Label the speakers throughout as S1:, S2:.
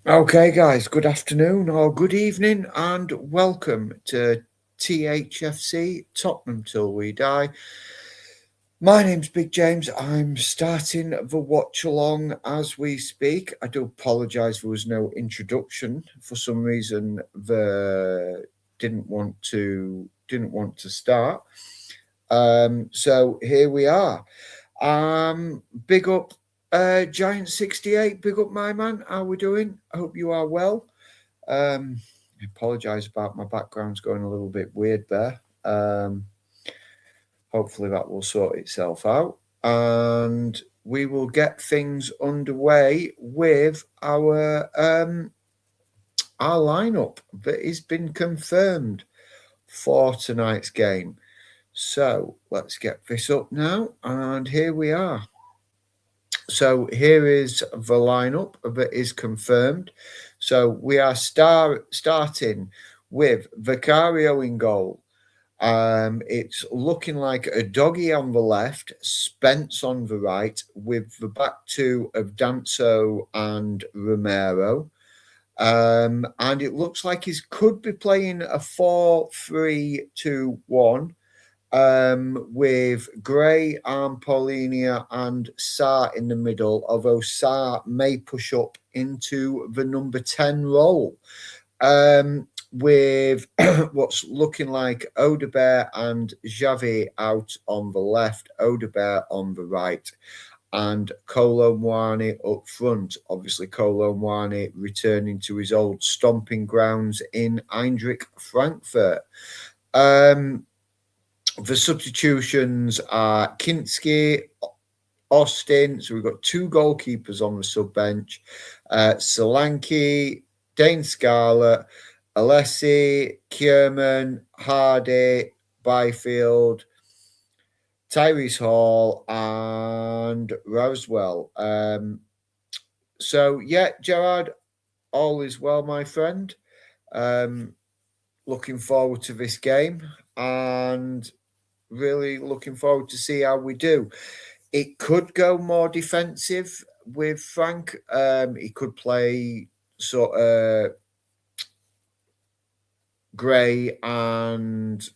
S1: Okay, guys, good afternoon or good evening, and welcome to THFC Tottenham Till We Die. My name's Big James. I'm starting the watch along as we speak. I do apologise there was no introduction. For some reason, the didn't want to start. So here we are. Big up Giant 68, big up my man. How we doing? I hope you are well. I apologise about my background's going a little bit weird there. Hopefully that will sort itself out, and we will get things underway with our lineup that has been confirmed for tonight's game. So let's get this up now, and here we are. So here is the lineup that is confirmed. So we are starting with Vicario in goal. It's looking like a doggy on the left, Spence on the right, with the back two of Danso and Romero. And it looks like he could be playing a 4-3-2-1 with Gray, Paulinia, and Sarr in the middle, although Sarr may push up into the number 10 role. With what's looking like Odegaard and Xavi out on the left, Odegaard on the right, and Kolo Muani up front. Obviously, Kolo Muani returning to his old stomping grounds in Eintracht Frankfurt. The substitutions are Kinski, Austin. So we've got two goalkeepers on the sub bench. Solanke, Dane Scarlett, Alessi, Kierman, Hardy, Byfield, Tyrese Hall, and Roswell. So yeah, Gerard, all is well, my friend. Looking forward to this game and really looking forward to see how we do. It could go more defensive with Frank. He could play sort of Gray and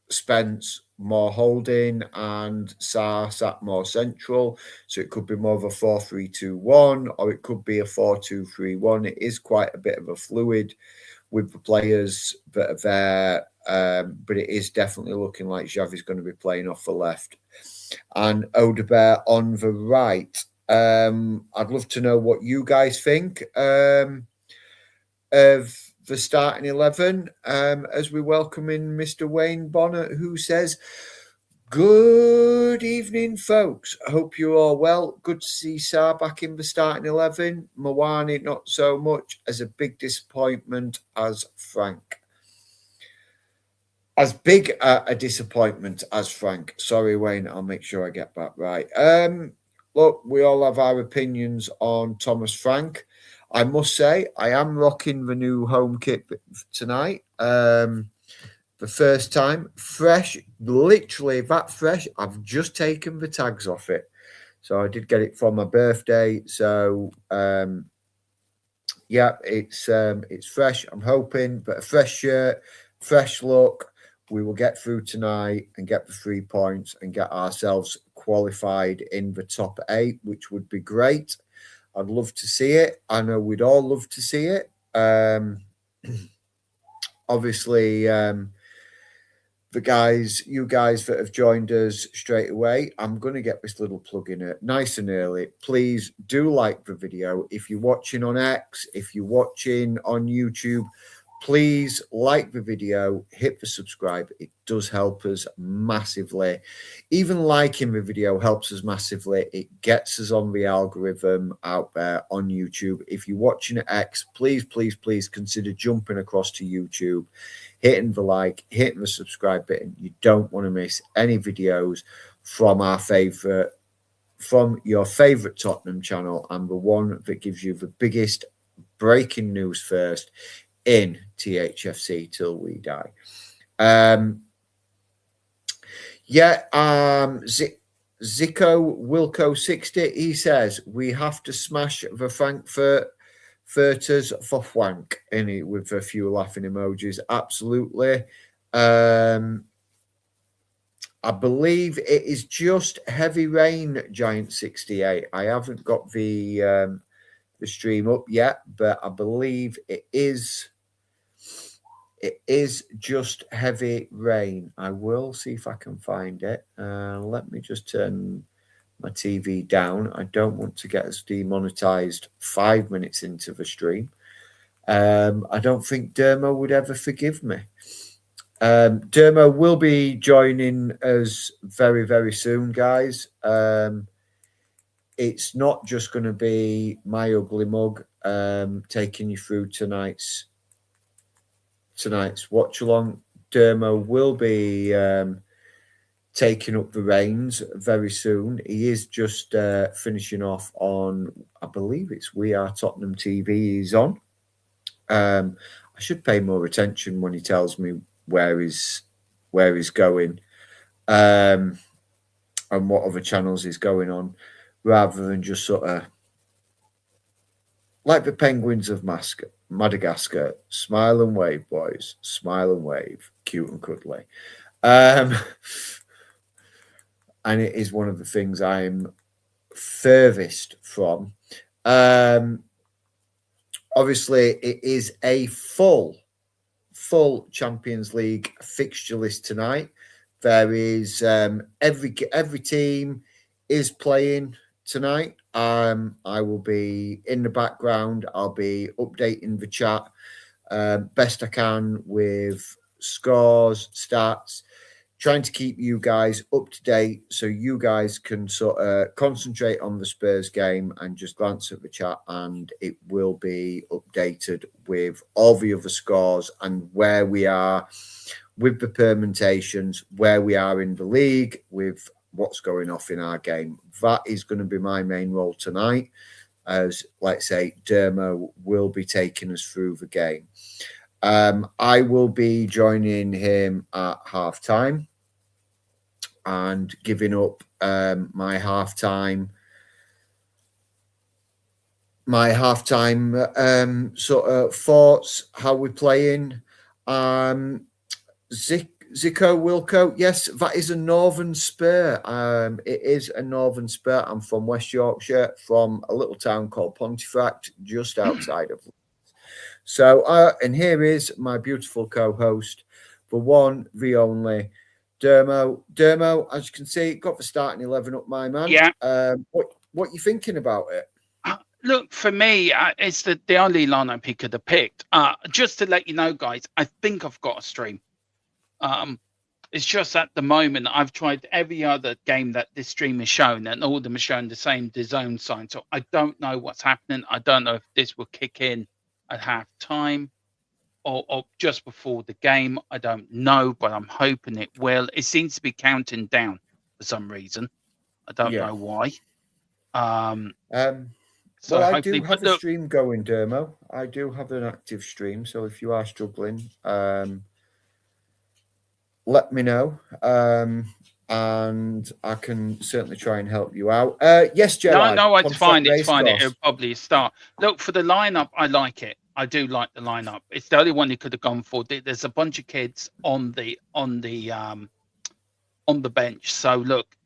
S1: Spence more holding and Sarr sat more central. So it could be more of a 4-3-2-1 or it could be a 4-2-3-1. It is quite a bit of a fluid with the players that are there. But it is definitely looking like Xavi's going to be playing off the left. And Odegaard on the right. I'd love to know what you guys think of the starting 11 as we welcome in Mr. Wayne Bonner, who says, "Good evening, folks. Hope you're all well. Good to see Sarr back in the starting 11. Mawani, not so much, as a big disappointment as Frank." As big a disappointment as Frank. Sorry, Wayne, I'll make sure I get that right. Look, we all have our opinions on Thomas Frank. I must say, I am rocking the new home kit tonight. The first time, fresh, literally that fresh. I've just taken the tags off it. So I did get it for my birthday. So yeah, it's fresh. I'm hoping, but a fresh shirt, fresh look. We will get through tonight and get the 3 points and get ourselves qualified in the top 8, which would be great. I'd love to see it. I know we'd all love to see it. Obviously, you guys that have joined us straight away, I'm going to get this little plug in it nice and early. Please do like the video. If you're watching on X, if you're watching on YouTube, please like the video, hit the subscribe. It does help us massively. Even liking the video helps us massively. It gets us on the algorithm out there on YouTube. If you're watching at X, please, please, please consider jumping across to YouTube, hitting the like, hitting the subscribe button. You don't want to miss any videos from your favorite Tottenham channel, and the one that gives you the biggest breaking news first in THFC till we die. Zico Wilco 60, he says we have to smash the Frankfurt Furters for Fwank in it with a few laughing emojis. Absolutely. I believe it is just heavy rain, Giant 68. I haven't got the stream up yet, but I believe it is just heavy rain. I will see if I can find it. Let me just turn my TV down. I don't want to get us demonetized 5 minutes into the stream. I don't think Dermo would ever forgive me. Dermo will be joining us very, very soon, guys. It's not just going to be my ugly mug taking you through tonight's watch-along. Dermo will be taking up the reins very soon. He is just finishing off on, I believe it's We Are Tottenham TV he's on. I should pay more attention when he tells me where he's going and what other channels he's going on, rather than just sort of like the penguins of Madagascar, smile and wave, boys, smile and wave, cute and cuddly. And it is one of the things I'm furthest from. Obviously, it is a full Champions League fixture list tonight. There is every team is playing tonight. I will be in the background. I'll be updating the chat best I can with scores, stats, trying to keep you guys up to date so you guys can sort of concentrate on the Spurs game and just glance at the chat, and it will be updated with all the other scores and where we are with the permutations, where we are in the league, with what's going off in our game. That is going to be my main role tonight, as, let's say, Dermo will be taking us through the game. I will be joining him at half-time and giving up my halftime sort of thoughts, how we're playing. Zico Wilco, yes, that is a Northern Spur. It is a Northern Spur. I'm from West Yorkshire, from a little town called Pontefract, just outside of. So, and here is my beautiful co-host, the one, the only, Dermo. Dermo, as you can see, got the starting 11 up, my man.
S2: Yeah.
S1: What you thinking about it?
S2: Look, for me, it's the only lineup he could have picked. Just to let you know, guys, I think I've got a stream. It's just at the moment I've tried every other game that this stream is shown, and all of them are showing the same DAZN sign. So I don't know what's happening. I don't know if this will kick in at half time or just before the game. I don't know, but I'm hoping it will. It seems to be counting down for some reason. I don't know why.
S1: So I do have a stream going, Dermo. I do have an active stream. So if you are struggling, let me know. And I can certainly try and help you out. Yes, Gerard.
S2: No, it's fine. It's fine. It'll probably start. Look, for the lineup, I like it. I do like the lineup. It's the only one he could have gone for. There's a bunch of kids on the bench. So look,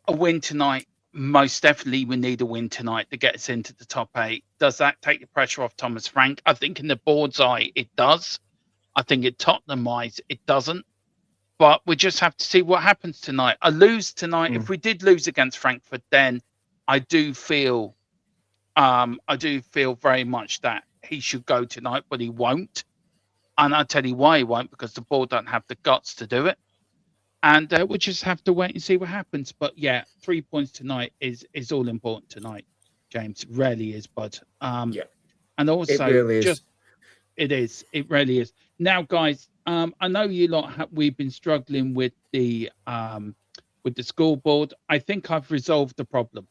S2: a win tonight. Most definitely, we need a win tonight to get us into the top 8. Does that take the pressure off Thomas Frank? I think in the board's eye, it does. I think in Tottenham eyes, it doesn't. But we just have to see what happens tonight. I lose tonight. If we did lose against Frankfurt, then I do feel very much that he should go tonight, but he won't. And I'll tell you why he won't, because the board don't have the guts to do it. And we'll just have to wait and see what happens. But yeah, 3 points tonight is all important tonight, James. It really is, bud. And also,
S1: it really is.
S2: It really is. Now, guys, I know you lot we've been struggling with the scoreboard. I think I've resolved the problem.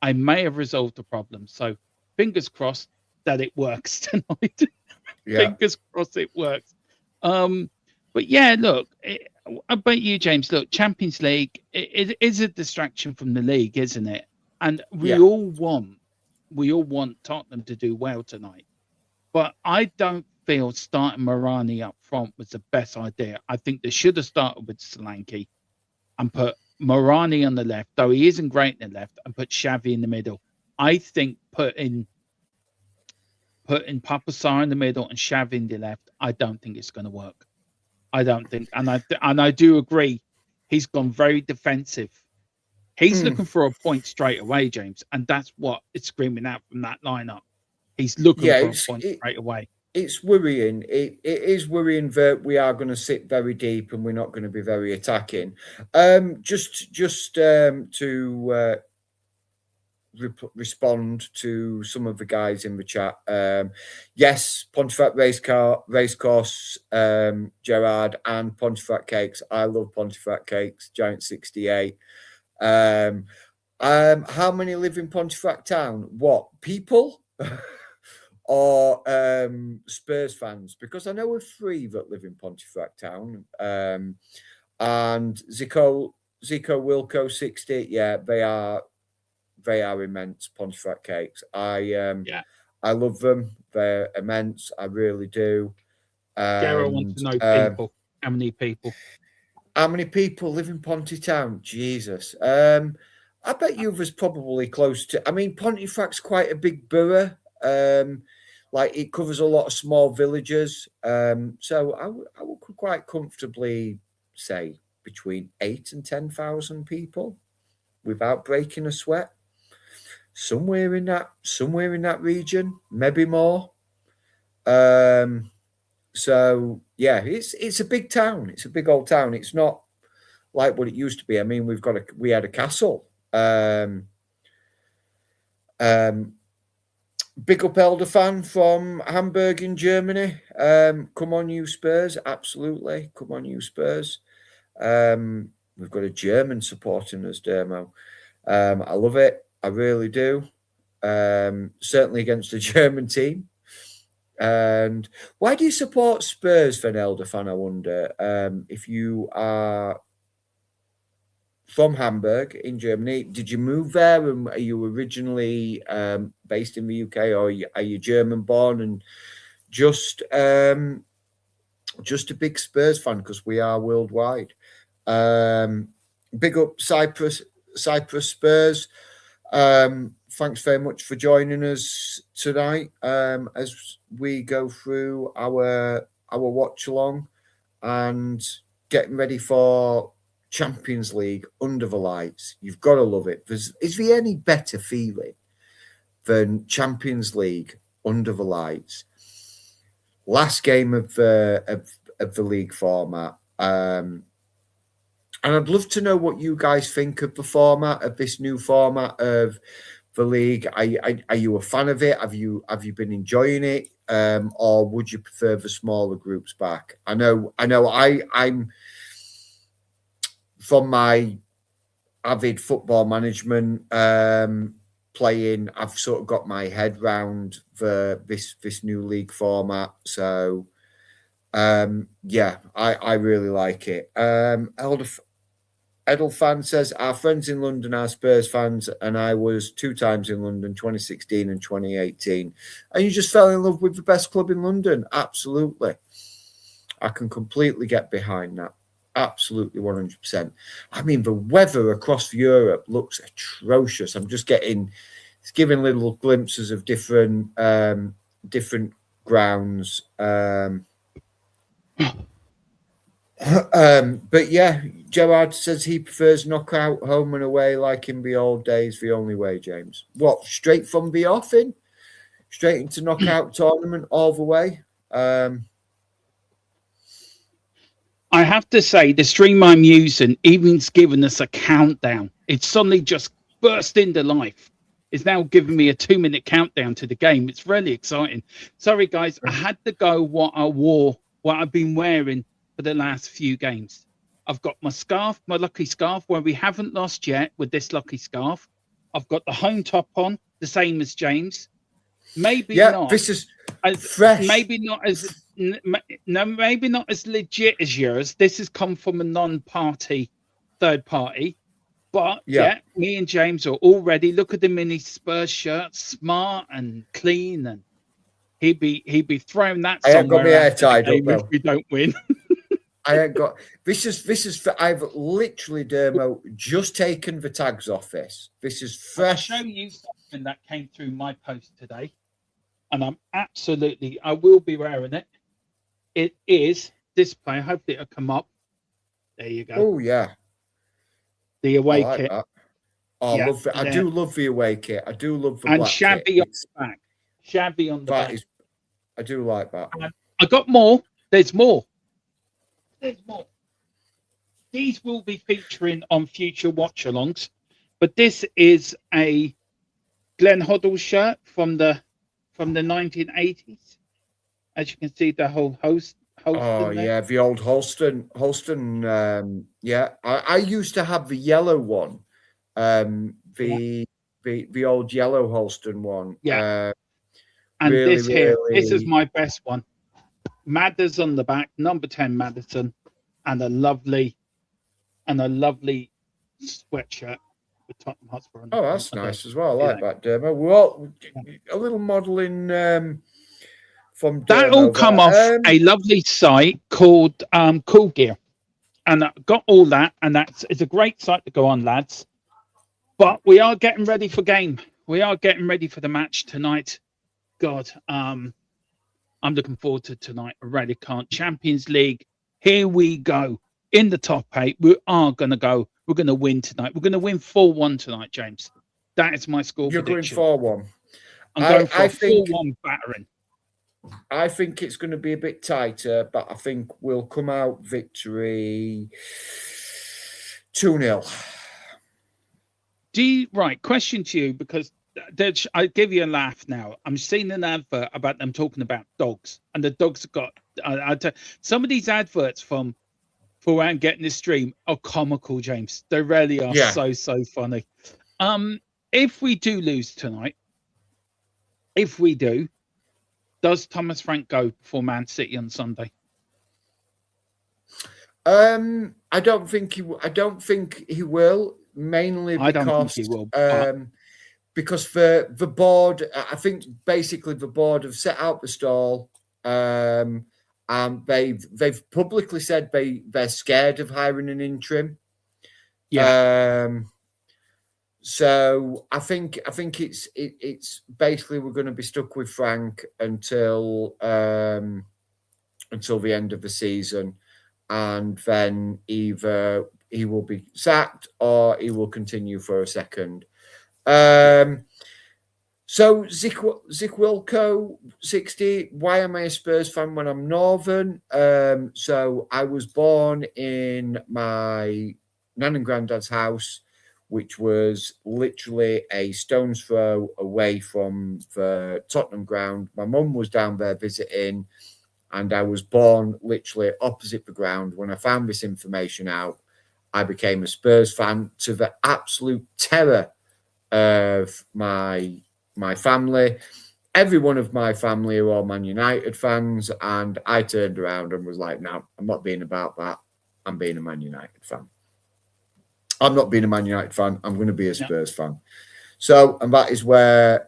S2: I may have resolved the problem. So fingers crossed that it works tonight. Fingers crossed it works. But yeah, look, I bet you, James, look, Champions League, it is a distraction from the league, isn't it? And we all want we all want Tottenham to do well tonight. But I don't feel starting Morani up front was the best idea. I think they should have started with Solanke and put Morani on the left, though he isn't great in the left, and put Xavi in the middle. I think putting Papasar in the middle and Xavi in the left, I don't think it's going to work. I don't think, and I do agree. He's gone very defensive. He's looking for a point straight away, James, and that's what it's screaming out from that lineup. He's looking for a point straight away.
S1: It's worrying. It is worrying that we are going to sit very deep and we're not going to be very attacking. Just to respond to some of the guys in the chat. Yes, Pontefract Racecourse, Gerard, and Pontefract Cakes. I love Pontefract Cakes, Giant 68. How many live in Pontefract Town? What, people? Or Spurs fans? Because I know of 3 that live in Pontefract Town. And Zico Wilco 60, yeah, they are immense, Pontefract Cakes. I love them. They're immense. I really do.
S2: Gareth wants to know people. How many people?
S1: How many people live in Ponty Town? Jesus. I bet you there's probably close to... I mean, Pontefract's quite a big borough. Like, it covers a lot of small villages. So I would quite comfortably say between 8,000 and 10,000 people without breaking a sweat. Somewhere in that region, maybe more. So yeah, it's a big town. It's a big old town. It's not like what it used to be. I mean, we had a castle. Big up Elder fan from Hamburg in Germany. Come on, you Spurs! Absolutely, come on, you Spurs. We've got a German supporting us, Dermo. I love it. I really do. Certainly against the German team. And why do you support Spurs, then, Elder fan? I wonder. If you are from Hamburg in Germany, did you move there, and are you originally based in the UK, or are you German born and just a big Spurs fan? Because we are worldwide. Big up Cyprus Spurs. Thanks very much for joining us tonight as we go through our watch along and getting ready for Champions League under the lights. You've got to love it. Is there any better feeling than Champions League under the lights? Last game of the league format. And I'd love to know what you guys think of the format, of this new format of the league. Are you a fan of it? Have you been enjoying it? Or would you prefer the smaller groups back? I know I'm from my avid football management playing, I've sort of got my head round this new league format. So yeah, I really like it. Edelfan says, our friends in London are Spurs fans, and I was 2 times in London, 2016 and 2018. And you just fell in love with the best club in London. Absolutely. I can completely get behind that. Absolutely, 100%. I mean, the weather across Europe looks atrocious. I'm just giving little glimpses of different grounds. But yeah, Gerard says he prefers knockout home and away like in the old days, the only way, James. What, straight from the offing? Straight into knockout tournament all the way?
S2: I have to say, the stream I'm using, even's given us a countdown. It's suddenly just burst into life. It's now giving me a 2-minute countdown to the game. It's really exciting. Sorry, guys, I had to go what I've been wearing for the last few games. I've got my scarf, my lucky scarf, where we haven't lost yet with this lucky scarf. I've got the home top on, the same as James. Maybe not.
S1: This is fresh.
S2: Maybe not as legit as yours. This has come from a non-party, third party, But yeah, me and James are all ready. Look at him in his Spurs shirt, smart and clean, and he'd be throwing that
S1: I ain't got my
S2: somewhere
S1: hair
S2: after the
S1: tied up
S2: game if
S1: though.
S2: we don't win.
S1: I ain't got this is for I've literally Dermo just taken the tags off this. This is fresh.
S2: I'll show you something that came through my post today, and I will be wearing it. It is this player. Hopefully it'll come up. There you go.
S1: Oh yeah.
S2: The away
S1: I like
S2: kit.
S1: that. Oh, I love it. I do love the away kit. I do love the black
S2: shabby
S1: kit.
S2: on the back. Shabby on the back.
S1: I do like that.
S2: I got more. There's more. There's more. These will be featuring on future watch-alongs, but this is a Glenn Hoddle shirt from the 1980s. As you can see, the whole Holston.
S1: Oh yeah, the old Holston. Yeah, I used to have the yellow one. The old yellow Holston one.
S2: Yeah. And
S1: really,
S2: this here, this is my best one. Madders on the back, number 10 Maddison, and a lovely sweatshirt with Tottenham Hotspur on.
S1: Oh, that's nice as well. I like that, Dermo. We're all a little modelling from Dermo.
S2: That'll come off a lovely site called Cool Gear. And I got all that, and it's a great site to go on, lads. But we are getting ready for game. We are getting ready for the match tonight. God, I'm looking forward to tonight. I really can't. Champions League, here we go. In the top 8, we are going to go. We're going to win tonight. We're going to win 4-1 tonight, James. That is my score prediction.
S1: You're going 4-1.
S2: I'm going for a 4-1 battering.
S1: I think it's going to be a bit tighter, but I think we'll come out victory 2-0.
S2: Right, question to you, because I give you a laugh now. I'm seeing an advert about them talking about dogs, and the dogs have got some of these adverts for around getting this stream are comical, James. They really are so funny. If we do lose tonight, does Thomas Frank go for Man City on Sunday?
S1: I don't think he will. Mainly because
S2: I don't think he will.
S1: Because for the board, I think basically the board have set out the stall. And they've publicly said they're scared of hiring an interim.
S2: Yeah.
S1: So I think it's basically we're going to be stuck with Frank until the end of the season, and then either he will be sacked or he will continue for a second. So Zick Wilco 60. Why am I a Spurs fan when I'm Northern? So I was born in my nan and granddad's house, which was literally a stone's throw away from the Tottenham ground. My mum was down there visiting, and I was born literally opposite the ground. When I found this information out, I became a Spurs fan to the absolute terror of my family. Every one of my family are all Man United fans, and I turned around and was like, no, I'm not being about that. I'm being a Man United fan. I'm not being a Man United fan. I'm going to be a Spurs fan. So, and that is where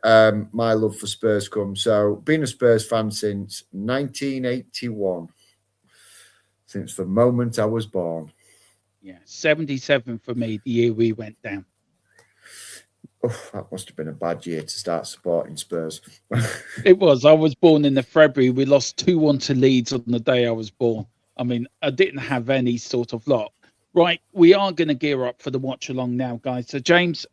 S1: my love for Spurs comes. So, being a Spurs fan since 1981, since the moment I was born.
S2: Yeah, 77 for me, the year we went down.
S1: Oh, that must have been a bad year to start supporting Spurs.
S2: It was. I was born in the February. We lost 2-1 to Leeds on the day I was born. I mean, I didn't have any sort of lot. Right, we are going to gear up for the watch along now, guys. So, James,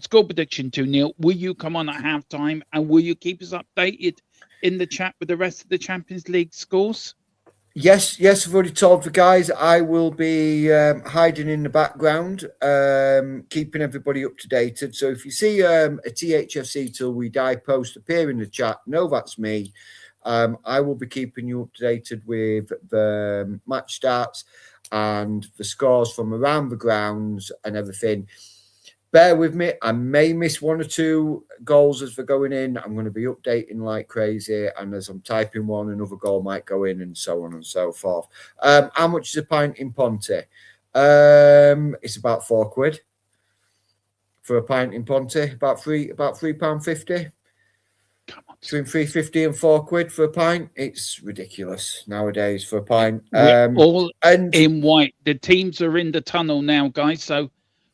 S2: score prediction 2-0. Will you come on at halftime, and will you keep us updated in the chat with the rest of the Champions League scores?
S1: Yes, I've already told the guys I will be hiding in the background, keeping everybody up to date. So if you see a THFC Till We Die post appear in the chat, know that's me. I will be keeping you up to date with the match starts and the scores from around the grounds and everything. Bear with me. I may miss one or two goals as they're going in. I'm going to be updating like crazy. And as I'm typing one, another goal might go in and so on and so forth. How much is a pint in Ponte? It's about £4. for a pint in Ponte, about £3.50.
S2: Come on.
S1: Between £3.50 and £4 for a pint. It's ridiculous nowadays for a pint.
S2: We're all
S1: and
S2: in white. The teams are in the tunnel now, guys. So,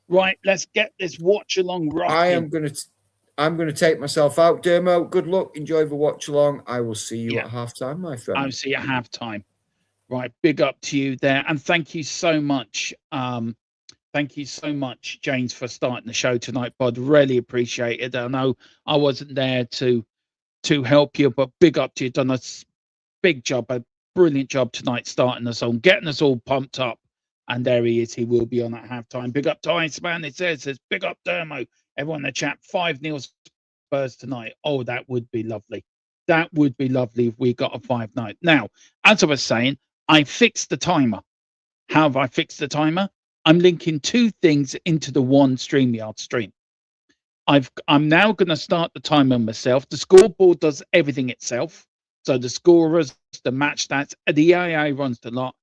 S2: right, let's get this watch along rocking.
S1: I'm gonna take myself out, Dermo. Good luck. Enjoy the watch along. I will see you
S2: Yeah.
S1: at halftime, my friend.
S2: I'll see you at halftime. Right, big up to you there, and thank you so much. Thank you so much, James, for starting the show tonight, bud. Really appreciate it. I know I wasn't there to help you, but big up to you. Done a big job, a brilliant job tonight, starting us on, getting us all pumped up. And there he is. He will be on at halftime. Big up to Iceman. It says big up Dermo. Everyone in the chat, 5-0 Spurs tonight. Oh, that would be lovely. That would be lovely if we got a 5-0. Now, as I was saying, I fixed the timer. How have I fixed the timer? I'm linking two things into the one StreamYard stream. I'm now going to start the timer myself. The scoreboard does everything itself. So the scorers, the match stats, the AI runs the lot.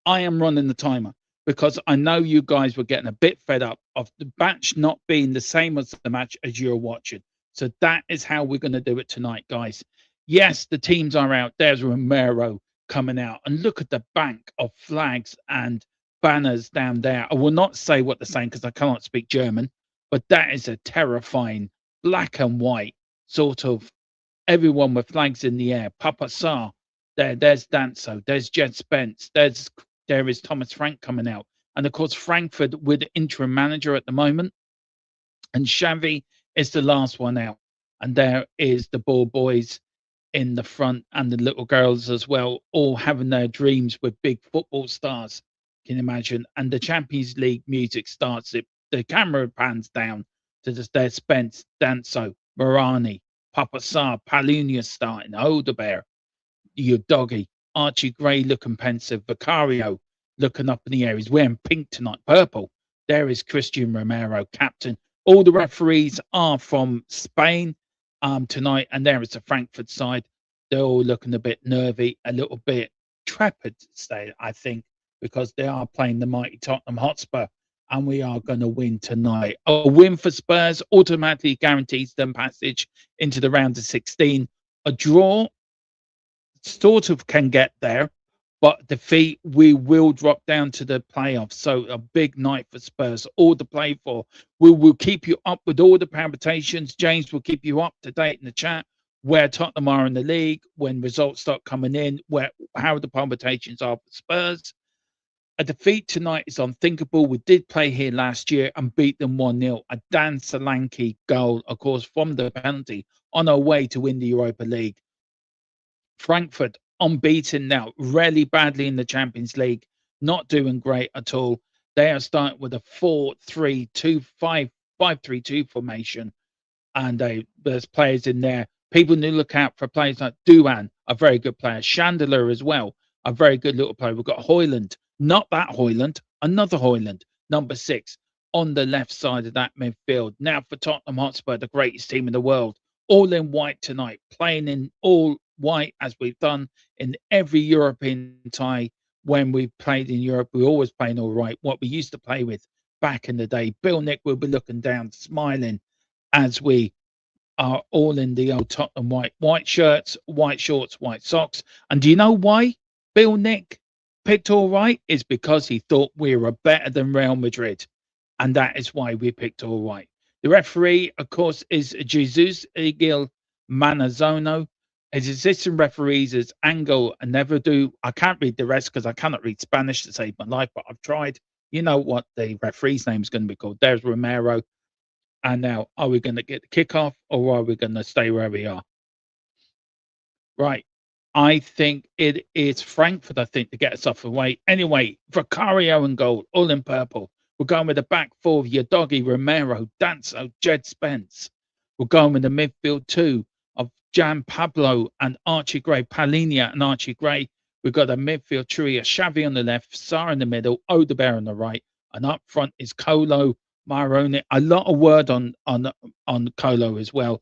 S2: I am running the timer because I know you guys were getting a bit fed up of the match not being the same as the match as you're watching. So that is how we're going to do it tonight, guys. Yes, the teams are out. There's Romero coming out. And look at the bank of flags and banners down there. I will not say what they're saying because I cannot speak German, but that is a terrifying black and white sort of everyone with flags in the air. Papa Sarr, there's Danso, there's Jed Spence, there is Thomas Frank coming out. And of course, Frankfurt with interim manager at the moment. And Xavi is the last one out. And there is the ball boys in the front and the little girls as well, all having their dreams with big football stars. Can you imagine? And the Champions League music starts. The camera pans down to their Spence, Danso, Morani, Papa Sarr, Palunia starting, Odebear, your doggy, Archie Gray looking pensive, Vicario looking up in the air. He's wearing pink tonight, purple. There is Christian Romero, captain. All the referees are from Spain tonight, and there is the Frankfurt side. They're all looking a bit nervy, a little bit trepid, I think, because they are playing the mighty Tottenham Hotspur, and we are going to win tonight. A win for Spurs automatically guarantees them passage into the round of 16. A draw sort of can get there, but defeat, we will drop down to the playoffs. So a big night for Spurs, all to play for. We will keep you up with all the palpitations. James will keep you up to date in the chat where Tottenham are in the league, when results start coming in, how the palpitations are for Spurs. A defeat tonight is unthinkable. We did play here last year and beat them 1-0. A Dan Solanke goal, of course, from the penalty on our way to win the Europa League. Frankfurt unbeaten now, really badly in the Champions League, not doing great at all. They are starting with a 4-3-2, 5-3-2 formation, and there's players in there. People need to look out for players like Duan, a very good player. Chandler as well, a very good little player. We've got Hoyland, not that Hoyland, another Hoyland, number 6, on the left side of that midfield. Now for Tottenham Hotspur, the greatest team in the world, all in white tonight, playing in all white as we've done in every European tie. When we've played in Europe, we always play in all right. What we used to play with back in the day. Bill Nick will be looking down, smiling as we are all in the old Tottenham white shirts, white shorts, white socks. And do you know why Bill Nick picked all right? Is because he thought we were better than Real Madrid. And that is why we picked all right. The referee, of course, is Jesus Egil Manazono. His assistant referees is Angel and Never Do. I can't read the rest because I cannot read Spanish to save my life, but I've tried. You know what the referee's name is going to be called. There's Romero. And now, are we going to get the kickoff or are we going to stay where we are? Right. I think it is Frankfurt, I think, to get us off the way. Anyway, Vicario and goal, all in purple. We're going with the back four of your doggy, Romero, Danso, Jed Spence. We're going with the midfield two of Jan Pablo and Archie Gray, Palinia and Archie Gray. We've got a midfield trio, Xavi on the left, Sarr in the middle, Odebear on the right, and up front is Colo, Maroni. A lot of word on Colo as well.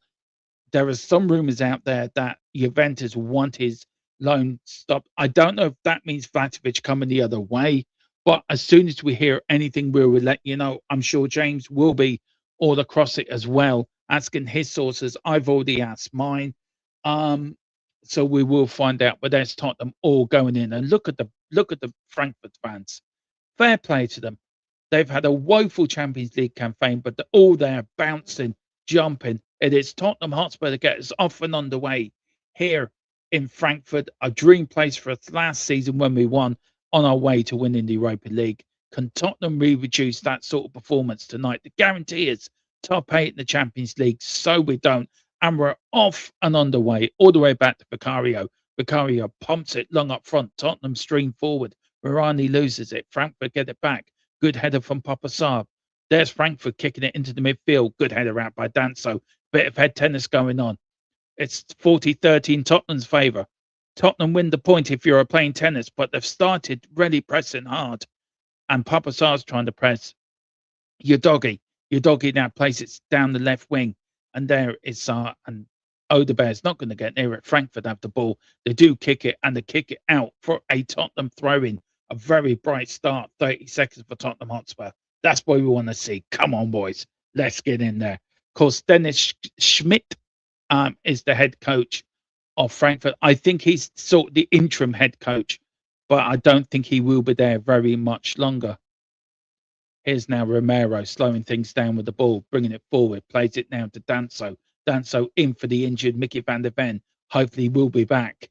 S2: There are some rumours out there that Juventus want his loan stopped. I don't know if that means Vlahovic coming the other way, but as soon as we hear anything, we will let you know. I'm sure James will be all across it as well, asking his sources. I've already asked mine. So we will find out. But there's Tottenham all going in, and look at the Frankfurt fans. Fair play to them. They've had a woeful Champions League campaign, but they're all there bouncing, jumping. It is Tottenham Hotspur to get us off and underway here in Frankfurt, a dream place for us last season when we won, on our way to winning the Europa League. Can Tottenham reproduce that sort of performance tonight? The guarantee is top 8 in the Champions League, so we don't. And we're off and underway, all the way back to Vicario. Vicario pumps it long up front. Tottenham stream forward. Mirani loses it. Frankfurt get it back. Good header from Papa Saab. There's Frankfurt kicking it into the midfield. Good header out by Danso. Bit of head tennis going on. It's 40-13 Tottenham's favour. Tottenham win the point if you're playing tennis, but they've started really pressing hard. And Papa Saab's trying to press. Your doggy now plays it down the left wing. And there is and Odebear's not going to get near it. Frankfurt have the ball. They do kick it, and they kick it out for a Tottenham throw-in. A very bright start, 30 seconds for Tottenham Hotspur. That's what we want to see. Come on, boys. Let's get in there. Of course, Dennis Schmidt is the head coach of Frankfurt. I think he's sort of the interim head coach, but I don't think he will be there very much longer. Here's now Romero slowing things down with the ball, bringing it forward, plays it now to Danso. Danso in for the injured Mickey van der Ven. Hopefully we'll be back.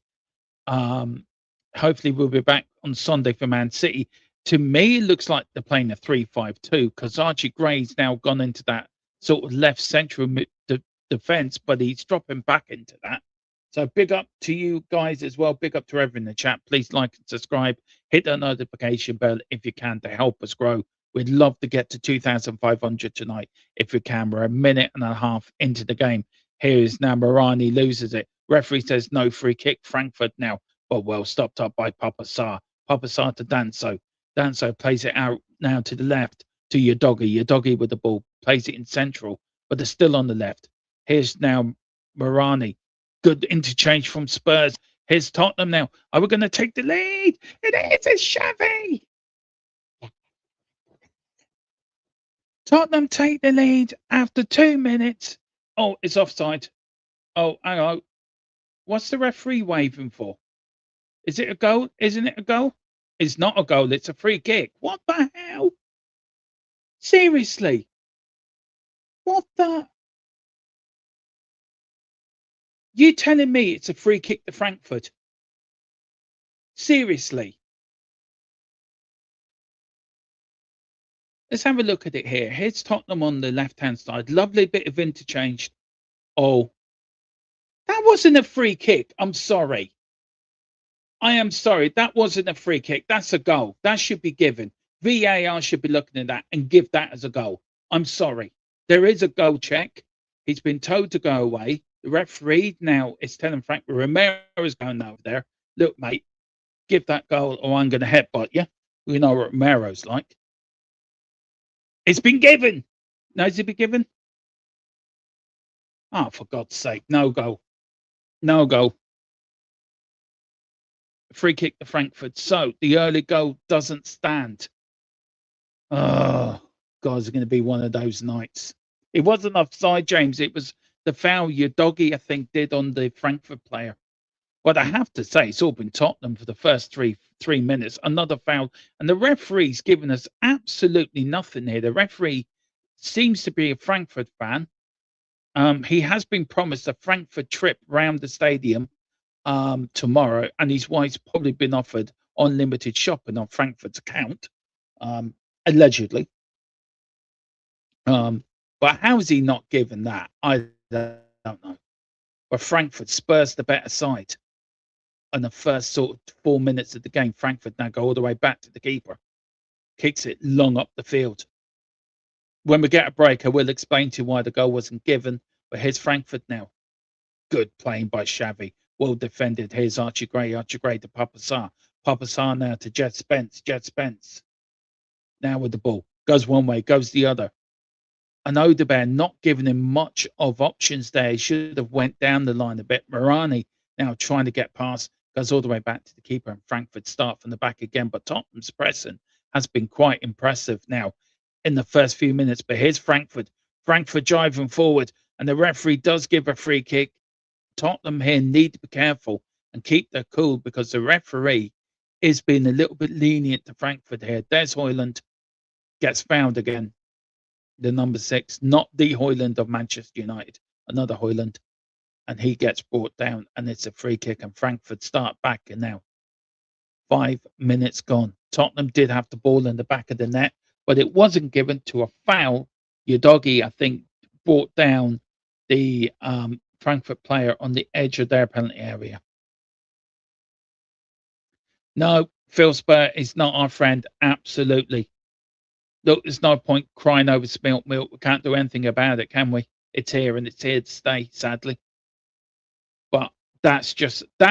S2: Hopefully we'll be back on Sunday for Man City. To me, it looks like they're playing a 3-5-2 because Archie Gray's now gone into that sort of left central defense, but he's dropping back into that. So big up to you guys as well. Big up to everyone in the chat. Please like and subscribe. Hit that notification bell if you can to help us grow. We'd love to get to 2,500 tonight if we can. We're a minute and a half into the game. Here is now Mirani loses it. Referee says no free kick. Frankfurt now, but well stopped up by Papa Sarr. Papa Sarr to Danso. Danso plays it out now to the left to Udogie. Udogie with the ball. Plays it in central, but they're still on the left. Here's now Mirani. Good interchange from Spurs. Here's Tottenham now. Are we going to take the lead? It is. It's Xavi. Tottenham take the lead after 2 minutes. Oh, it's offside. Oh, hang on. What's the referee waving for? Is it a goal? Isn't it a goal? It's not a goal. It's a free kick. What the hell? Seriously? What the? You telling me it's a free kick to Frankfurt? Seriously? Let's have a look at it here. Here's Tottenham on the left-hand side. Lovely bit of interchange. Oh, that wasn't a free kick. I'm sorry. I am sorry. That wasn't a free kick. That's a goal. That should be given. VAR should be looking at that and give that as a goal. I'm sorry. There is a goal check. He's been told to go away. The referee now is telling Frankfurt, Romero's going over there. Look, mate, give that goal or I'm going to headbutt you. We know what Romero's like. It's been given. No, has it been given? Oh, for God's sake. No goal. No goal. Free kick to Frankfurt. So the early goal doesn't stand. Oh, God, it's going to be one of those nights. It wasn't offside, James. It was the foul Udogie, I think, did on the Frankfurt player. But I have to say, it's all been Tottenham for the first three minutes. Another foul. And the referee's given us absolutely nothing here. The referee seems to be a Frankfurt fan. He has been promised a Frankfurt trip round the stadium tomorrow. And his wife's probably been offered unlimited shopping on Frankfurt's account, allegedly. But how is he not given that? I don't know. But Frankfurt, Spurs the better side. And the first sort of 4 minutes of the game, Frankfurt now go all the way back to the keeper. Kicks it long up the field. When we get a break, I will explain to you why the goal wasn't given. But here's Frankfurt now. Good playing by Xavi. Well defended. Here's Archie Gray. Archie Gray to Papa Sarr. Papa Sarr now to Jet Spence. Jet Spence. Now with the ball. Goes one way, goes the other. And Odebear not giving him much of options there. He should have went down the line a bit. Mirani now trying to get past. Goes all the way back to the keeper. And Frankfurt start from the back again. But Tottenham's pressing has been quite impressive now in the first few minutes. But here's Frankfurt. Frankfurt driving forward, and the referee does give a free kick. Tottenham here need to be careful and keep their cool because the referee is being a little bit lenient to Frankfurt here. There's Højlund, gets fouled again. The number 6, not the Højlund of Manchester United, another Højlund, and he gets brought down, and it's a free kick, and Frankfurt start back and now. 5 minutes gone. Tottenham did have the ball in the back of the net, but it wasn't given to a foul. Udogie, I think, brought down the Frankfurt player on the edge of their penalty area. No, Phil Spur is not our friend. Absolutely. Look, there's no point crying over spilt milk. We can't do anything about it, can we? It's here and it's here to stay, sadly. But that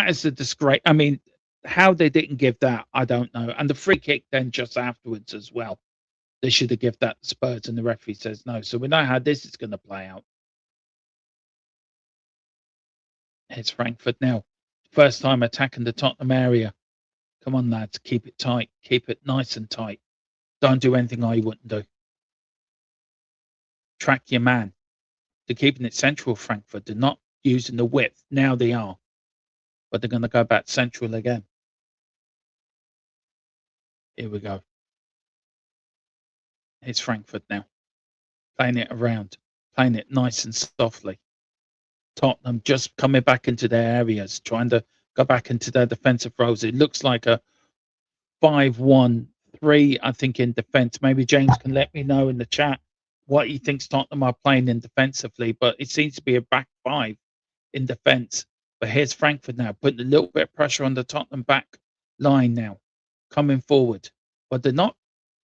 S2: is a disgrace. I mean, how they didn't give that, I don't know. And the free kick then just afterwards as well. They should have given that to Spurs, and the referee says no. So we know how this is going to play out. It's Frankfurt now. First time attacking the Tottenham area. Come on, lads. Keep it tight. Keep it nice and tight. Don't do anything I wouldn't do. Track your man. They're keeping it central, Frankfurt. They're not using the width. Now they are. But they're going to go back central again. Here we go. It's Frankfurt now. Playing it around. Playing it nice and softly. Tottenham just coming back into their areas. Trying to go back into their defensive roles. It looks like a 5-1-3, I think, in defence. Maybe James can let me know in the chat what he thinks Tottenham are playing in defensively. But it seems to be a back 5 in defence. But here's Frankfurt now, putting a little bit of pressure on the Tottenham back line now. Coming forward. But they're not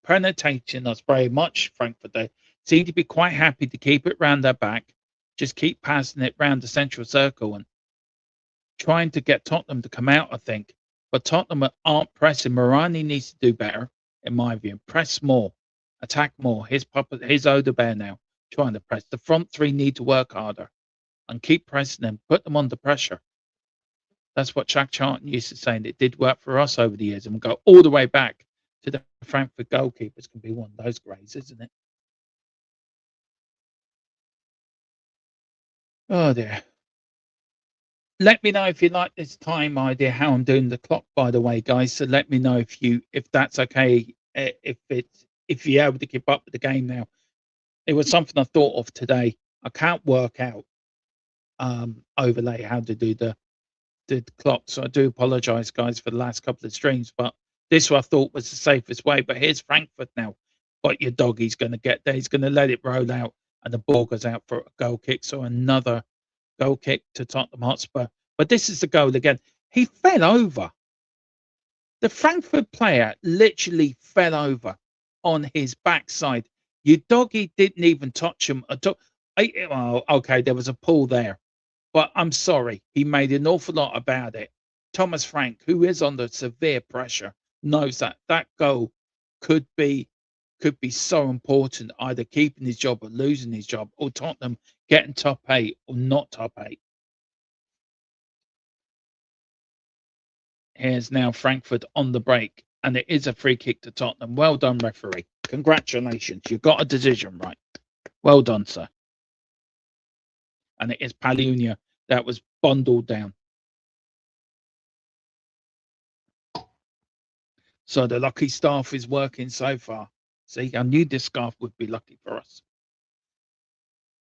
S2: penetrating us very much, Frankfurt. They seem to be quite happy to keep it round their back. Just keep passing it round the central circle and trying to get Tottenham to come out, I think. But Tottenham aren't pressing. Morani needs to do better, in my view. Press more. Attack more. Here's Odebear now trying to press. The front 3 need to work harder and keep pressing them. Put them under pressure. That's what Jack Charlton used to say, and it did work for us over the years. And we'll go all the way back to the Frankfurt goalkeepers. Can be one of those greys, isn't it? Oh dear. Let me know if you like this time idea, how I'm doing the clock, by the way, guys. So let me know if that's okay, if you're able to keep up with the game now. It was something I thought of today. I can't work out overlay how to do the clock, so I do apologize, guys, for the last couple of streams, but this I thought was the safest way. But here's Frankfurt now. But your doggy's going to get there. He's going to let it roll out, and the ball goes out for a goal kick. So another goal kick to Tottenham Hotspur. But this is the goal again. He fell over. The Frankfurt player literally fell over on his backside. Your doggy didn't even touch him at all. Oh, okay, there was a pull there. But I'm sorry, he made an awful lot about it. Thomas Frank, who is under severe pressure, knows that that goal could be so important, either keeping his job or losing his job, or Tottenham getting top 8 or not top 8. Here's now Frankfurt on the break, and it is a free kick to Tottenham. Well done, referee. Congratulations. You got a decision right. Well done, sir. And it is Palunia that was bundled down. So the lucky staff is working so far. See, I knew this scarf would be lucky for us.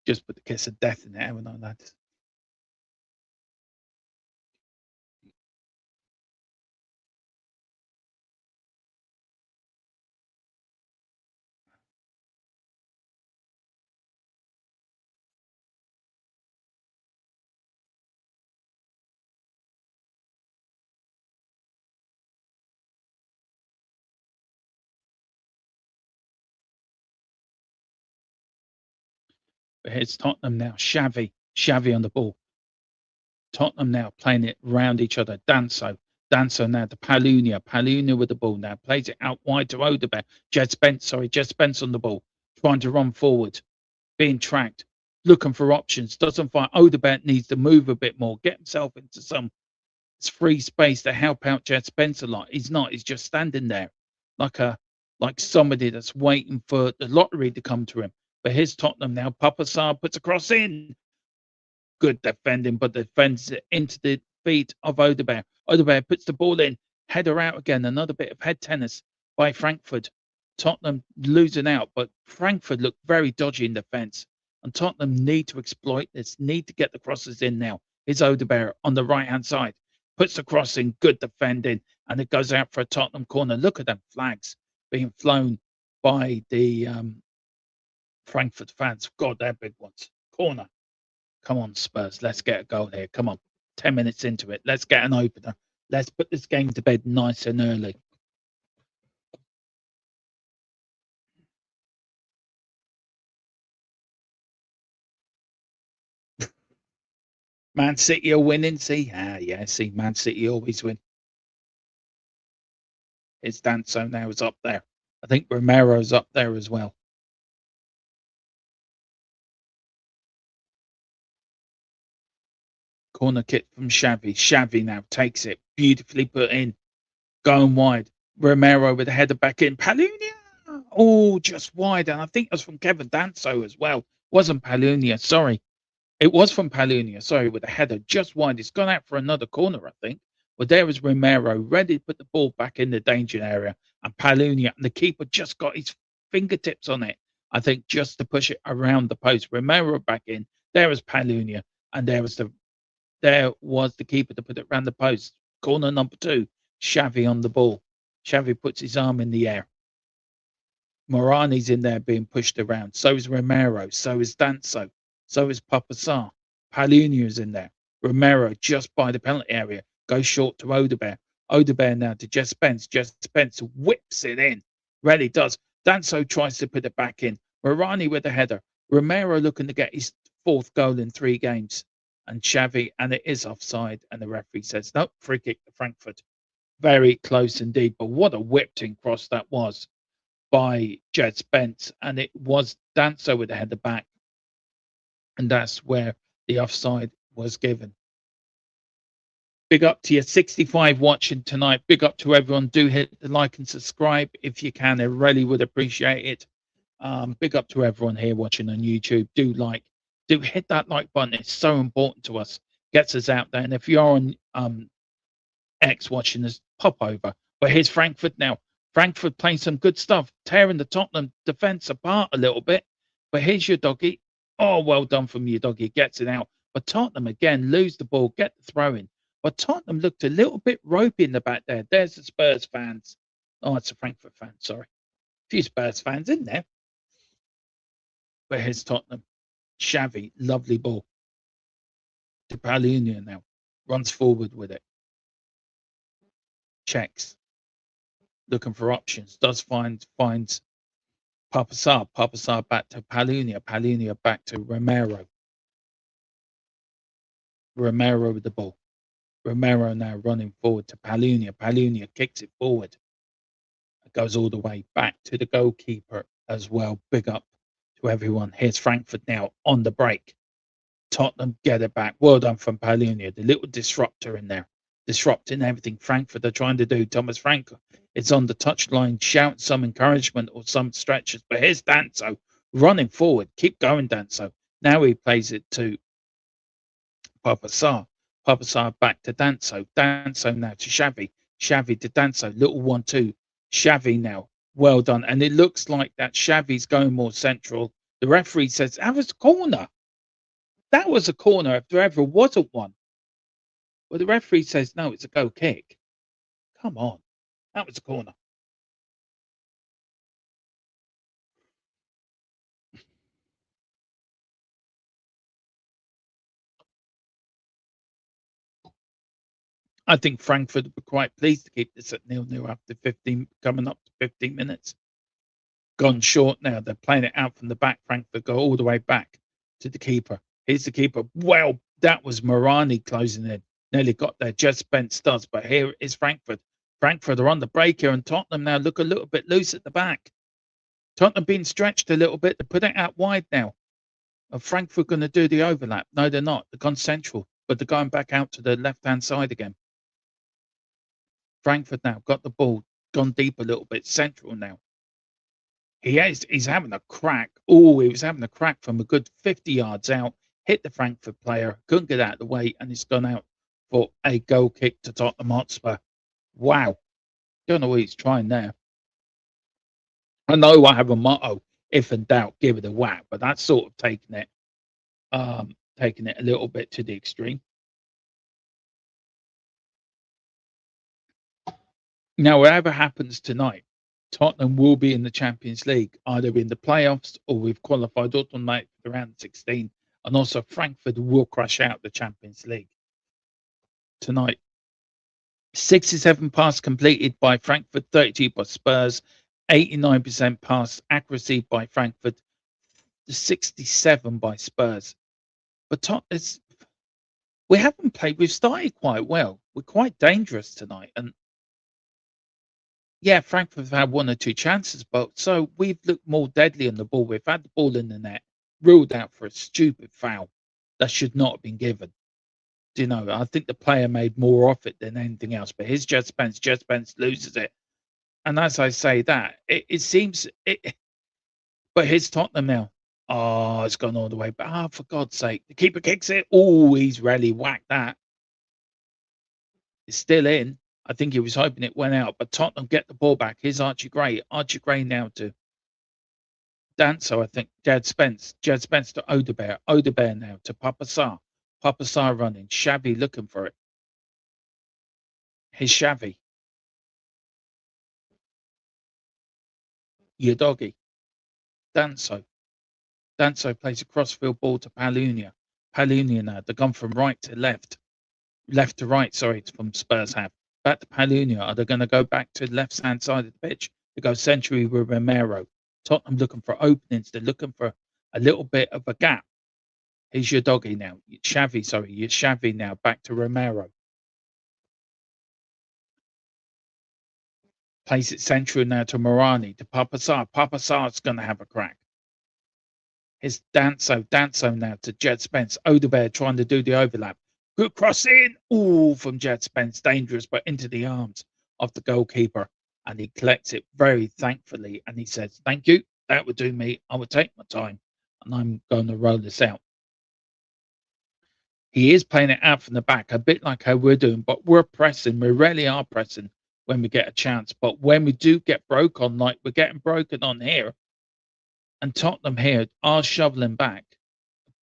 S2: Just put the kiss of death in it, haven't I, lads? But here's Tottenham now. Xavi on the ball. Tottenham now playing it round each other. Danso now to Palunia with the ball now. Plays it out wide to Odebear. Jed Spence on the ball. Trying to run forward. Being tracked. Looking for options. Doesn't find. Odebear needs to move a bit more. Get himself into some free space to help out Jed Spence a lot. He's not. He's just standing there like somebody that's waiting for the lottery to come to him. But here's Tottenham now. Papa Sarr puts a cross in. Good defending, but defends it into the feet of Odegaard. Odegaard puts the ball in. Header out again. Another bit of head tennis by Frankfurt. Tottenham losing out, but Frankfurt look very dodgy in defence. And Tottenham need to exploit this, need to get the crosses in now. Here's Odegaard on the right-hand side. Puts the cross in, good defending, and it goes out for a Tottenham corner. Look at them flags being flown by the Frankfurt fans. God, they're big ones. Corner. Come on, Spurs. Let's get a goal here. Come on. 10 minutes into it. Let's get an opener. Let's put this game to bed nice and early. Man City are winning. See? See, Man City always win. It's Danso now is up there. I think Romero's up there as well. Corner kick from Xavi. Xavi now takes it. Beautifully put in. Going wide. Romero with the header back in. Palunia! Oh, just wide. And I think it was from Kevin Danso as well. Wasn't Palunia. Sorry. It was from Palunia. Sorry, with the header just wide. It's gone out for another corner, I think. But there was Romero ready to put the ball back in the danger area. And Palunia, and the keeper just got his fingertips on it. I think just to push it around the post. Romero back in. There was Palunia. And there was the keeper to put it around the post. Corner number 2. Xavi on the ball. Xavi puts his arm in the air. Morani's in there being pushed around. So is Romero. So is Danso. So is Papa Sarr. Palunia's in there. Romero just by the penalty area. Goes short to Odegaard. Odegaard now to Jess Spence. Jess Spence whips it in. Really does. Danso tries to put it back in. Morani with the header. Romero looking to get his 4th goal in 3 games. And Xavi, and it is offside. And the referee says, no, free kick to Frankfurt. Very close indeed. But what a whipped-in cross that was by Jed Spence. And it was Danso with the header back. And that's where the offside was given. Big up to you, 65 watching tonight. Big up to everyone. Do hit the like and subscribe if you can. I really would appreciate it. Big up to everyone here watching on YouTube. Do hit that like button. It's so important to us. Gets us out there. And if you're on X watching us, pop over. But here's Frankfurt now. Frankfurt playing some good stuff, tearing the Tottenham defence apart a little bit. But here's your doggy. Oh, well done from your doggy. Gets it out. But Tottenham again lose the ball, get the throw in. But Tottenham looked a little bit ropey in the back there. There's the Spurs fans. Oh, it's a Frankfurt fan. Sorry. A few Spurs fans in there. But here's Tottenham. Xavi, lovely ball. To Palunia now. Runs forward with it. Checks. Looking for options. Finds Papa Sarr. Papa Sarr back to Palunia. Palunia back to Romero. Romero with the ball. Romero now running forward to Palunia. Palunia kicks it forward. It goes all the way back to the goalkeeper as well. Big up to everyone. Here's Frankfurt now on the break. Tottenham get it back. Well done from Palunia. The little disruptor in there. Disrupting everything Frankfurt are trying to do. Thomas Frank is on the touchline, shouting some encouragement or some stretches. But here's Danso running forward. Keep going, Danso. Now he plays it to Papa Sarr. Papa Sarr back to Danso. Danso now to Xavi. Xavi to Danso. Little 1-2. Xavi now. Well done. And it looks like that Xavi's going more central. The referee says, that was a corner. That was a corner if there ever wasn't one. Well, the referee says, no, it's a goal kick. Come on. That was a corner. I think Frankfurt were quite pleased to keep this at 0-0 after 15, coming up to 15 minutes. Gone short now. They're playing it out from the back. Frankfurt go all the way back to the keeper. Here's the keeper. Well, that was Morani closing in. Nearly got there. Just Spence does. But here is Frankfurt. Frankfurt are on the break here, and Tottenham now look a little bit loose at the back. Tottenham being stretched a little bit. They put it out wide now. Are Frankfurt going to do the overlap? No, they're not. They're gone central, but they're going back out to the left-hand side again. Frankfurt now got the ball, gone deep a little bit, central now. He's having a crack. Oh, he was having a crack from a good 50 yards out. Hit the Frankfurt player, couldn't get out of the way, and it's gone out for a goal kick to Tottenham Hotspur. Wow. Don't know what he's trying there. I know I have a motto, if in doubt, give it a whack, but that's sort of taking it a little bit to the extreme. Now, whatever happens tonight, Tottenham will be in the Champions League, either in the playoffs or we've qualified automatically for round 16. And also, Frankfurt will crash out the Champions League tonight. 67 passes completed by Frankfurt, 32 by Spurs, 89% pass accuracy by Frankfurt, 67 by Spurs. But we haven't played. We've started quite well. We're quite dangerous tonight, and yeah, Frankfurt have had one or two chances, but so we've looked more deadly on the ball. We've had the ball in the net, ruled out for a stupid foul that should not have been given. Do you know? I think the player made more of it than anything else. But his Jed Spence loses it, and as I say that, it seems it. But here's Tottenham now. Oh, it's gone all the way. But for God's sake, the keeper kicks it. Oh, he's really whacked that. It's still in. I think he was hoping it went out, but Tottenham get the ball back. Here's Archie Gray. Archie Gray now to Danso, I think. Jed Spence to Odebear. Odebear now to Papa Sarr. Papa Sarr running. Xavi looking for it. Here's Xavi. Your doggy. Danso. Danso plays a crossfield ball to Palunia. Palunia now. They've gone from right to left. Left to right, sorry, from Spurs have. Back to Palunia. Are they going to go back to the left-hand side of the pitch? They go centrally with Romero. Tottenham looking for openings. They're looking for a little bit of a gap. Here's your doggy now. Xavi now. Back to Romero. Plays it central now to Morani, to Papa Sarr. Papa Sarr's going to have a crack. Here's Danso now to Jed Spence. Odebear trying to do the overlap. Good cross in. Ooh, from Jed Spence. Dangerous, but into the arms of the goalkeeper. And he collects it very thankfully. And he says, thank you. That would do me. I will take my time. And I'm going to roll this out. He is playing it out from the back, a bit like how we're doing. But we're pressing. We really are pressing when we get a chance. But when we do get broke on, like we're getting broken on here, and Tottenham here are shoveling back.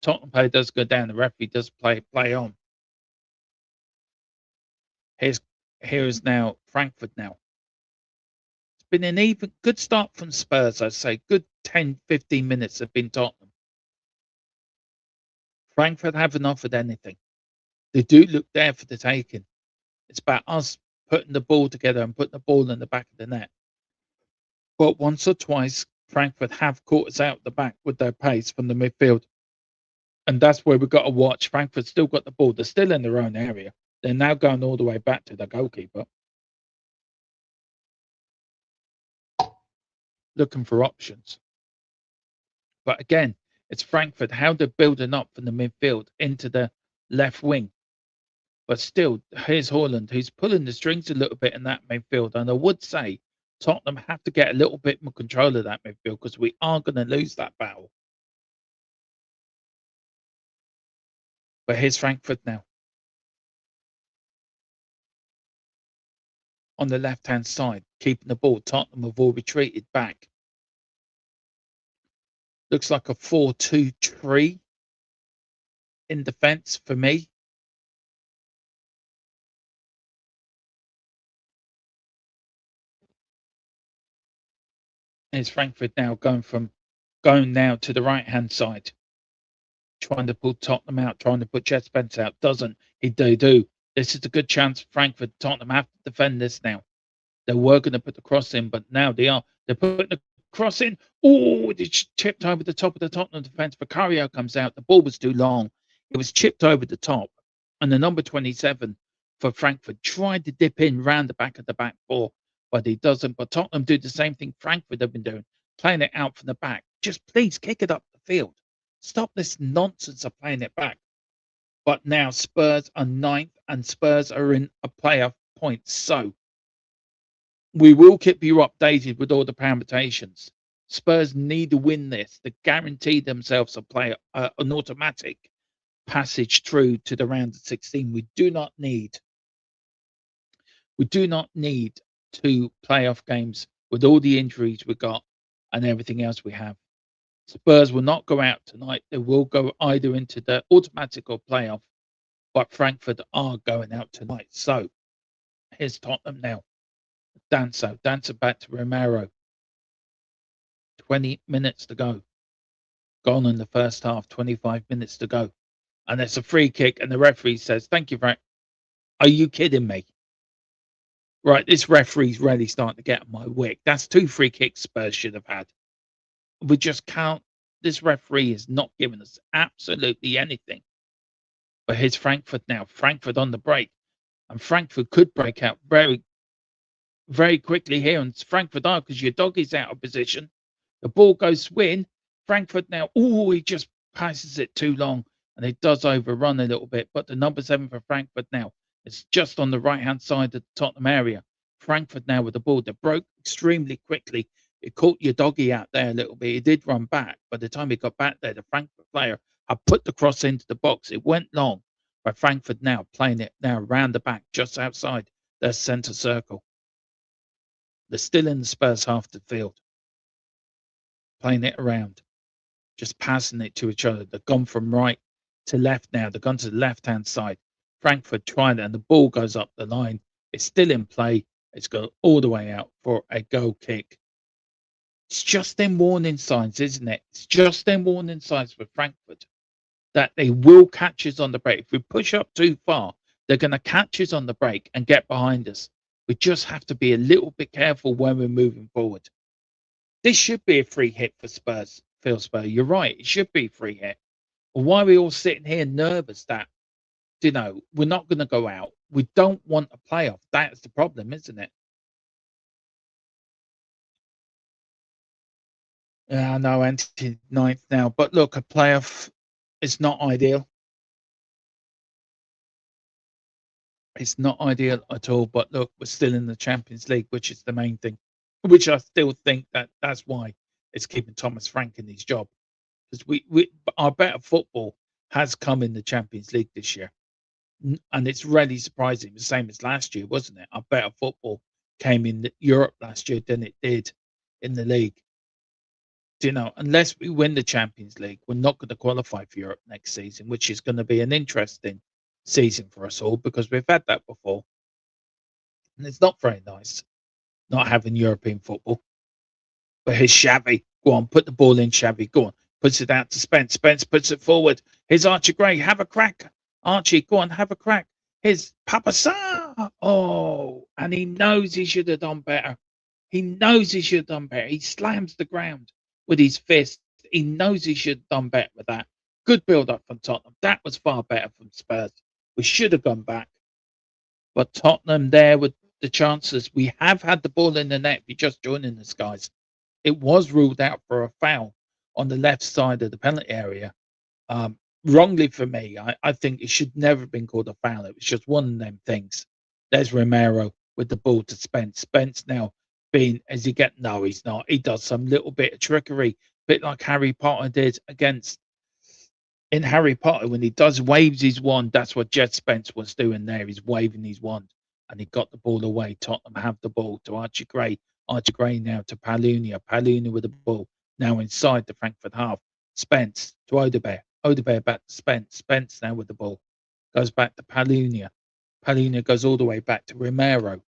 S2: Tottenham player does go down. The referee does play on. Here's now Frankfurt now. It's been an even good start from Spurs, I'd say. Good 10, 15 minutes have been Tottenham. Frankfurt haven't offered anything. They do look there for the taking. It's about us putting the ball together and putting the ball in the back of the net. But once or twice, Frankfurt have caught us out the back with their pace from the midfield. And that's where we've got to watch. Frankfurt still got the ball. They're still in their own area. They're now going all the way back to the goalkeeper. Looking for options. But again, it's Frankfurt, how they're building up from the midfield into the left wing. But still, here's Haaland, who's pulling the strings a little bit in that midfield. And I would say Tottenham have to get a little bit more control of that midfield because we are going to lose that battle. But here's Frankfurt now. On the left-hand side, keeping the ball. Tottenham have all retreated back. Looks like a 4-2-3 in defence for me. Here's Frankfurt now going now to the right-hand side. Trying to pull Tottenham out, trying to put Jed Spence out. Doesn't. He do. This is a good chance for Frankfurt. Tottenham have to defend this now. They were going to put the cross in, but now they're putting the cross in. Oh, it's chipped over the top of the Tottenham defence. Vicario comes out. The ball was too long. It was chipped over the top. And the number 27 for Frankfurt tried to dip in round the back of the back four, but he doesn't. But Tottenham do the same thing Frankfurt have been doing, playing it out from the back. Just please kick it up the field. Stop this nonsense of playing it back. But now Spurs are 9th and Spurs are in a playoff point. So we will keep you updated with all the permutations. Spurs need to win this to guarantee themselves an automatic passage through to the round of 16. We do not need 2 playoff games with all the injuries we got and everything else we have. Spurs will not go out tonight. They will go either into the automatic or playoff, but Frankfurt are going out tonight. So here's Tottenham now. Danso back to Romero. 20 minutes to go. Gone in the first half, 25 minutes to go. And it's a free kick, and the referee says, "Thank you, Frank." Are you kidding me? Right, this referee's really starting to get on my wick. That's 2 free kicks Spurs should have had. We just can't. This referee is not giving us absolutely anything. But here's Frankfurt now. Frankfurt on the break. And Frankfurt could break out very, very quickly here. And Frankfurt are, because your doggy's out of position. The ball goes swing. Frankfurt now. Oh, he just passes it too long. And it does overrun a little bit. But the number 7 for Frankfurt now. It's just on the right-hand side of the Tottenham area. Frankfurt now with the ball. They broke extremely quickly. It caught your doggy out there a little bit. He did run back. By the time he got back there, the Frankfurt player had put the cross into the box. It went long. But Frankfurt now playing it now around the back, just outside their centre circle. They're still in the Spurs half the field. Playing it around. Just passing it to each other. They've gone from right to left now. They've gone to the left-hand side. Frankfurt trying it, and the ball goes up the line. It's still in play. It's gone all the way out for a goal kick. It's just them warning signs, isn't it? It's just them warning signs for Frankfurt that they will catch us on the break. If we push up too far, they're going to catch us on the break and get behind us. We just have to be a little bit careful when we're moving forward. This should be a free hit for Spurs, Phil Spurs. You're right. It should be a free hit. Well, why are we all sitting here nervous that, we're not going to go out? We don't want a playoff. That's the problem, isn't it? Yeah, I know, entered 9th now. But look, a playoff is not ideal. It's not ideal at all. But look, we're still in the Champions League, which is the main thing. Which I still think that's why it's keeping Thomas Frank in his job. Because our better football has come in the Champions League this year. And it's really surprising, the same as last year, wasn't it? Our better football came in Europe last year than it did in the league. Unless we win the Champions League, we're not going to qualify for Europe next season, which is going to be an interesting season for us all, because we've had that before. And it's not very nice not having European football. But here's Xavi. Go on, put the ball in, Xavi. Go on. Puts it out to Spence. Spence puts it forward. Here's Archie Gray. Have a crack. Archie, go on, have a crack. Here's Papa Sarr. Oh, and he knows he should have done better. He knows he should have done better. He slams the ground with his fist. He knows he should have done better with that. Good build-up from Tottenham. That was far better from Spurs. We should have gone back. But Tottenham there with the chances. We have had the ball in the net. If you're just joining us, guys. It was ruled out for a foul on the left side of the penalty area. Wrongly for me. I think it should never have been called a foul. It was just one of them things. There's Romero with the ball to Spence. Spence now being, no, he's not. He does some little bit of trickery, a bit like Harry Potter did in Harry Potter when he waves his wand. That's what Jed Spence was doing there. He's waving his wand, and he got the ball away. Tottenham have the ball to Archie Gray. Archie Gray now to Palunia. Palunia with the ball now inside the Frankfurt half. Spence to Odebear. Odebear back to Spence. Spence now with the ball. Goes back to Palunia. Palunia goes all the way back to Romero.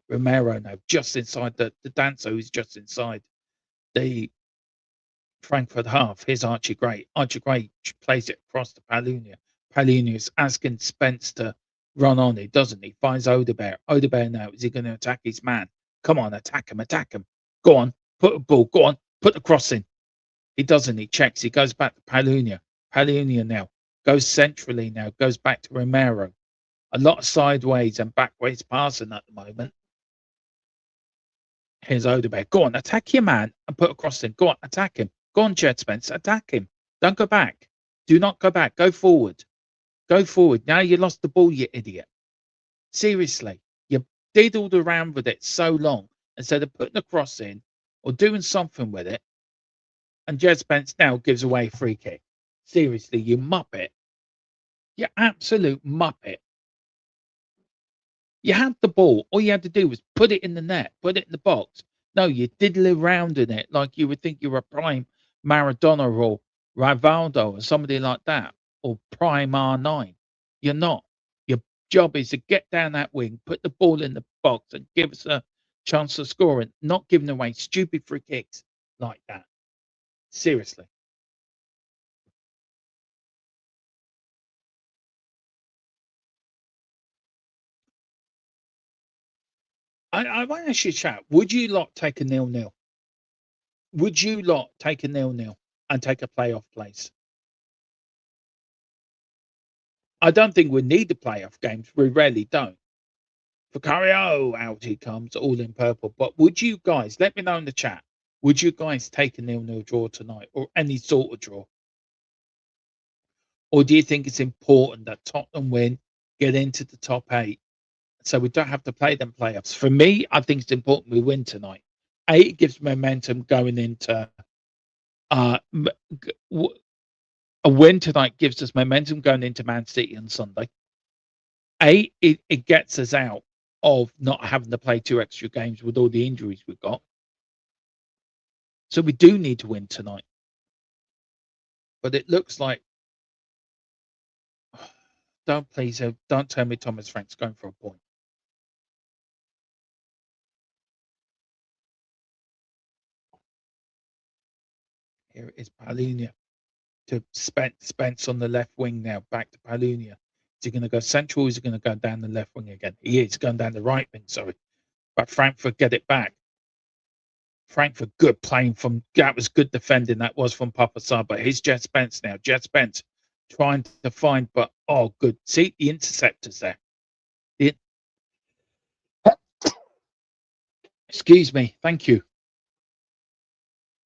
S2: Romero now just inside the dancer who's just inside the Frankfurt half. Here's Archie Gray. Archie Gray plays it across to Palunia. Palunia is asking Spence to run on. He doesn't. He finds Odebear. Odebear now. Is he going to attack his man? Come on, attack him. Attack him. Go on. Put a ball. Go on. Put the cross in. He doesn't. He checks. He goes back to Palunia. Palunia now goes centrally now, goes back to Romero. A lot of sideways and backways passing at the moment. Here's Odebear. Go on, attack your man and put a cross in. Go on, attack him. Go on, Jed Spence, attack him. Don't go back. Do not go back. Go forward. Go forward. Now you lost the ball, you idiot. Seriously, you diddled around with it so long instead of putting a cross in or doing something with it. and Jed Spence now gives away a free kick. Seriously, you muppet. You absolute muppet. You had the ball. All you had to do was put it in the net, put it in the box. No, you diddle around in it like you would think you were a prime Maradona or Rivaldo or somebody like that, or prime R9. You're not. Your job is to get down that wing, put the ball in the box, and give us a chance of scoring, not giving away stupid free kicks like that. Seriously. I want to ask you a chat. Would you lot take a 0-0? Would you lot take a 0-0 and take a playoff place? I don't think we need the playoff games. We rarely don't. Vicario, out he comes, all in purple. But would you guys, let me know in the chat, would you guys take a 0-0 draw tonight or any sort of draw? Or do you think it's important that Tottenham win, get into the top 8, so we don't have to play them playoffs? For me, I think it's important we win tonight. It gives momentum going into a win tonight gives us momentum going into Man City on Sunday. It gets us out of not having to play 2 extra games with all the injuries we've got. So we do need to win tonight. But it looks like don't tell me Thomas Frank's going for a point. Here it is, Palunia to Spence on the left wing now. Back to Palunia. Is he going to go central? Or is he going to go down the left wing again? He is going down the right wing, sorry. But Frankfurt get it back. Frankfurt good playing from that was good defending. That was from Papa Sarr. But here's Jed Spence now. Jed Spence trying to find, but oh, good. See the interceptors there. Excuse me. Thank you.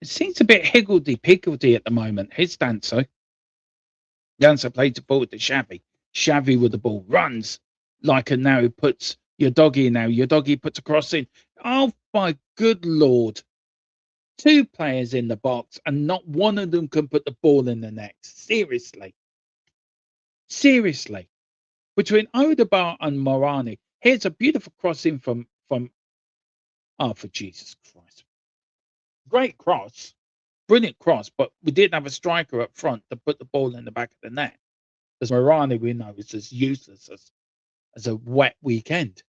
S2: It seems a bit higgledy-piggledy at the moment. His Danso. Danso plays the ball to Xavi. Xavi with the ball runs like a now. He puts your doggy now. Your doggy puts a cross in. Oh my good lord! 2 players in the box, and not one of them can put the ball in the net. Seriously. Between Odegaard and Morani, here's a beautiful crossing from. Oh, for Jesus Christ! Great cross, brilliant cross, but we didn't have a striker up front to put the ball in the back of the net. Because Morani, we know, is as useless as a wet weekend.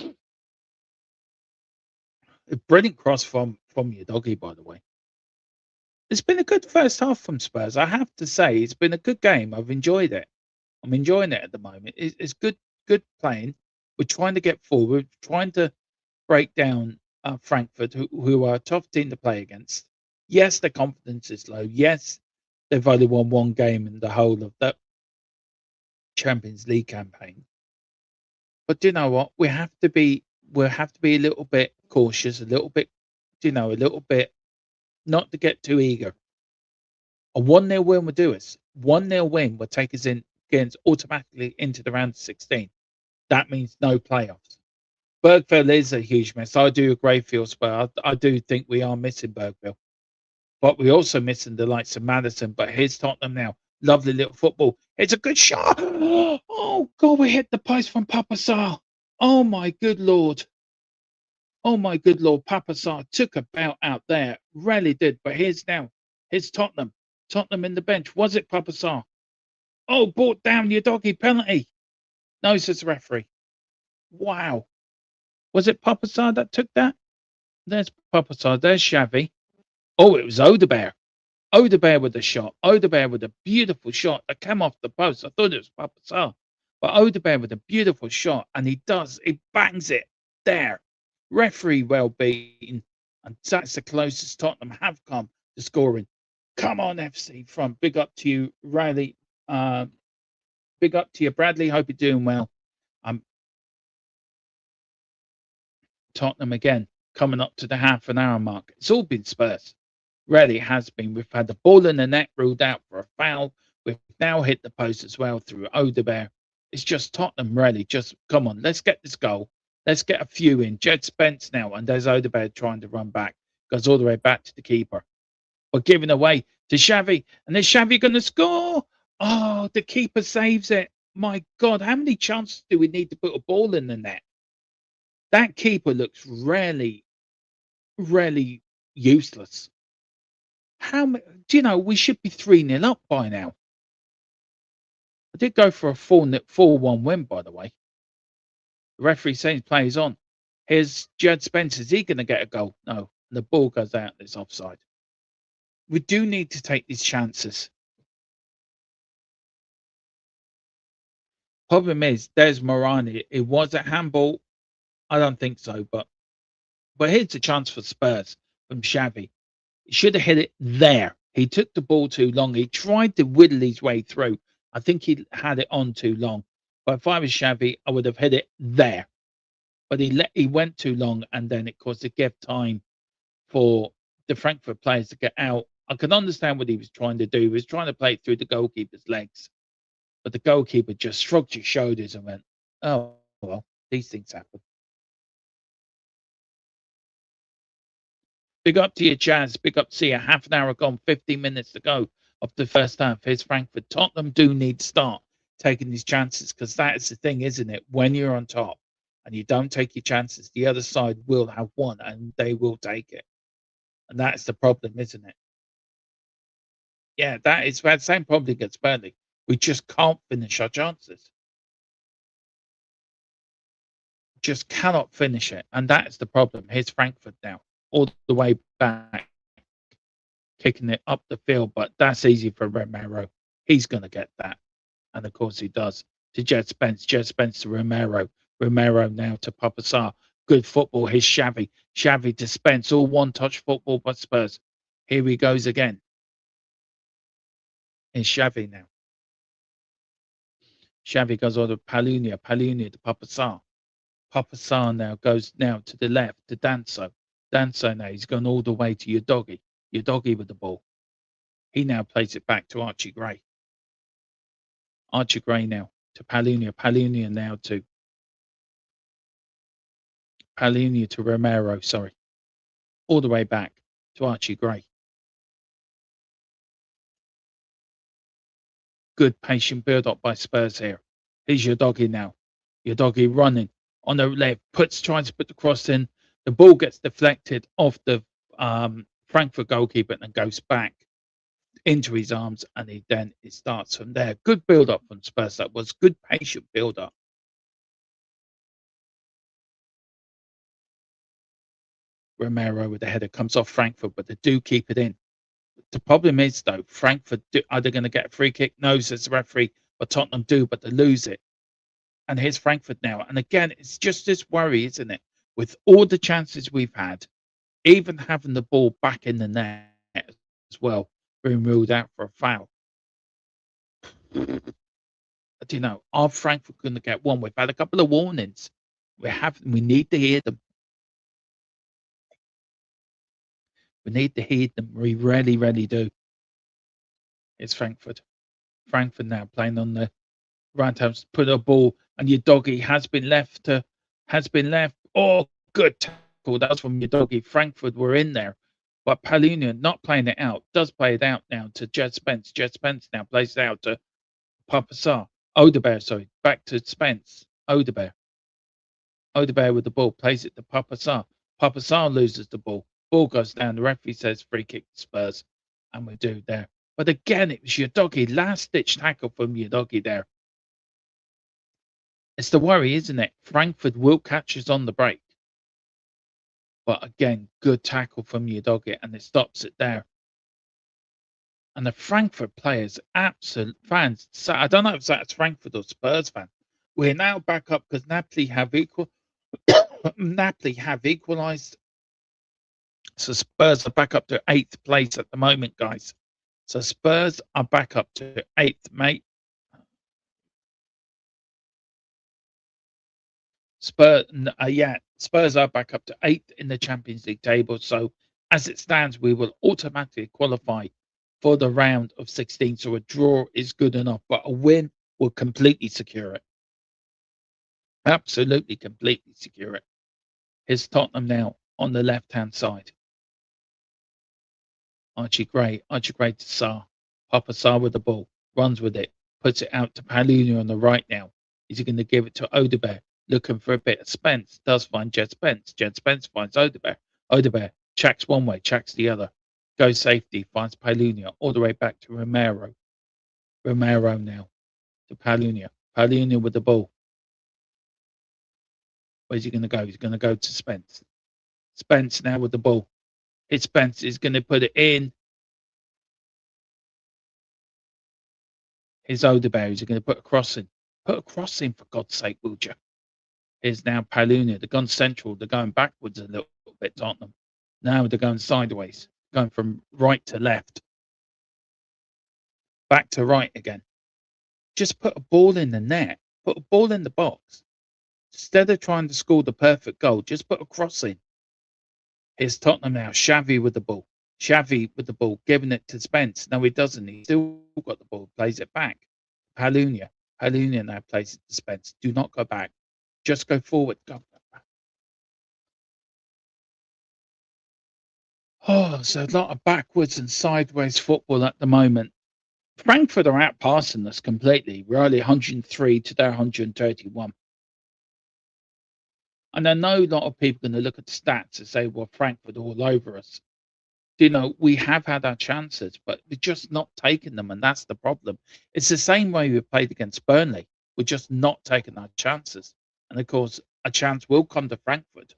S2: A brilliant cross from your doggy, by the way. It's been a good first half from Spurs. I have to say, it's been a good game. I've enjoyed it. I'm enjoying it at the moment. It's good playing. We're trying to get forward, trying to break down Frankfurt, who are a tough team to play against. Yes, their confidence is low. Yes, they've only won 1 game in the whole of that Champions League campaign. But you know what? We'll have to be a little bit cautious, a little bit not to get too eager. A 1-0 win will do us. 1-0 win will take us in against automatically into the round of 16. That means no playoffs. Bergville is a huge miss. I do agree, Phil, but I do think we are missing Bergville. But we're also missing the likes of Maddison. But here's Tottenham now. Lovely little football. It's a good shot. Oh, God, we hit the post from Papa Sarr. Oh, my good Lord. Papa Sarr took a bout out there. Really did. But here's Tottenham. Tottenham in the bench. Was it Papa Sarr? Oh, brought down your doggy. Penalty. No, says the referee. Wow. Was it Papa Sarr that took that? There's Papa Sarr. There's Xavi. Oh, it was Odegaard. Odegaard with the shot. Odegaard with a beautiful shot that came off the post. I thought it was Papa Sarr. But Odegaard with a beautiful shot. And he bangs it there. Referee well beaten. And that's the closest Tottenham have come to scoring. Come on, FC front. Big up to you, Riley. Big up to you, Bradley. Hope you're doing well. Tottenham again, coming up to the half an hour mark. It's all been Spurs. Really has been. We've had the ball in the net ruled out for a foul. We've now hit the post as well through Odegaard. It's just Tottenham, really. Just come on, let's get this goal. Let's get a few in. Jed Spence now, and there's Odegaard trying to run back. Goes all the way back to the keeper. but giving away to Xavi. And is Xavi going to score? Oh, the keeper saves it. My God, how many chances do we need to put a ball in the net? That keeper looks really, really useless. How do you know we should be 3-0 up by now? I did go for a 4-1 win, by the way. The referee saying plays on. Here's Jed Spence. Is he going to get a goal? No. The ball goes out. It's offside. We do need to take these chances. Problem is, there's Morani. It was a handball. I don't think so, but here's a chance for Spurs from Xavi. He should have hit it there. He took the ball too long. He tried to whittle his way through. I think he had it on too long. But if I was Xavi, I would have hit it there. But he went too long, and then it caused it gave time for the Frankfurt players to get out. I can understand what he was trying to do. He was trying to play it through the goalkeeper's legs. But the goalkeeper just shrugged his shoulders and went, oh, well, these things happen. Big up to you, Jazz. Big up to you. Half an hour gone, 15 minutes to go of the first half. Here's Frankfurt. Tottenham do need to start taking these chances, because that is the thing, isn't it? When you're on top and you don't take your chances, the other side will have one and they will take it. And that's the problem, isn't it? Yeah, that is the same problem against Burnley. We just can't finish our chances. Just cannot finish it. And that's the problem. Here's Frankfurt now, all the way back, kicking it up the field. But that's easy for Romero. He's going to get that. And of course he does. To Jed Spence. Jed Spence to Romero. Romero now to Papa Sarr. Good football. Here's Xavi. Xavi to Spence. All one-touch football by Spurs. Here he goes again. Here's Xavi now. Xavi goes on to Palunia. Palunia to Papa Sarr. Papa Sarr now goes now to the left to Danso. Danso now, he's gone all the way to your doggy. Your doggy with the ball. He now plays it back to Archie Gray. Archie Gray now to Palunia. Palunia now to Palunia to Romero, sorry. All the way back to Archie Gray. Good patient build up by Spurs here. Here's your doggy now. Your doggy running on the left, tries to put the cross in. The ball gets deflected off the Frankfurt goalkeeper and goes back into his arms, and it starts from there. Good build up from Spurs. That was good patient build up. Romero with the header comes off Frankfurt, but they do keep it in. The problem is, though, Frankfurt are they going to get a free kick? No, says the referee, but Tottenham do, but they lose it. And here's Frankfurt now. And again, it's just this worry, isn't it? With all the chances we've had, even having the ball back in the net as well, being ruled out for a foul. Do you know, are Frankfurt going to get one? We've had a couple of warnings. We need to hear them. We need to hear them. We really, really do. It's Frankfurt. Frankfurt now playing on the right hand, put a ball, and your doggy has been left. Oh, good tackle. That was from your doggy. Frankfurt were in there. But Palunia not playing it out. Does play it out now to Jed Spence. Jed Spence now plays it out to Papa Sarr. Odebear, sorry. Back to Spence. Odebear. Odebear with the ball. Plays it to Papa Sarr. Papa Sarr loses the ball. Ball goes down. The referee says free kick to Spurs. And we do there. But again, it was your doggy. Last-ditch tackle from your doggy there. It's the worry, isn't it? Frankfurt will catch us on the break. But again, good tackle from your doggy, and it stops it there. And the Frankfurt players, absolute fans, so I don't know if that's Frankfurt or Spurs fan. We're now back up because Napoli have equalised. So Spurs are back up to 8th place at the moment, guys. So Spurs are back up to 8th, mate. Spurs are back up to 8th in the Champions League table. So as it stands, we will automatically qualify for the round of 16. So a draw is good enough, but a win will completely secure it. Absolutely, completely secure it. Here's Tottenham now on the left-hand side. Archie Gray to Sarr. Papa Sarr with the ball, runs with it, puts it out to Palhinha on the right now. Is he going to give it to Odebear? Looking for a bit of Spence. Does find Jed Spence. Jed Spence finds Odebear. Odebear checks one way, checks the other. Goes safety, finds Palhinha all the way back to Romero. Romero now to Palhinha. Palhinha with the ball. Where's he going to go? He's going to go to Spence. Spence now with the ball. It's Spence. He's going to put it in. Here's Odebear. He's going to put a cross in. Put a cross in, for God's sake, would you? Here's now Palhinha. They're going central. They're going backwards a little bit, Tottenham. Now they're going sideways. Going from right to left. Back to right again. Just put a ball in the net. Put a ball in the box. Instead of trying to score the perfect goal, just put a cross in. Here's Tottenham now. Xavi with the ball. Xavi with the ball, giving it to Spence. No, he doesn't. He's still got the ball. Plays it back. Palhinha. Palhinha now plays it to Spence. Do not go back. Just go forward. Go. Oh, so a lot of backwards and sideways football at the moment. Frankfurt are outpassing us completely. We're only 103 to their 131. And I know a lot of people are going to look at the stats and say, well, Frankfurt all over us. We have had our chances, but we're just not taking them. And that's the problem. It's the same way we played against Burnley. We're just not taking our chances. And of course, a chance will come to Frankfurt.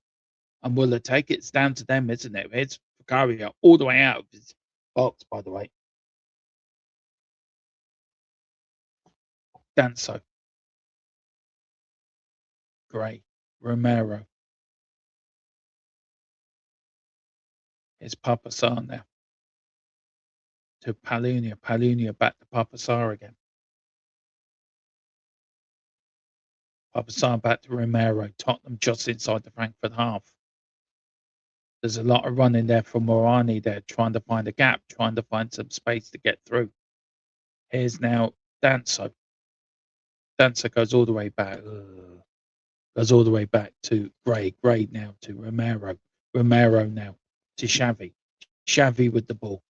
S2: And will they take it? It's down to them, isn't it? It's Vicario all the way out of his box, by the way. Danso. Gray. Romero. It's Papa Sarr now. To Palhinha. Palhinha back to Papa Sarr again. Papa Sarr back to Romero. Tottenham just inside the Frankfurt half. There's a lot of running there from Morani there, trying to find a gap, trying to find some space to get through. Here's now Danso. Danso goes all the way back. Goes all the way back to Gray. Gray now to Romero. Romero now to Xavi. Xavi with the ball.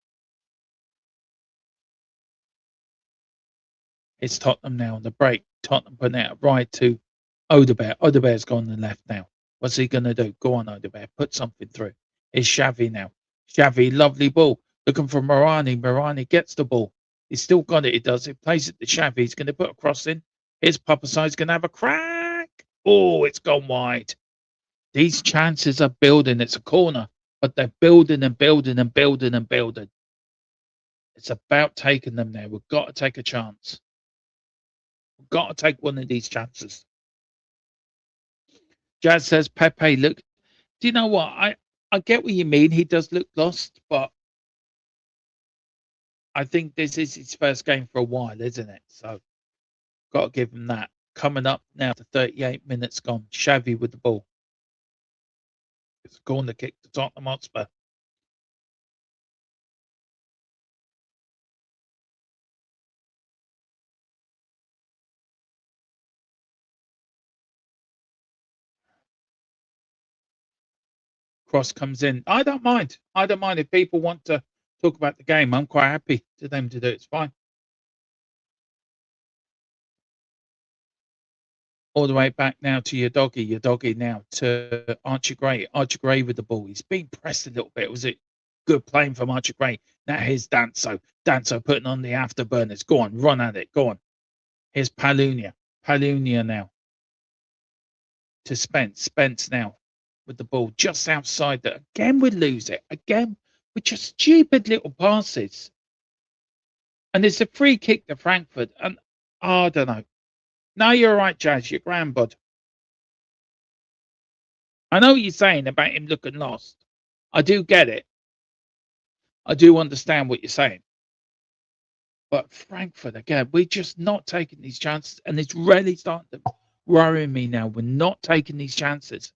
S2: It's Tottenham now on the break. Tottenham putting it right to Odebear. Odebear's gone on the left now. What's he going to do? Go on, Odebear. Put something through. It's Xavi now. Xavi, lovely ball. Looking for Morani. Morani gets the ball. He's still got it. He does. He plays it to Xavi. He's going to put a cross in. Here's Papa Sarr. He's going to have a crack. Oh, it's gone wide. These chances are building. It's a corner, but they're building and building and building and building. It's about taking them there. We've got to take a chance. We've got to take one of these chances. Jazz says, Pepe, look, do you know what? I get what you mean. He does look lost, but I think this is his first game for a while, isn't it? So, got to give him that. Coming up now to 38 minutes gone. Xavi with the ball. It's a corner kick to Tottenham Hotspur. Cross comes in. I don't mind. I don't mind if people want to talk about the game. I'm quite happy for them to do it. It's fine. All the way back now to your doggy now to Archie Gray. Archie Gray with the ball. He's been pressed a little bit. Was it good playing from Archie Gray? Now here's Danso. Danso putting on the afterburners. Go on, run at it. Go on. Here's Palhinha. Palhinha now to Spence. Spence now with the ball just outside that. Again, we lose it. Again, with just stupid little passes. And it's a free kick to Frankfurt. And I don't know. No, you're right, Jazz. You're grand, bud. I know what you're saying about him looking lost. I do get it. I do understand what you're saying. But Frankfurt, again, we're just not taking these chances. And it's really starting to worry me now. We're not taking these chances.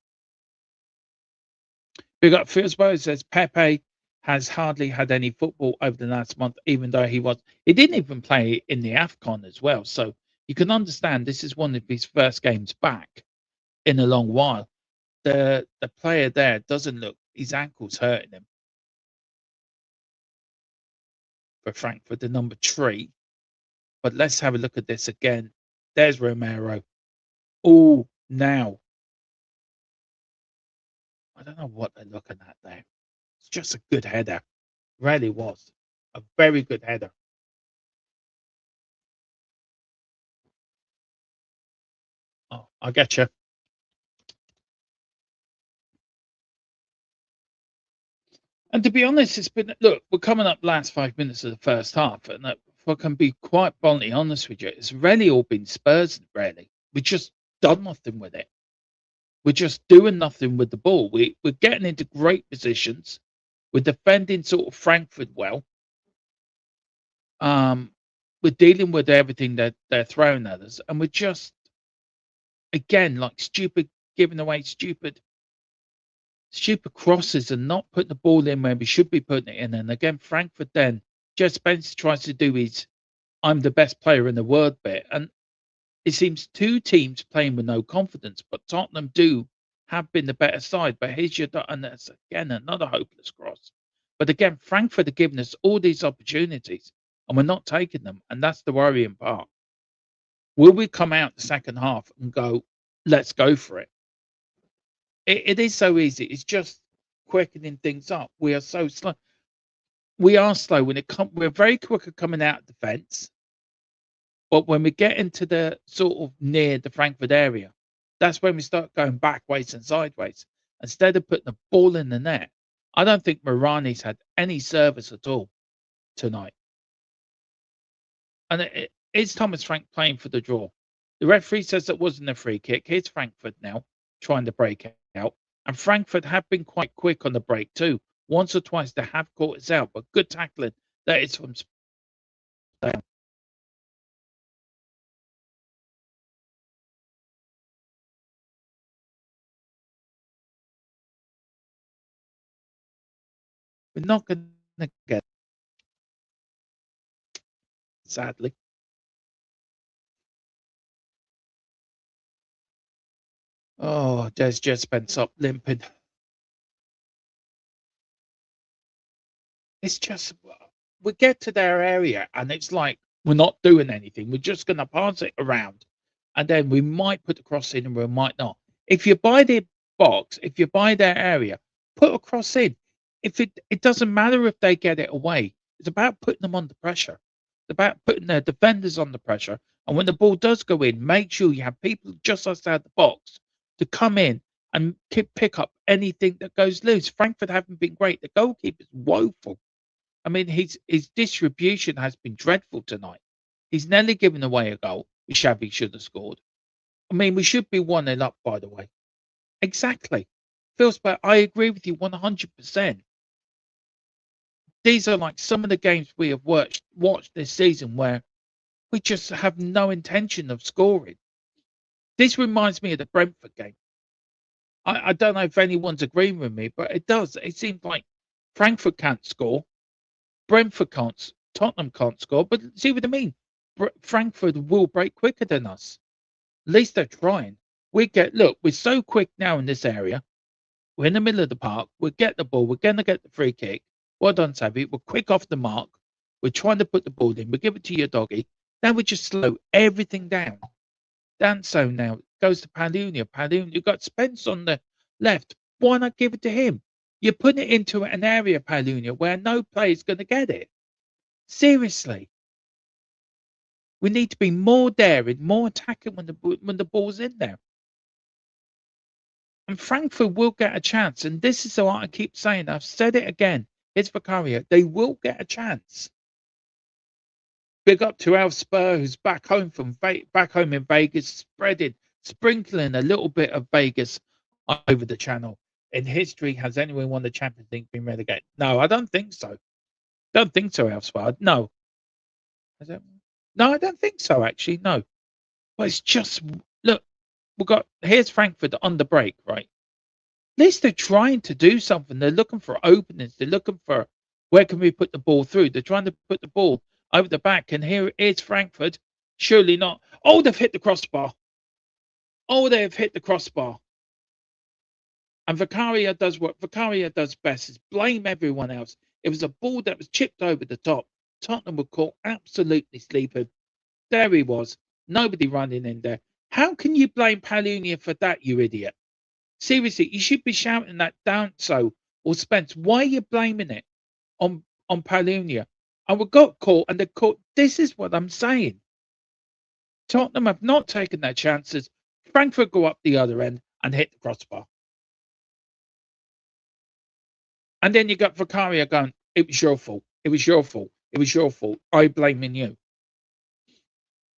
S2: We got Fiersbo says Pepe has hardly had any football over the last month, even though he didn't even play in the AFCON as well. So you can understand this is one of his first games back in a long while. The player there doesn't look, his ankle's hurting him. for Frankfurt, the number 3. But let's have a look at this again. There's Romero. Oh, now. I don't know what they're looking at there. It's just a good header. Really was. A very good header. Oh, I get you. And to be honest, it's been, look, we're coming up last 5 minutes of the first half. And if I can be quite bluntly honest with you, it's really all been Spurs, really. We just done nothing with it. We're just doing nothing with the ball. We're getting into great positions. We're defending sort of Frankfurt well. We're dealing with everything that they're throwing at us. And we're just, again, like stupid, giving away stupid crosses and not putting the ball in where we should be putting it in. And again, Frankfurt then, Jeff Spencer tries to do his I'm the best player in the world bit. And it seems 2 teams playing with no confidence, but Tottenham do have been the better side. But here's your, and that's again another hopeless cross. But again, Frankfurt are giving us all these opportunities and we're not taking them. And that's the worrying part. Will we come out the second half and go, let's go for it? It is so easy. It's just quickening things up. We are so slow. We are slow when it comes. We're very quick at coming out of defence. But when we get into the sort of near the Frankfurt area, that's when we start going backwards and sideways. Instead of putting the ball in the net, I don't think Morani's had any service at all tonight. And it's Thomas Frank playing for the draw. The referee says it wasn't a free kick. Here's Frankfurt now trying to break out. And Frankfurt have been quite quick on the break too. Once or twice they have caught us out, but good tackling. That is from down. We're not going to get, sadly. Oh, there's just Spence up limping. It's just, we get to their area and it's like we're not doing anything. We're just going to pass it around. And then we might put the cross in and we might not. If you buy their box, if you buy their area, put a cross in. If it doesn't matter if they get it away. It's about putting them under pressure. It's about putting their defenders under pressure. And when the ball does go in, make sure you have people just outside the box to come in and pick up anything that goes loose. Frankfurt haven't been great. The goalkeeper's woeful. I mean, his distribution has been dreadful tonight. He's nearly given away a goal, which Xavi should have scored. I mean, we should be 1-0 up, by the way. Exactly. Feels bad. I agree with you 100%. These are like some of the games we have watched this season where we just have no intention of scoring. This reminds me of the Brentford game. I don't know if anyone's agreeing with me, but it does. It seems like Frankfurt can't score. Brentford can't. Tottenham can't score. But see what I mean? Frankfurt will break quicker than us. At least they're trying. Look, we're so quick now in this area. We're in the middle of the park. We'll get the ball. We're going to get the free kick. Well done, Xavi. We're quick off the mark. We're trying to put the ball in. We give it to your doggy. Then we just slow everything down. Danso now goes to Palunia. You've got Spence on the left. Why not give it to him? You're putting it into an area, Palunia, where no player's going to get it. Seriously. We need to be more daring, more attacking when the ball's in there. And Frankfurt will get a chance. And this is what I keep saying. I've said it again. It's Vicaria. They will get a chance. Big up to our Spurs, who's back home in Vegas, sprinkling a little bit of Vegas over the channel. In history, has anyone won the Champions League been relegated? No, I don't think so. Don't think so, our Spurs. No. No, I don't think so, actually. No. But it's just, look, here's Frankfurt on the break, right? At least they're trying to do something. They're looking for openings. They're looking for where can we put the ball through. They're trying to put the ball over the back. And here is Frankfurt. Surely not. Oh, they've hit the crossbar. Oh, they have hit the crossbar. And Vicaria does what Vicaria does best, is blame everyone else. It was a ball that was chipped over the top. Tottenham were caught absolutely sleeping. There he was, nobody running in there. How can you blame Palunia for that, you idiot? Seriously, you should be shouting that down. So, or Spence, why are you blaming it on Palunia? And we got caught, and the caught. This is what I'm saying. Tottenham have not taken their chances. Frankfurt go up the other end and hit the crossbar. And then you got Vicaria going, it was your fault. It was your fault. It was your fault. I'm blaming you.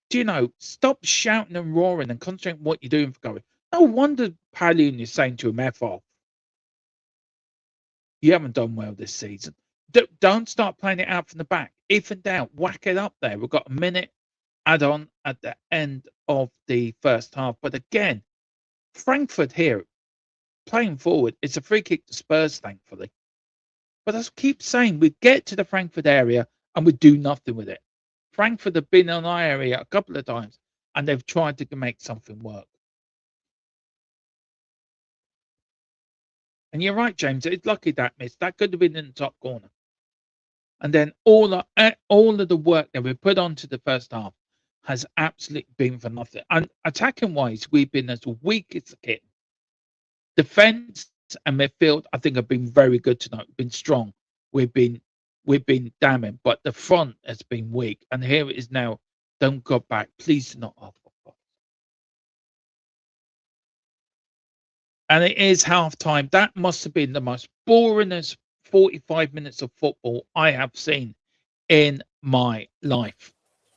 S2: Do you know, stop shouting and roaring and concentrate on what you're doing for going. No wonder Palunia is saying to him, F off. You haven't done well this season. Don't start playing it out from the back. If in doubt, whack it up there. We've got a minute add on at the end of the first half. But again, Frankfurt here, playing forward, it's a free kick to Spurs, thankfully. But I keep saying, we get to the Frankfurt area and we do nothing with it. Frankfurt have been in our area a couple of times and they've tried to make something work. And you're right, James. It's lucky that missed. That could have been in the top corner. And then all of the work that we put onto the first half has absolutely been for nothing. And attacking wise, we've been as weak as a kit. Defense and midfield, I think, have been very good tonight. We've been strong. We've been damning, but the front has been weak. And here it is now. Don't go back. Please do not. And it is half time. That must have been the most boringest 45 minutes of football I have seen in my life.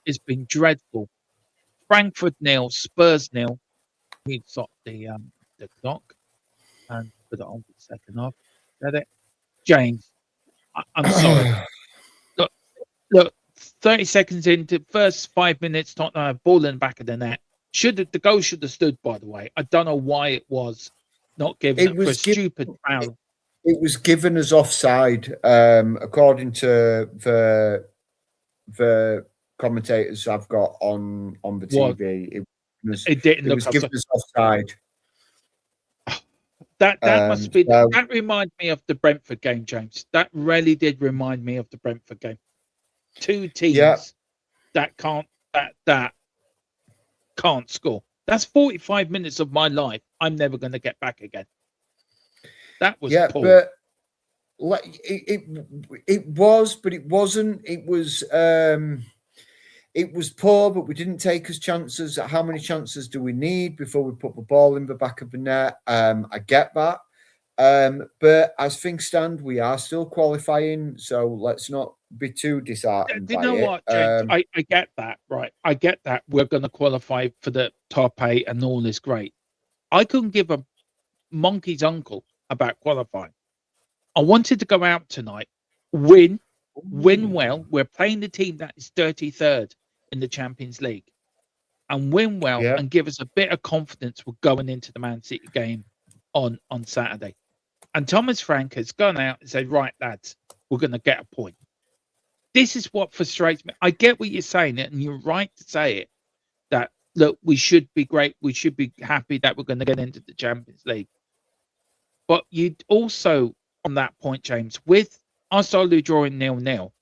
S2: It's been dreadful. Frankfurt 0, Spurs 0. We stop the clock and put it on for the second half. Get it, James? I'm sorry. Look. 30 seconds into the first 5 minutes, Tottenham had ball in the back of the net. The goal should have stood, by the way. I don't know why it was not given. It was for a stupid foul.
S1: It was given as offside, according to the commentators I've got on the TV. It was given as offside.
S2: That must be. That reminds me of the Brentford game, James. That really did remind me of the Brentford game. Two teams that can't score. That's 45 minutes of my life I'm never going to get back again. That was poor.
S1: But it was, but it wasn't. It was poor, but we didn't take as chances. How many chances do we need before we put the ball in the back of the net? I get that. But as things stand, we are still qualifying, so let's not be too disheartened.
S2: Do you know what, James? I get that, right? I get that we're going to qualify for the top 8 and all is great. I couldn't give a monkey's uncle about qualifying. I wanted to go out tonight, win well. We're playing the team that is 33rd in the Champions League, and win well and give us a bit of confidence. We're going into the Man City game on Saturday. And Thomas Frank has gone out and said, right, lads, we're going to get a point. This is what frustrates me. I get what you're saying, and you're right to say it, that, look, we should be great. We should be happy that we're going to get into the Champions League. But you'd also, on that point, James, with Arsenal drawing 0-0,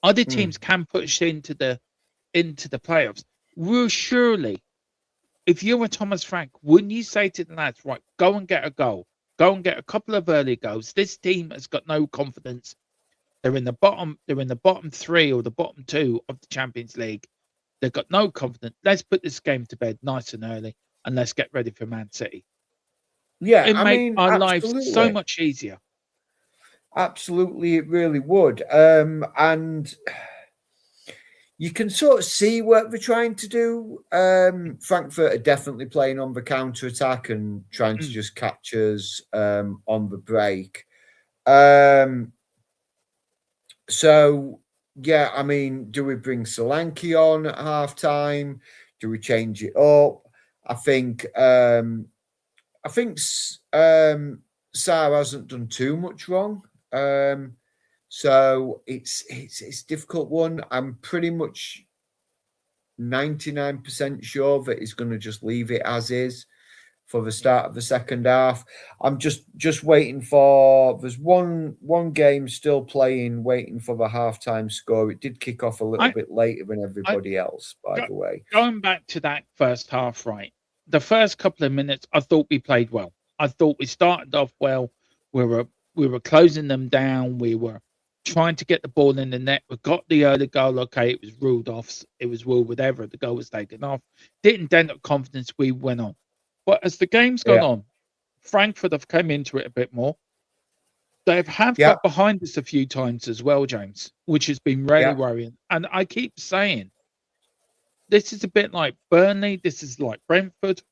S2: other teams can push into the playoffs. Well, surely, if you're a Thomas Frank, wouldn't you say to the lads, right, go and get a goal. Go and get a couple of early goals. This team has got no confidence. They're in the bottom 3 or the bottom 2 of the Champions League. They've got no confidence. Let's put this game to bed nice and early and let's get ready for Man City.
S1: Yeah,
S2: it makes our lives so much easier.
S1: Absolutely, it really would. And you can sort of see what they're trying to do. Frankfurt are definitely playing on the counter-attack and trying to just catch us on the break. So, yeah, I mean, do we bring Solanke on at half-time? Do we change it up? I think Sarr hasn't done too much wrong. So it's a difficult one. I'm pretty much 99% sure that he's going to just leave it as is. for the start of the second half. I'm just waiting for. There's one game still playing, waiting for the halftime score. It did kick off a little bit later than everybody else, by the way.
S2: Going back to that first half, right? The first couple of minutes, I thought we played well. I thought we started off well. We were closing them down. We were trying to get the ball in the net. We got the early goal. Okay, it was ruled off. It was ruled whatever. The goal was taken off. Didn't dent up confidence. We went on. But as the game's gone on, Frankfurt have come into it a bit more. They have got behind us a few times as well, James, which has been really worrying. And I keep saying, this is a bit like Burnley. This is like Brentford.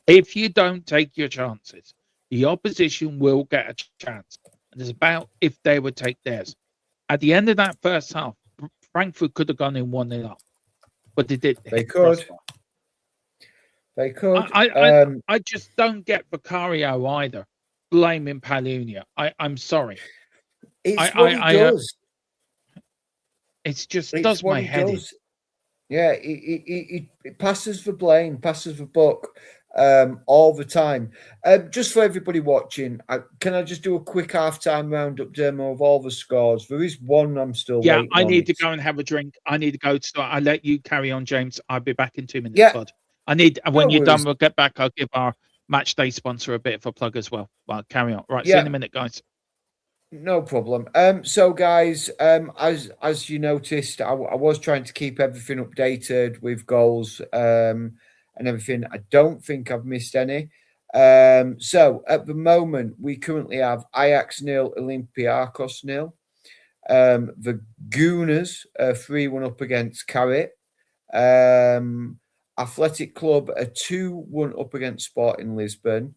S2: If you don't take your chances, the opposition will get a chance. And it's about if they would take theirs. At the end of that first half, Frankfurt could have gone in 1-0 up. But they did.
S1: They could. They could.
S2: I just don't get Vicario either, blaming Palunia. I'm sorry.
S1: It's what he does.
S2: It just does my head in.
S1: Yeah, he passes the blame, passes the buck all the time. Just for everybody watching, can I just do a quick halftime roundup demo of all the scores? There is one I'm still waiting
S2: I need
S1: on.
S2: to go and have a drink. I need to go to start. I'll let you carry on, James. I'll be back in 2 minutes, bud. When you're done, we'll get back. I'll give our match day sponsor a bit of a plug as well. Well, carry on. Right, see you in a minute, guys.
S1: No problem. So guys, as you noticed, I was trying to keep everything updated with goals and everything. I don't think I've missed any. So at the moment, we currently have Ajax 0, Olympiacos 0. The Gooners 3-1 up against Carrick. Athletic Club 2-1 up against Sporting Lisbon.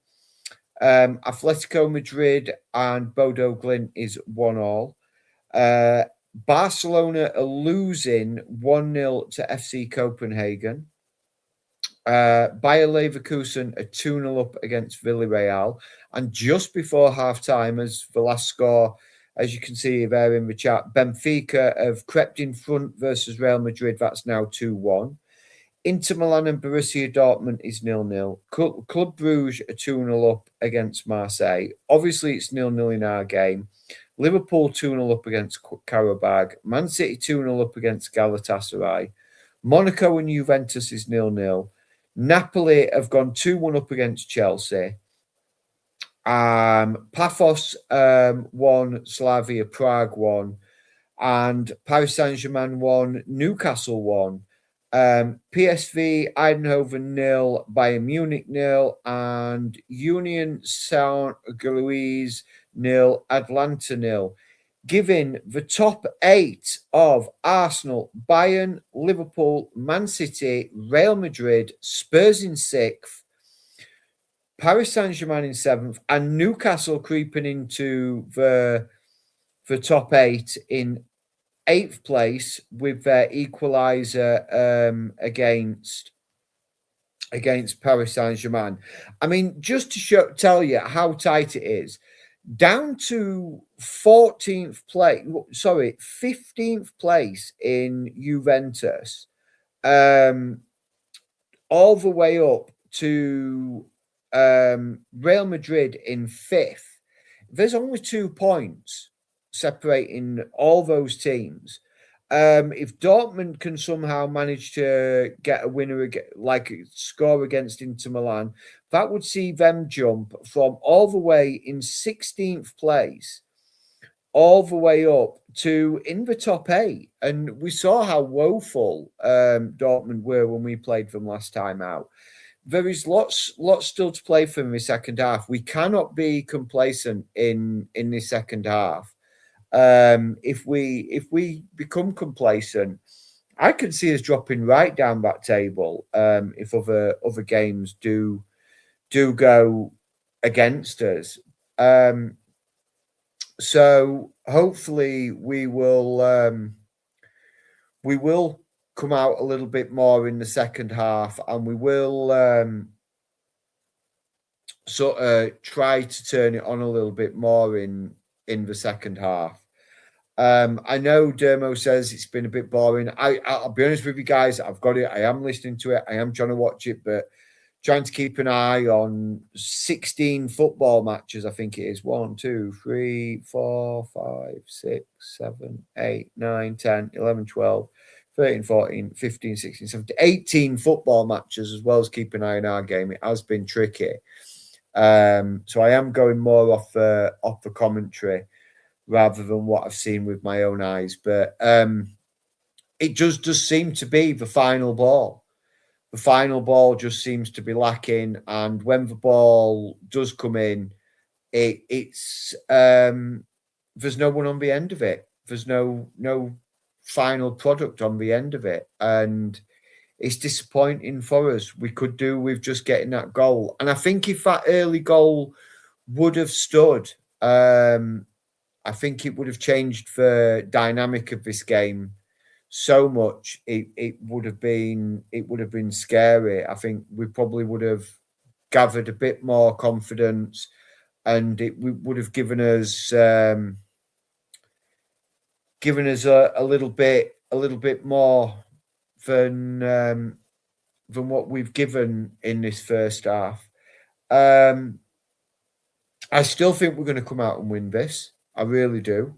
S1: Atletico Madrid and Bodo Glimt is 1-1. Barcelona are losing 1-0 to FC Copenhagen. Bayer Leverkusen are 2-0 up against Villarreal. And just before half-time, as the last score, as you can see there in the chat, Benfica have crept in front versus Real Madrid. That's now 2-1. Inter Milan and Borussia Dortmund is 0-0. Club Brugge are 2-0 up against Marseille. Obviously, it's 0-0 in our game. Liverpool 2-0 up against Karabakh. Man City 2-0 up against Galatasaray. Monaco and Juventus is 0-0. Napoli have gone 2-1 up against Chelsea. Paphos 1, Slavia Prague 1. And Paris Saint-Germain 1, Newcastle 1. PSV Eindhoven 0, Bayern Munich 0, and Union Saint-Gilloise 0, Atlanta 0, giving the top 8 of Arsenal, Bayern, Liverpool, Man City, Real Madrid, Spurs in 6th, Paris Saint-Germain in 7th, and Newcastle creeping into the top 8 in 8th place with their equaliser against Paris Saint-Germain. I mean, just to tell you how tight it is, down to 15th place in Juventus, all the way up to Real Madrid in 5th. There's only 2 points separating all those teams. If Dortmund can somehow manage to get a winner, like score against Inter Milan, that would see them jump from all the way in 16th place all the way up to in the top 8. And we saw how woeful Dortmund were when we played them last time out. There is lots still to play for in the second half. We cannot be complacent in the second half. If we become complacent, I can see us dropping right down that table. If other games do go against us, so hopefully we will come out a little bit more in the second half, and we will sort of try to turn it on a little bit more in the second half. I know Dermo says it's been a bit boring. I'll be honest with you guys. I've got it. I am listening to it. I am trying to watch it, but trying to keep an eye on 16 football matches. I think it is 1, 2, 3, 4, 5, 6, 7, 8, 9, 10, 11, 12, 13, 14, 15, 16, 17, 18 football matches, as well as keeping an eye on our game. It has been tricky. So I am going more off the commentary rather than what I've seen with my own eyes. But it does seem to be the final ball. The final ball just seems to be lacking, and when the ball does come in, it's there's no one on the end of it. There's no final product on the end of it, and it's disappointing for us. We could do with just getting that goal, and I think if that early goal would have stood, I think it would have changed the dynamic of this game so much. It would have been scary. I think we probably would have gathered a bit more confidence, and it would have given us a little bit more than what we've given in this first half. I still think we're going to come out and win this. I really do.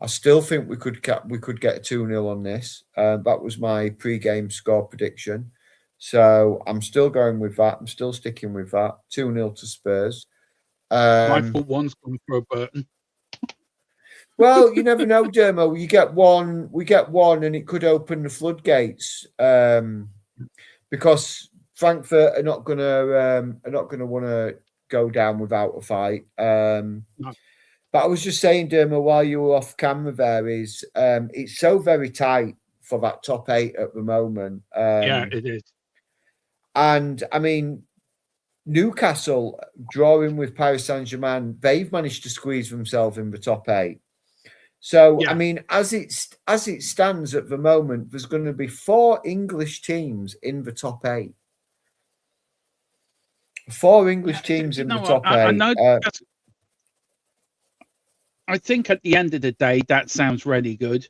S1: I still think we could get 2-0 on this. That was my pre-game score prediction. So I'm still going with that. I'm still sticking with that. 2-0 to Spurs.
S2: I thought one's going for a Burton.
S1: Well, you never know, Dermo. We get one, and it could open the floodgates. Because Frankfurt are not gonna want to go down without a fight. No. But I was just saying, Dermo, while you were off camera there, is it's so very tight for that top 8 at the moment.
S2: Yeah, it is.
S1: And I mean, Newcastle drawing with Paris Saint-Germain, they've managed to squeeze themselves in the top 8. So yeah. I mean, as it stands at the moment, there's going to be 4 English teams in the top 8. 4 English teams in the top 8.
S2: I know. I think at the end of the day, that sounds really good,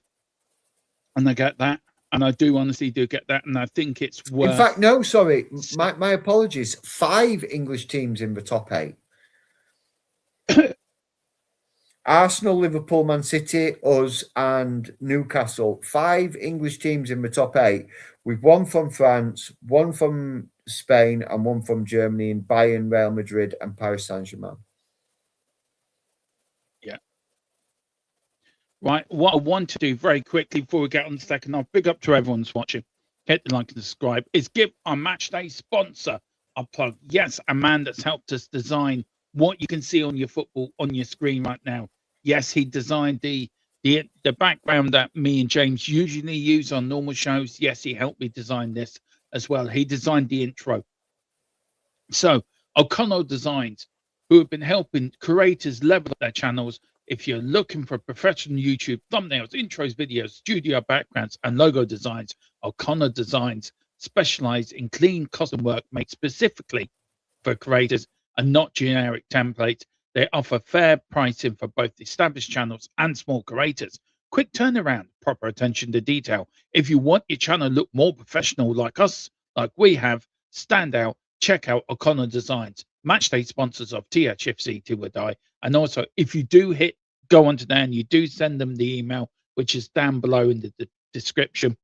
S2: and I get that, and I do honestly get that, and I think it's worth.
S1: In fact, no, sorry, my apologies. 5 English teams in the top 8. Arsenal, Liverpool, Man City, us, and Newcastle. 5 English teams in the top 8, with 1 from France, 1 from Spain, and 1 from Germany in Bayern, Real Madrid, and Paris Saint-Germain.
S2: Yeah. Right. What I want to do very quickly before we get on the second half, big up to everyone's watching. Hit the like and subscribe. Is give our matchday sponsor a plug. Yes, a man that's helped us design what you can see on your screen right now. Yes, he designed the background that me and James usually use on normal shows. Yes, he helped me design this as well. He designed the intro. So O'Connell Designs, who have been helping creators level up their channels. If you're looking for professional YouTube thumbnails, intros, videos, studio backgrounds, and logo designs, O'Connell Designs specialize in clean custom work made specifically for creators and not generic templates. They offer fair pricing for both established channels and small creators. Quick turnaround, proper attention to detail. If you want your channel to look more professional like us, like we have, stand out, check out O'Connell Designs, matchday sponsors of THFC Till We Die. And also, if you do go onto there and you do send them the email, which is down below in the description,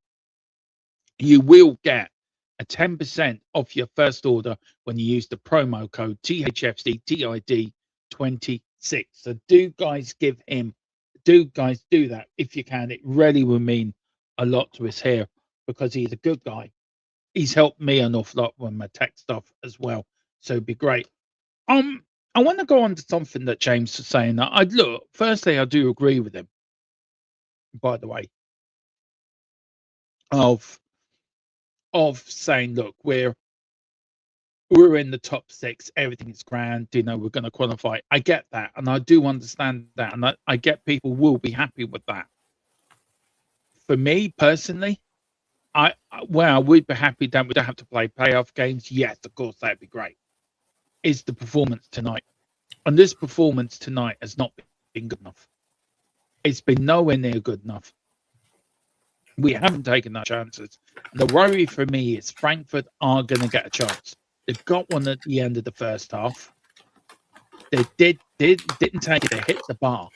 S2: you will get a 10% off your first order when you use the promo code THFCTID26. So do that if you can. It really will mean a lot to us here because he's a good guy. He's helped me an awful lot with my tech stuff as well. So it'd be great. I want to go on to something that James was saying. Firstly, I do agree with him, by the way, of saying, look, we're in the top 6, everything is grand, we're going to qualify. I get that, and I do understand that, and I get people will be happy with that. For me personally, I would be happy that we don't have to play playoff games. Yes, of course, that'd be great. Is the performance tonight, and this performance tonight has not been good enough. It's been nowhere near good enough. We haven't taken our chances. The worry for me is Frankfurt are going to get a chance. They got one at the end of the first half. They didn't take it. They hit the bar.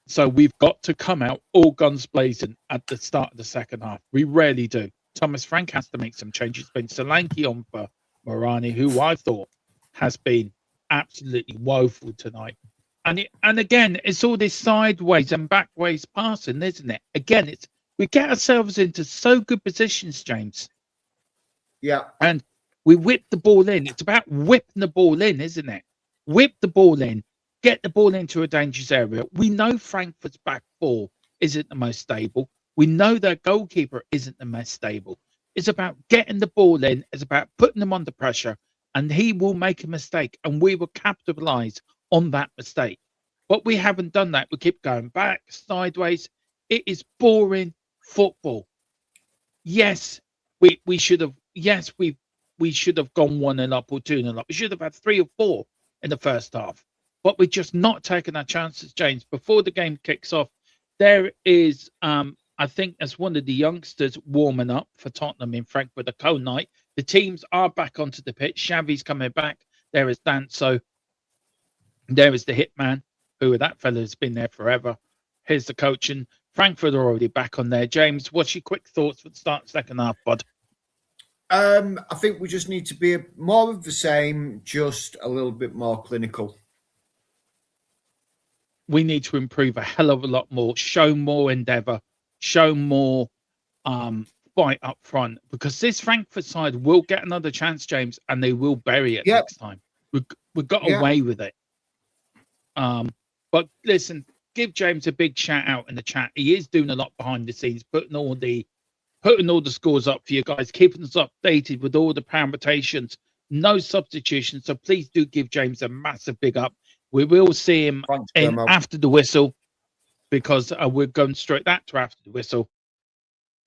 S2: So we've got to come out all guns blazing at the start of the second half. We rarely do. Thomas Frank has to make some changes. Been Solanke on for Morani, who I thought has been absolutely woeful tonight. And again, it's all this sideways and backways passing, isn't it? Again, we get ourselves into so good positions, James.
S1: Yeah.
S2: And we whip the ball in. It's about whipping the ball in, isn't it? Whip the ball in. Get the ball into a dangerous area. We know Frankfurt's back four isn't the most stable. We know their goalkeeper isn't the most stable. It's about getting the ball in. It's about putting them under pressure, and he will make a mistake, and we will capitalize on that mistake. But we haven't done that. We keep going back, sideways. It is boring football. Yes, we should have. Yes, we should have gone 1-0 up or 2-0 up. We should have had 3 or 4 in the first half. But we're just not taking our chances, James. Before the game kicks off, there is, I think, as one of the youngsters warming up for Tottenham in Frankfurt, a co-night. The teams are back onto the pitch. Xavi's coming back. There is Danso. There is the hitman, who that fella has been there forever. Here's the coach, and Frankfurt are already back on there. James, what's your quick thoughts for the start second half, bud?
S1: I think we just need to be more of the same, just a little bit more clinical.
S2: We need to improve a hell of a lot more, show more endeavour, show more fight up front, because this Frankfurt side will get another chance, James, and they will bury it next time. We got away with it. But listen, give James a big shout out in the chat. He is doing a lot behind the scenes, putting all the scores up for you guys, keeping us updated with all the permutations, no substitutions. So please do give James a massive big up. We will see him after the whistle, because we're going straight to after the whistle.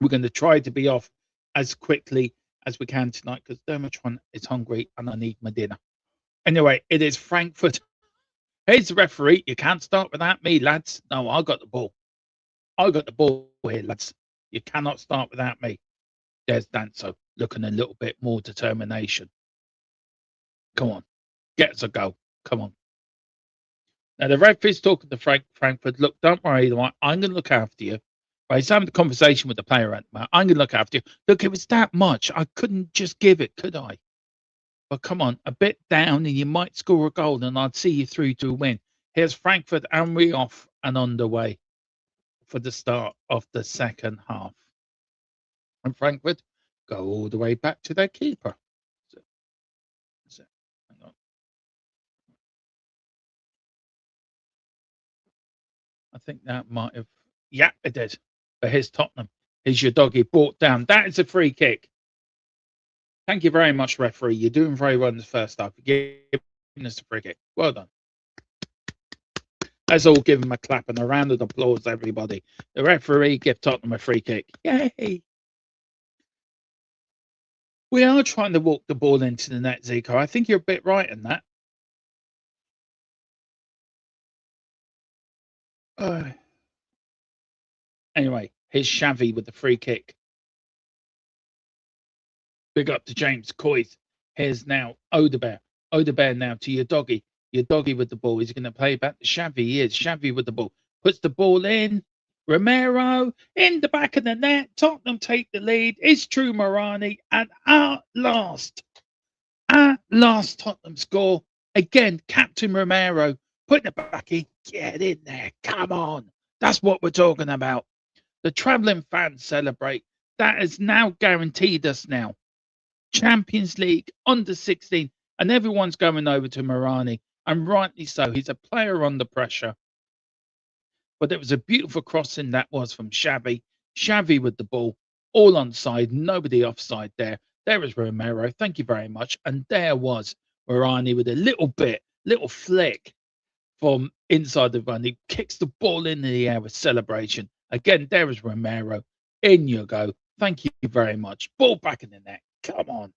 S2: We're going to try to be off as quickly as we can tonight, because Dermatron is hungry and I need my dinner. Anyway, it is Frankfurt. Here's the referee. You can't start without me, lads. No, I got the ball. I got the ball here, lads. You cannot start without me. There's Danso looking a little bit more determination. Come on. Get us a goal. Come on. Now, the referee's talking to Frankfurt. Look, don't worry. I'm going to look after you. Right, he's having a conversation with the player at the moment. I'm going to look after you. Look, if it's that much, I couldn't just give it, could I? But come on, a bit down and you might score a goal and I'd see you through to a win. Here's Frankfurt, and we off and underway for the start of the second half. And Frankfurt go all the way back to their keeper. Hang on. I think that might have... Yeah, it did. But here's Tottenham. Here's your doggy brought down. That is a free kick. Thank you very much, referee. You're doing very well in the first half. You're giving us a free kick. Well done. Let's all give him a clap and a round of applause, everybody. The referee give Tottenham a free kick. Yay! We are trying to walk the ball into the net, Zico. I think you're a bit right in that. Anyway, here's Xavi with the free kick. Big up to James Coyth. Here's now Odebear. Odebear now to your doggy. Your doggy with the ball. He's going to play back to Xavi. He is. Xavi with the ball. Puts the ball in. Romero in the back of the net. Tottenham take the lead. It's true, Morani. And at last, Tottenham score. Again, Captain Romero putting it back in. Get in there. Come on. That's what we're talking about. The travelling fans celebrate. That is now guaranteed us now. Champions League, under 16, and everyone's going over to Morani, and rightly so. He's a player under pressure. But it was a beautiful crossing that was from Xavi. Xavi with the ball, all onside, nobody offside there. There was Romero, thank you very much. And there was Morani with a little flick from inside the run. He kicks the ball into the air with celebration. Again, there is Romero. In you go. Thank you very much. Ball back in the net. Come on.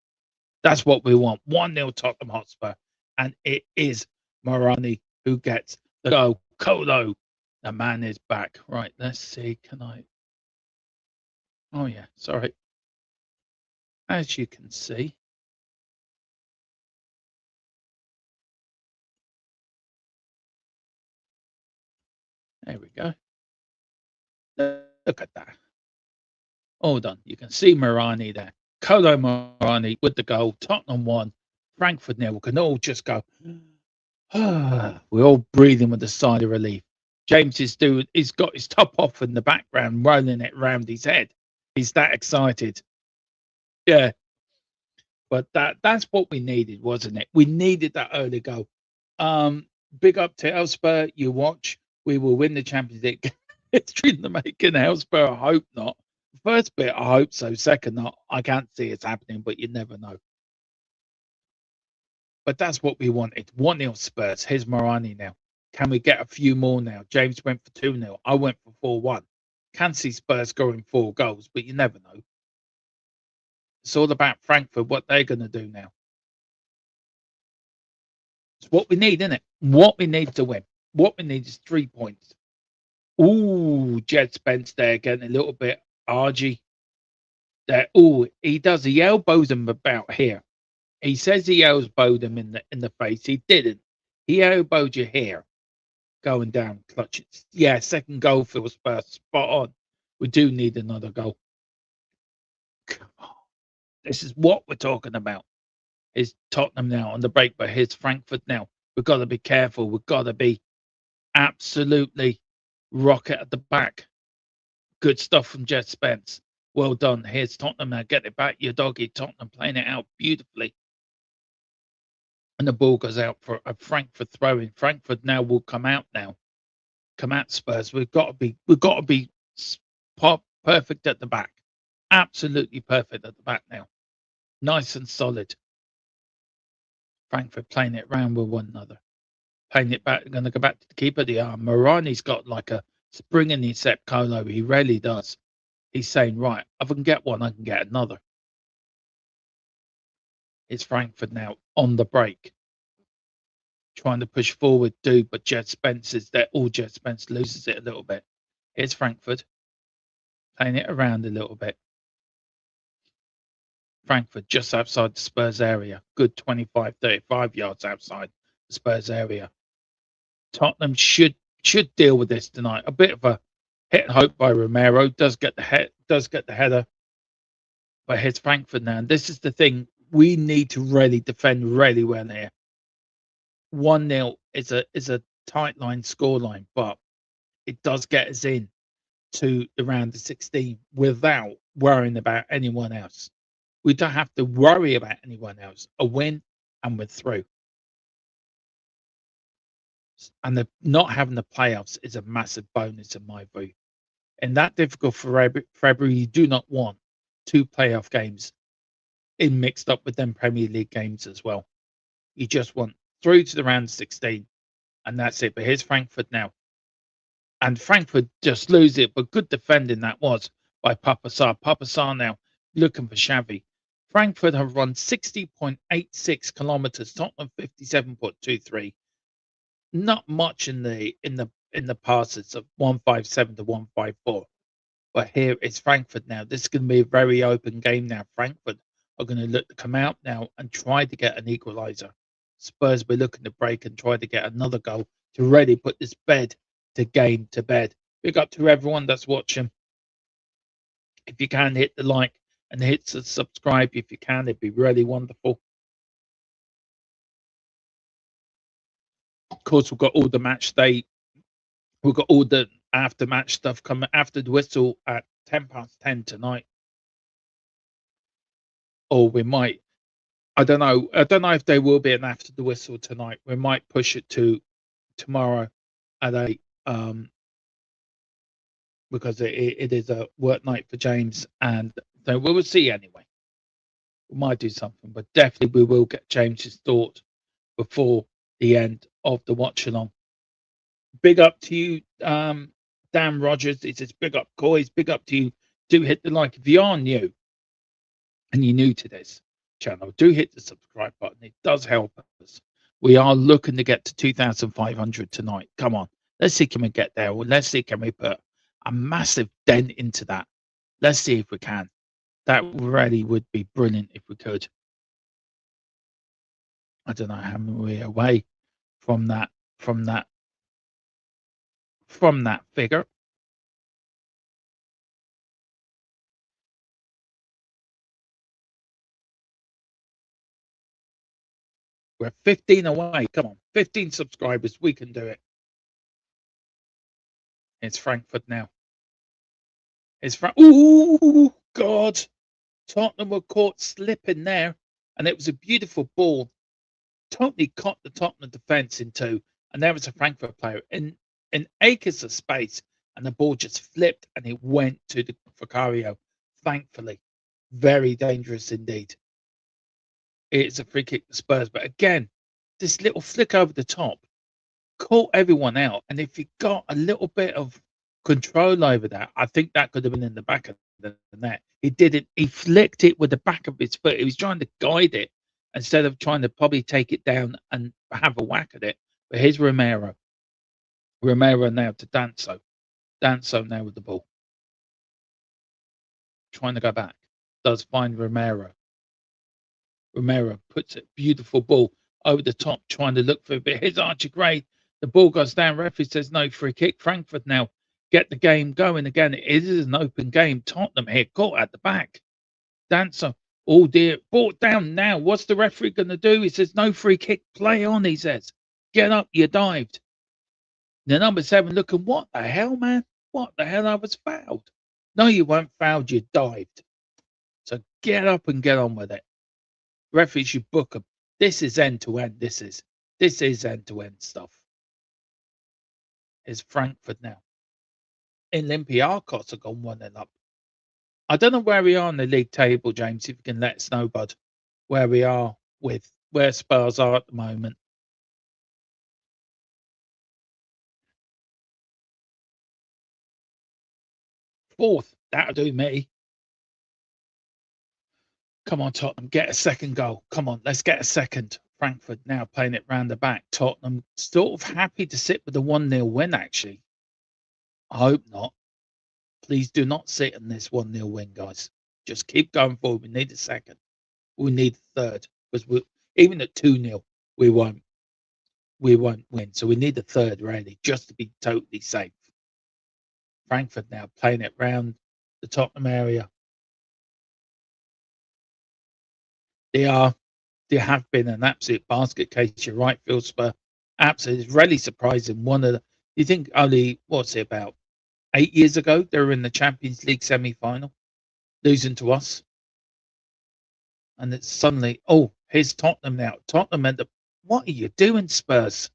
S2: That's what we want. 1-0 Tottenham Hotspur. And it is Morani who gets the goal. Colo. The man is back. Right, let's see. Can I... Oh, yeah. Sorry. as you can see. There we go. Look at that. All done. You can see Morani there. Kolo Morani with the goal. Tottenham 1. Frankfurt 0. We can all just go. We're all breathing with a sigh of relief. James is doing. He's got his top off in the background, rolling it round his head. He's that excited. Yeah. But that's what we needed, wasn't it? We needed that early goal. Big up to Elspur. You watch. We will win the Champions League. History in the making. Elspur. I hope not. First bit, I hope so. Second, I can't see it's happening, but you never know. But that's what we wanted. 1-0 Spurs. Here's Morani now. Can we get a few more now? James went for 2-0. I went for 4-1. Can see Spurs scoring 4 goals, but you never know. It's all about Frankfurt, what they're going to do now. It's what we need, isn't it? What we need to win. What we need is 3 points. Ooh, Jed Spence there getting a little bit argy. There. Ooh, he does. He elbows him about here. He says he elbowed him in the face. He didn't. He elbowed you here. Going down, clutches. Yeah, second goal for Spurs. Spot on. We do need another goal. Come on. This is what we're talking about. It's Tottenham now on the break, but here's Frankfurt now. We've got to be careful. We've got to be absolutely rocket at the back. Good stuff from Jed Spence. Well done. Here's Tottenham now. Get it back, your doggy. Tottenham playing it out beautifully. And the ball goes out for a Frankfurt throw-in. Frankfurt now will come out now. Come out, Spurs. We've got to be perfect at the back. Absolutely perfect at the back now. Nice and solid. Frankfurt playing it round with one another. Playing it back. Going to go back to the keeper. Morani's got like a spring in his step, Kolo. He really does. He's saying, right, if I can get one, I can get another. It's Frankfurt now on the break. Trying to push forward, but Jed Spence is there. All Jed Spence loses it a little bit. Here's Frankfurt. Playing it around a little bit. Frankfurt just outside the Spurs area. Good 25, 35 yards outside the Spurs area. Tottenham should deal with this tonight. A bit of a hit and hope by Romero. Does get the header. But here's Frankfurt now. And this is the thing. We need to really defend really well here. 1-0 is a tight line scoreline, but it does get us in to the round of 16 without worrying about anyone else. We don't have to worry about anyone else. A win and we're through. And not having the playoffs is a massive bonus in my view. In that difficult February, you do not want 2 playoff games in mixed up with them Premier League games as well. You just want through to the round of 16, and that's it. But here's Frankfurt now. And Frankfurt just lose it, but good defending that was by Papa Sarr. Papa Sarr now looking for Xavi. Frankfurt have run 60.86 kilometers, Tottenham 57.23. Not much in the passes of 157 to 154. But here it's Frankfurt now. This is going to be a very open game now. Frankfurt are going to look to come out now and try to get an equaliser. Spurs will be looking to break and try to get another goal to really put this game to bed. Big up to everyone that's watching. If you can, hit the like and hit the subscribe. If you can, it'd be really wonderful. Of course, we've got all the match day. We've got all the after match stuff coming after the whistle at 10:10 tonight. Or we might. I don't know if there will be an after the whistle tonight. We might push it to tomorrow at 8, because it is a work night for James, and so we will see anyway. We might do something, but definitely we will get James's thought before the end of the watch along. Big up to you, Dan Rogers. It says big up, boys. Big up to you. Do hit the like if you are new and you're new to this channel. Do hit the subscribe button. It does help us. We are looking to get to 2,500 tonight. Come on, let's see can we get there. Well, let's see can we put a massive dent into that. Let's see if we can. That really would be brilliant if we could. I don't know how we're away from that figure. We're 15 away. Come on, 15 subscribers. We can do it. It's Frankfurt now. Ooh, God. Tottenham were caught slipping there, and it was a beautiful ball. Totally cut the Tottenham defence in two, and there was a Frankfurt player in acres of space, and the ball just flipped and it went to the Vicario. Thankfully, very dangerous indeed. It's a free kick to Spurs, but again, this little flick over the top caught everyone out, and if he got a little bit of control over that, I think that could have been in the back of the net. He didn't. He flicked it with the back of his foot. He was trying to guide it instead of trying to probably take it down and have a whack at it. But here's Romero. Romero now to Danso. Danso now with the ball. Trying to go back. Does find Romero. Romero puts it. Beautiful ball over the top, trying to look for a bit. Here's Archie Gray. The ball goes down. Referee says no, free kick. Frankfurt now get the game going again. It is an open game. Tottenham here caught at the back. Dancer, oh dear, brought down now. What's the referee going to do? He says no free kick. Play on, he says. Get up, you dived. The number 7 looking, what the hell, man? What the hell? I was fouled. No, you weren't fouled. You dived. So get up and get on with it. Referee should book them. This is end to end. This is end to end stuff. Is Frankfurt now. Olympiacos have gone 1-0 up. I don't know where we are on the league table, James, if you can let us know, bud, where we are with where Spurs are at the moment. Fourth, that'll do me. Come on, Tottenham, get a second goal. Come on, let's get a second. Frankfurt now playing it round the back. Tottenham sort of happy to sit with a 1-0 win, actually. I hope not. Please do not sit in this 1-0 win, guys. Just keep going forward. We need a second. We need a third. Because even at 2-0, we won't win. So we need a third, really, just to be totally safe. Frankfurt now playing it round the Tottenham area. They have been an absolute basket case. You're right, Phil Spur. Absolutely, it's really surprising. You think only, what's it, about 8 years ago, they were in the Champions League semi-final, losing to us. And it's suddenly, here's Tottenham now. Tottenham what are you doing, Spurs?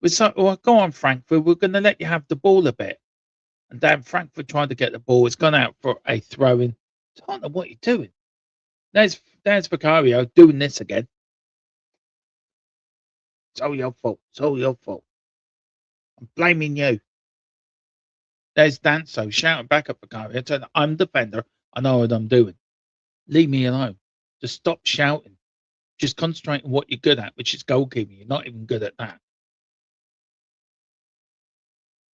S2: Go on, Frankfurt. We're going to let you have the ball a bit. And then Frankfurt trying to get the ball. It's gone out for a throw-in. Tottenham, what are you doing? There's Vicario doing this again. It's all your fault. It's all your fault. I'm blaming you. There's Danso shouting back at Vicario. I'm defender. I know what I'm doing. Leave me alone. Just stop shouting. Just concentrate on what you're good at, which is goalkeeping. You're not even good at that.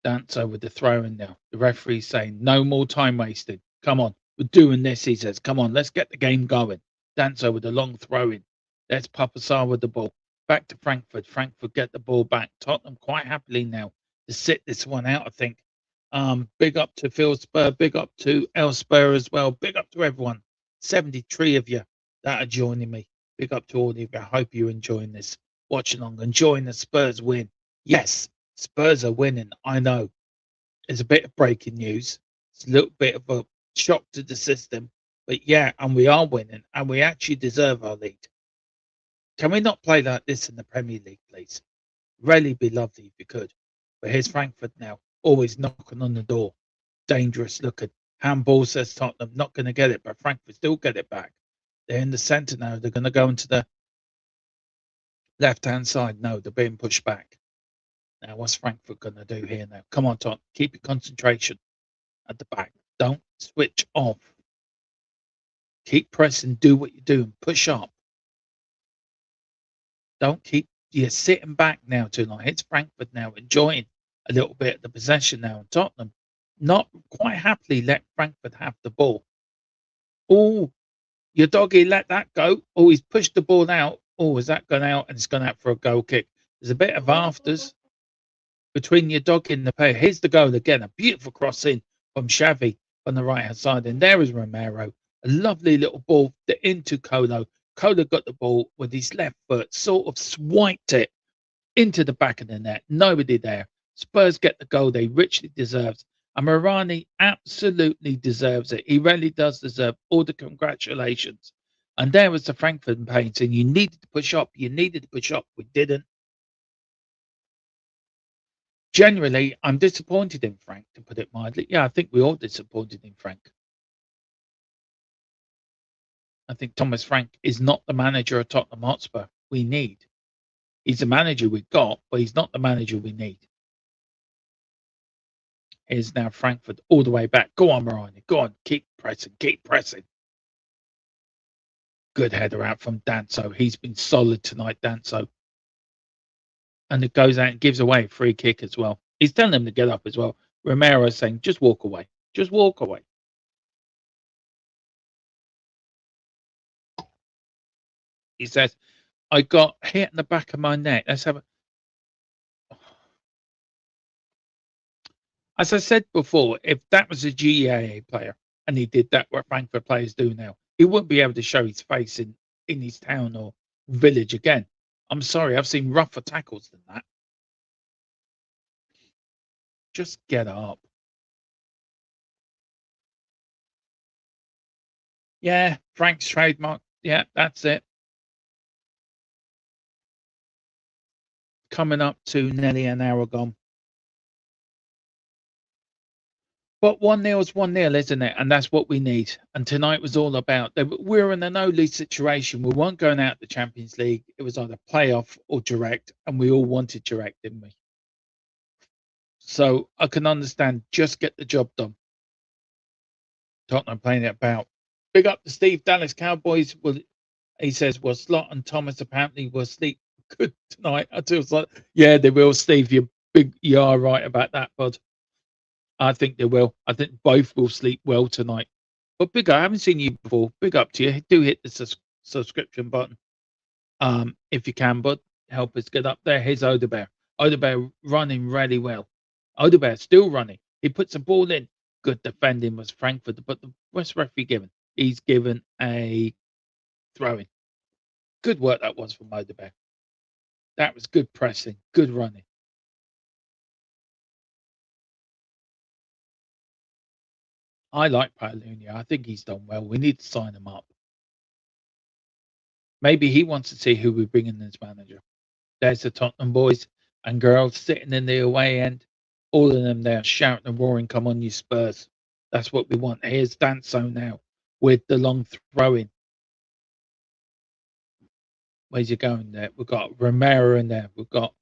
S2: Danso with the throw in now. The referee's saying no more time wasted. Come on. We're doing this, he says. Come on, let's get the game going. Danso with a long throw in. There's Papasar with the ball. Back to Frankfurt. Frankfurt get the ball back. Tottenham quite happily now to sit this one out, I think. Big up to Phil Spur. Big up to El Spur as well. Big up to everyone. 73 of you that are joining me. Big up to all of you. I hope you're enjoying this. Watch along. Enjoying the Spurs win. Yes, Spurs are winning. I know. It's a bit of breaking news. It's a little bit of a shock to the system. But yeah, and we are winning. And we actually deserve our lead. Can we not play like this in the Premier League, please? Really be lovely if you could. But here's Frankfurt now. Always knocking on the door. Dangerous looking. Handball says Tottenham. Not going to get it. But Frankfurt still get it back. They're in the centre now. They're going to go into the left-hand side. No, they're being pushed back. Now, what's Frankfurt going to do here now? Come on, Tottenham. Keep your concentration at the back. Don't switch off. Keep pressing. Do what you're doing. Push up. Don't keep you sitting back now too long. It's Frankfurt now enjoying a little bit of the possession now. And Tottenham not quite happily let Frankfurt have the ball. Oh, your doggy let that go. Oh, he's pushed the ball out. Oh, has that gone out? And it's gone out for a goal kick. There's a bit of afters between your dog and the player. Here's the goal again. A beautiful cross in from Xavi on the right hand side. And there is Romero. A lovely little ball into Colo. Colo got the ball with his left foot, sort of swiped it into the back of the net. Nobody there. Spurs get the goal they richly deserves. And Morani absolutely deserves it. He really does deserve all the congratulations. And there was the Frankfurt painting. You needed to push up. You needed to push up. We didn't. Generally, I'm disappointed in Frank, to put it mildly. Yeah, I think we're all disappointed in Frank. I think Thomas Frank is not the manager of Tottenham Hotspur we need. He's the manager we got, but he's not the manager we need. Here's now Frankfurt all the way back. Go on, Morani. Go on. Keep pressing. Keep pressing. Good header out from Danso. He's been solid tonight, Danso. And it goes out and gives away a free kick as well. He's telling him to get up as well. Romero saying, just walk away. Just walk away. He says, I got hit in the back of my neck. Let's have a... As I said before, if that was a GAA player and he did that, what Frankfurt players do now, he wouldn't be able to show his face in his town or village again. I'm sorry, I've seen rougher tackles than that. Just get up. Yeah, Frank's trademark. Yeah, that's it. Coming up to nearly an hour gone. But 1-0 is 1-0, isn't it? And that's what we need. And tonight was all about. We're in a no-lead situation. We weren't going out the Champions League. It was either playoff or direct, and we all wanted direct, didn't we? So I can understand. Just get the job done. Tottenham playing it about. Big up to Steve. Dallas Cowboys. He says, well, Slot and Thomas apparently will sleep good tonight. I was like, yeah, they will, Steve. You are right about that, bud. I think they will. I think both will sleep well tonight. But big up, I haven't seen you before. Big up to you. Do hit the subscription button. If you can, bud. Help us get up there. Here's Odebear. Odebear running really well. Odebear still running. He puts the ball in. Good defending was Frankfurt, but what's referee given? He's given a throw-in. Good work that was from Odebear. That was good pressing, good running. I like Paolunia. I think he's done well. We need to sign him up. Maybe he wants to see who we bring in as manager. There's the Tottenham boys and girls sitting in the away end. All of them there shouting and roaring, come on, you Spurs. That's what we want. Here's Danso now with the long throw-in. Where's he going there? We've got Romero in there. We've got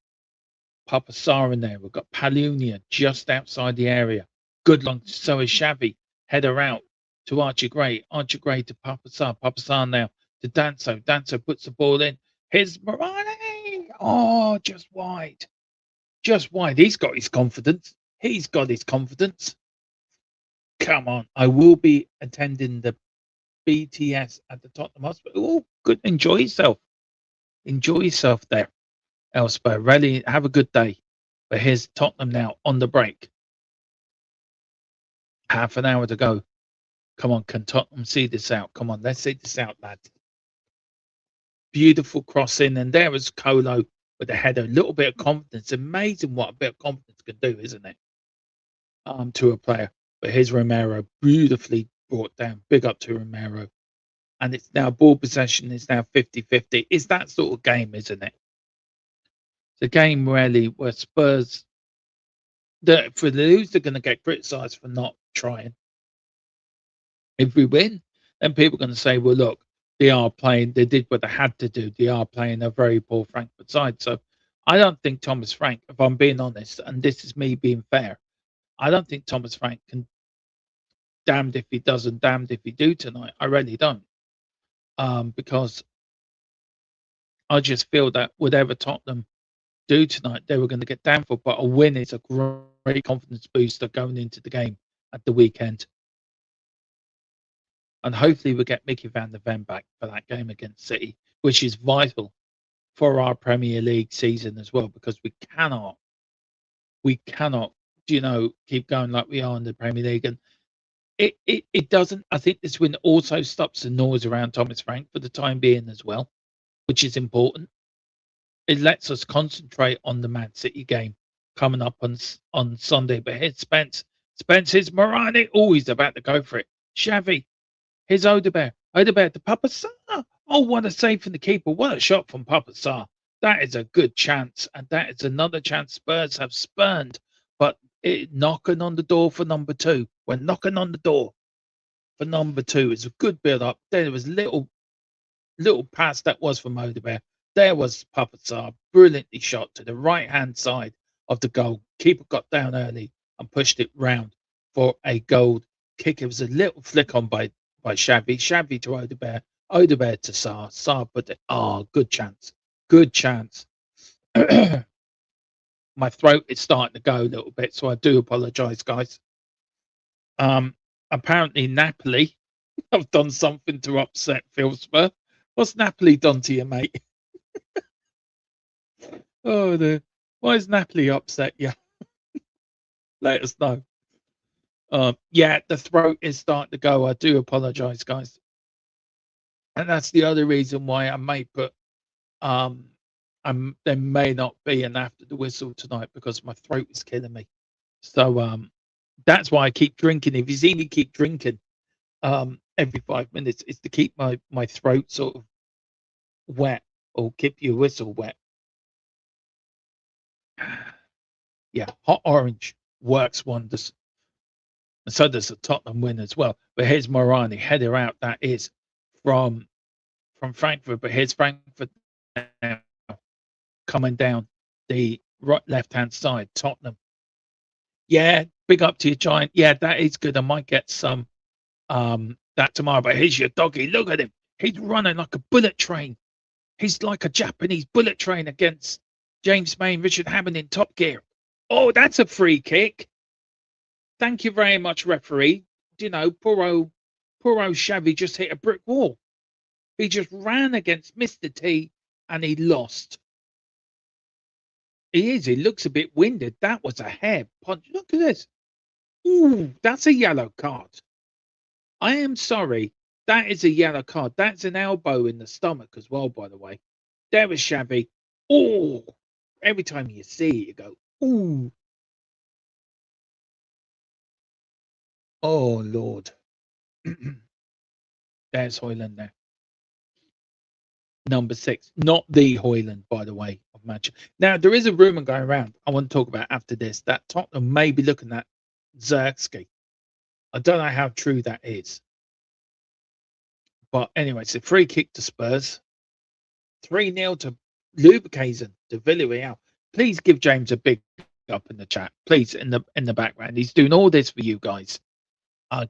S2: Papasar in there. We've got Paolunia just outside the area. Good long. So is Xavi. Header out to Archie Gray. Archie Gray to Papasar. Papasar now to Danso. Danso puts the ball in. Here's Morani. Oh, just wide. Just wide. He's got his confidence. He's got his confidence. Come on. I will be attending the BTS at the Tottenham Hospital. Oh, good. Enjoy yourself. Enjoy yourself there, Elspeth. Really have a good day. But here's Tottenham now on the break. Half an hour to go. Come on, can Tottenham see this out? Come on, let's see this out, lads. Beautiful crossing, and there was Colo with the header. A little bit of confidence. Amazing what a bit of confidence can do, isn't it? To a player. But here's Romero, beautifully brought down. Big up to Romero. And it's now ball possession is now 50-50. It's that sort of game, isn't it? It's a game really where Spurs, for the lose, they're going to get criticised for not trying. If we win, then people are going to say, well, look, they are playing, they did what they had to do. They are playing a very poor Frankfurt side. So I don't think Thomas Frank, if I'm being honest, and this is me being fair, I don't think Thomas Frank can, damned if he does and damned if he do tonight. I really don't. Because I just feel that whatever Tottenham do tonight, they were going to get down for. But a win is a great confidence booster going into the game at the weekend. and hopefully we'll get Mickey van der Ven back for that game against City, which is vital for our Premier League season as well, because we cannot, keep going like we are in the Premier League. And it doesn't. I think this win also stops the noise around Thomas Frank for the time being as well, which is important. It lets us concentrate on the Man City game coming up on Sunday. But here's Spence. Here's Morani. Oh, he's about to go for it. Xavi. Here's Odegaard. Odegaard to Papa Sarr. Oh, what a save from the keeper. What a shot from Papa Sarr. That is a good chance. And that is another chance Spurs have spurned. But knocking on the door for number 2. We're knocking on the door for number 2. It's a good build up. There was little pass that was from Odegaard. There was Papa Sarr, brilliantly shot to the right-hand side of the goal. Keeper got down early and pushed it round for a goal kick. It was a little flick on by Xavi. Xavi to Odegaard. Odegaard to Sarr. Sarr put it. Oh, good chance. Good chance. My throat is starting to go a little bit, so I do apologise, guys. Apparently Napoli have done something to upset Phil Spur. What's Napoli done to you, mate? Oh, why is Napoli upset you? Let us know. Yeah, the throat is starting to go. I do apologise, guys. And that's the other reason why I may put there may not be an after the whistle tonight, because my throat is killing me. So that's why I keep drinking. If you see me keep drinking every 5 minutes, it's to keep my throat sort of wet, or keep your whistle wet. Yeah, hot orange works wonders. And so does the Tottenham win as well. But here's Morani, header out. That is from Frankfurt. But here's Frankfurt now, coming down the left-hand side. Tottenham. Yeah, big up to you, Giant. Yeah, that is good. I might get some that tomorrow. But here's your doggy. Look at him. He's running like a bullet train. He's like a Japanese bullet train against James May and Richard Hammond in Top Gear. Oh, that's a free kick. Thank you very much, referee. Poor old Xavi just hit a brick wall. He just ran against Mr. T and he lost. He looks a bit winded. That was a hair punch. Look at this. Ooh, that's a yellow card. I am sorry. That is a yellow card. That's an elbow in the stomach as well, by the way. There was Xavi. Oh, every time you see it, you go, ooh. Oh, Lord. There's Højlund there. Number 6. Not the Højlund, by the way, of Manchester. Now, there is a rumour going around I want to talk about after this, that Tottenham may be looking at Zirkzee. I don't know how true that is. But anyway, it's a free kick to Spurs. 3-0 to Leverkusen to Villarreal. Please give James a big up in the chat. Please, in the background. He's doing all this for you guys.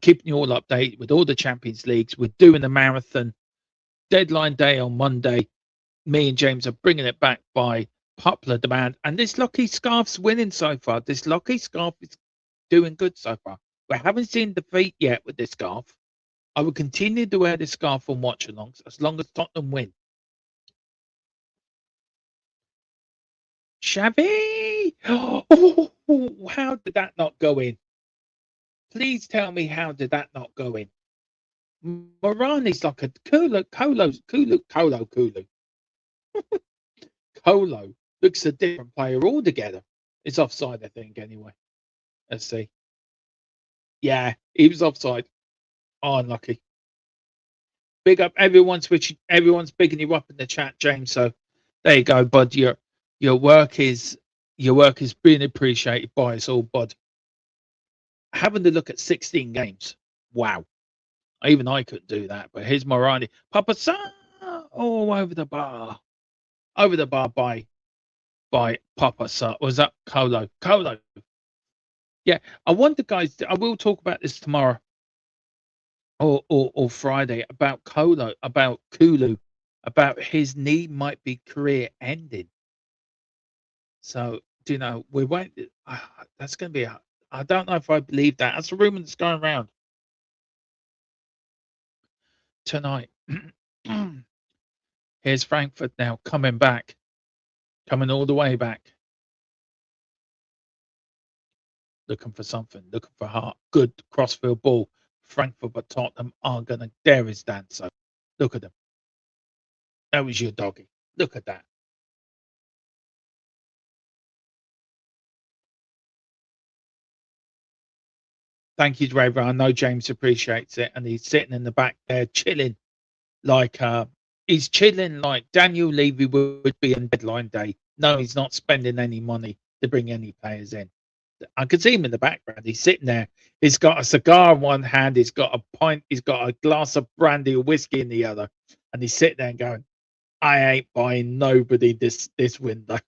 S2: Keeping you all updated with all the Champions Leagues. We're doing the marathon. Deadline day on Monday. Me and James are bringing it back by popular demand. And this lucky scarf's winning so far. This lucky scarf is doing good so far. We haven't seen defeat yet with this scarf. I will continue to wear this scarf on watch-alongs as long as Tottenham win. Xavi! Oh, how did that not go in? Please tell me, how did that not go in? Morani's like a Kulu. Colo looks a different player altogether. It's offside, I think, anyway. Let's see. Yeah, he was offside. Oh, unlucky. Big up everyone's bigging you up in the chat, James. So there you go, bud. Your work is being appreciated by us all, bud. Having to look at 16 games. Wow. Even I couldn't do that. But here's Morani. Papa Sarr. Oh, over the bar. Over the bar by Papa Sarr. Was that Colo? Yeah. I wonder, guys, I will talk about this tomorrow or Friday about Kulu, about his knee might be career ending. So, we won't. That's going to be I don't know if I believe that. That's a rumor that's going around. tonight. Here's Frankfurt now coming back, coming all the way back. Looking for something, looking for heart. Good crossfield ball. Frankfurt, but Tottenham are going to. There is Danso. Look at them. That was your doggy. Look at that. Thank you, Draver. I know James appreciates it, and he's sitting in the back there chilling, like he's chilling like Daniel Levy would be on deadline day. No, he's not spending any money to bring any players in. I can see him in the background. He's sitting there. He's got a cigar in one hand. He's got a pint. He's got a glass of brandy or whiskey in the other, and he's sitting there and going, "I ain't buying nobody this window."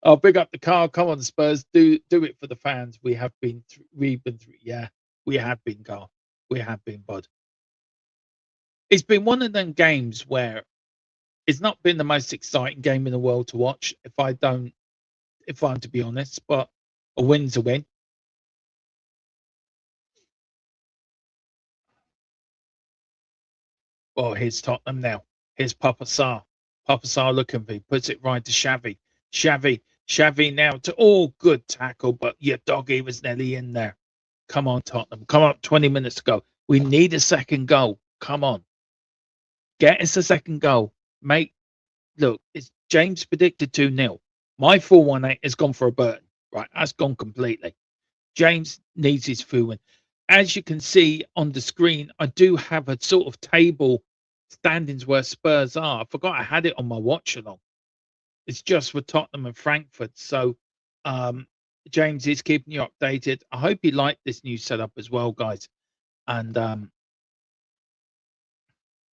S2: I'll big up the car. Come on, Spurs. Do it for the fans. We've been through. Yeah, we have been, Carl. We have been, bud. It's been one of them games where it's not been the most exciting game in the world to watch. If I'm to be honest, but a win's a win. Oh, here's Tottenham now. Here's Papa Sarr. Papa Sarr looking for. He puts it right to Xavi. Xavi now to good tackle, but your doggy was nearly in there. Come on, Tottenham. Come up 20 minutes to go. We need a second goal. Come on. Get us a second goal. Mate, look, it's James predicted 2-0. My 4-1-8 has gone for a Burton. Right, that's gone completely. James needs his full. As you can see on the screen, I do have a sort of table standings where Spurs are. I forgot I had it on my watchalong. It's just for Tottenham and Frankfurt. So James is keeping you updated. I hope you like this new setup as well, guys. And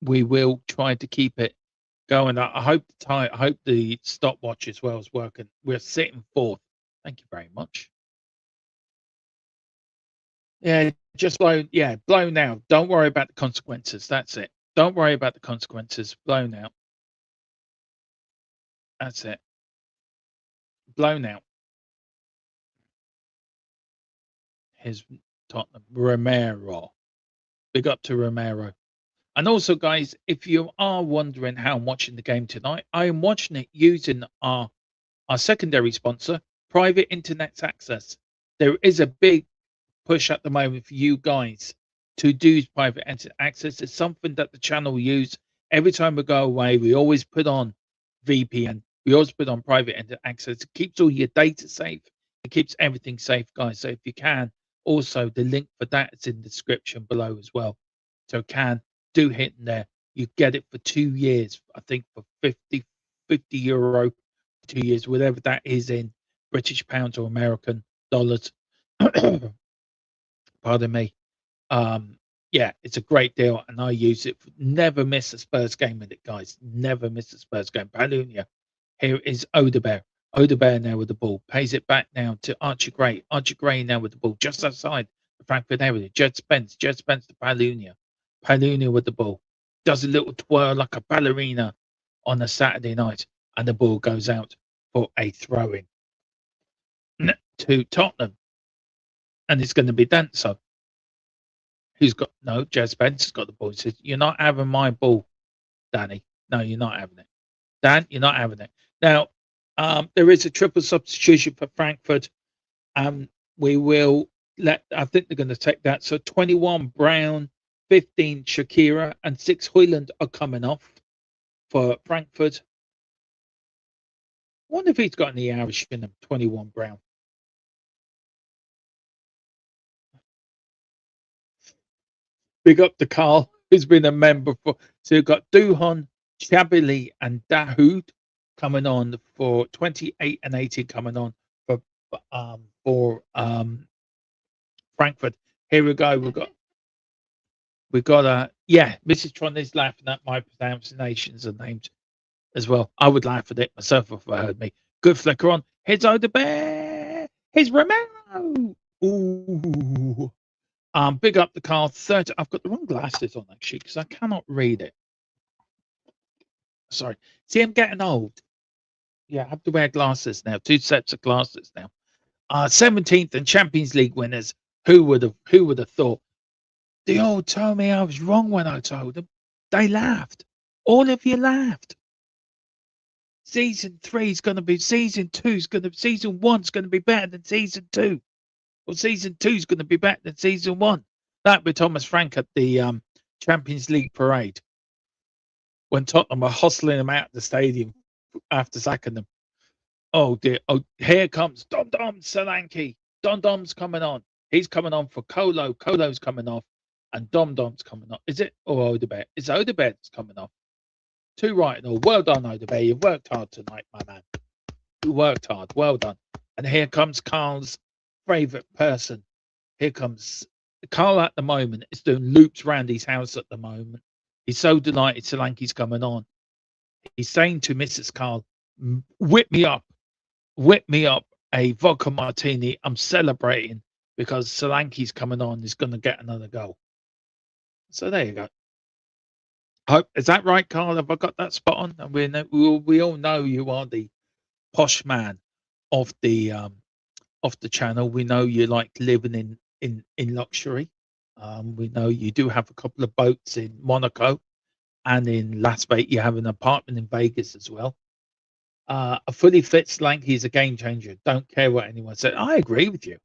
S2: we will try to keep it going. I hope the stopwatch as well is working. We're sitting fourth. Thank you very much. Yeah, just blow. Yeah, blow now. Don't worry about the consequences. That's it. Don't worry about the consequences. Blow now. That's it. Blown out. His Tottenham Romero. Big up to Romero. And also, guys, if you are wondering how I'm watching the game tonight, I am watching it using our secondary sponsor, Private Internet Access. There is a big push at the moment for you guys to do private internet access. It's something that the channel use every time we go away. We always put on VPN. We always put on private internet access. It keeps all your data safe. It keeps everything safe, guys. So if you can, also the link for that is in the description below as well. So do hit in there. You get it for 2 years, I think for 50 euro, 2 years, whatever that is in British pounds or American dollars. Pardon me. Yeah, it's a great deal, and I use it. Never miss a Spurs game with it, guys. Never miss a Spurs game. Palunia. Here is Odebear. Odebear now with the ball. Pays it back now to Archie Gray. Archie Gray now with the ball just outside the Frankfurt area. Jed Spence. Jed Spence to Palunia. Palunia with the ball. Does a little twirl like a ballerina on a Saturday night, and the ball goes out for a throw-in to Tottenham. And it's going to be Danso. Who's got Jed Spence has got the ball. He says, "You're not having my ball, Danny. No, you're not having it. Dan, you're not having it." Now, there is a triple substitution for Frankfurt. We will I think they're going to take that. So 21 Brown, 15 Shakira, and 6 Højlund are coming off for Frankfurt. I wonder if he's got any Irish in him, 21 Brown. Big up to Carl, who's been a member for. So you've got Duhon, Chabili, and Dahoud coming on for 28 and 18 coming on for Frankfurt. Here we go. We've got Mrs. Tron is laughing at my pronunciations of names as well. I would laugh at it myself if I heard me. Good flicker on. Here's Odebear. Here's Romero. Ooh. Big up the Carl. 30. I've got the wrong glasses on actually because I cannot read it. Sorry. See, I'm getting old. Yeah, I have to wear glasses now. 2 sets of glasses now. 17th and Champions League winners. Who would have thought? They all told me I was wrong when I told them. They laughed. All of you laughed. Season 3's going to be, season 1's going to be better than season 2. Or season 2's going to be better than season 1. That with Thomas Frank at the Champions League parade. When Tottenham were hustling them out of the stadium after sacking them. Oh dear. Oh, here comes Dom Solanke. Dom's coming on. He's coming on for Colo. Colo's coming off. And Dom's coming off. Is it? Or Odebert? It's Odebert's coming off. 2 right and all. Well done, Odebert. You've worked hard tonight, my man. You worked hard. Well done. And here comes Carl's favourite person. Here comes Carl at the moment. Is doing loops round his house at the moment. He's so delighted Solanke's coming on. He's saying to Mrs. Carl, whip me up a vodka martini. I'm celebrating because Solanke's coming on. He's going to get another goal. So there you go. Is that right, Carl? Have I got that spot on? And we all know you are the posh man of the channel. We know you like living in luxury. We know you do have a couple of boats in Monaco and in Las Vegas. You have an apartment in Vegas as well. A fully fit Solanke is a game changer. Don't care what anyone said. I agree with you.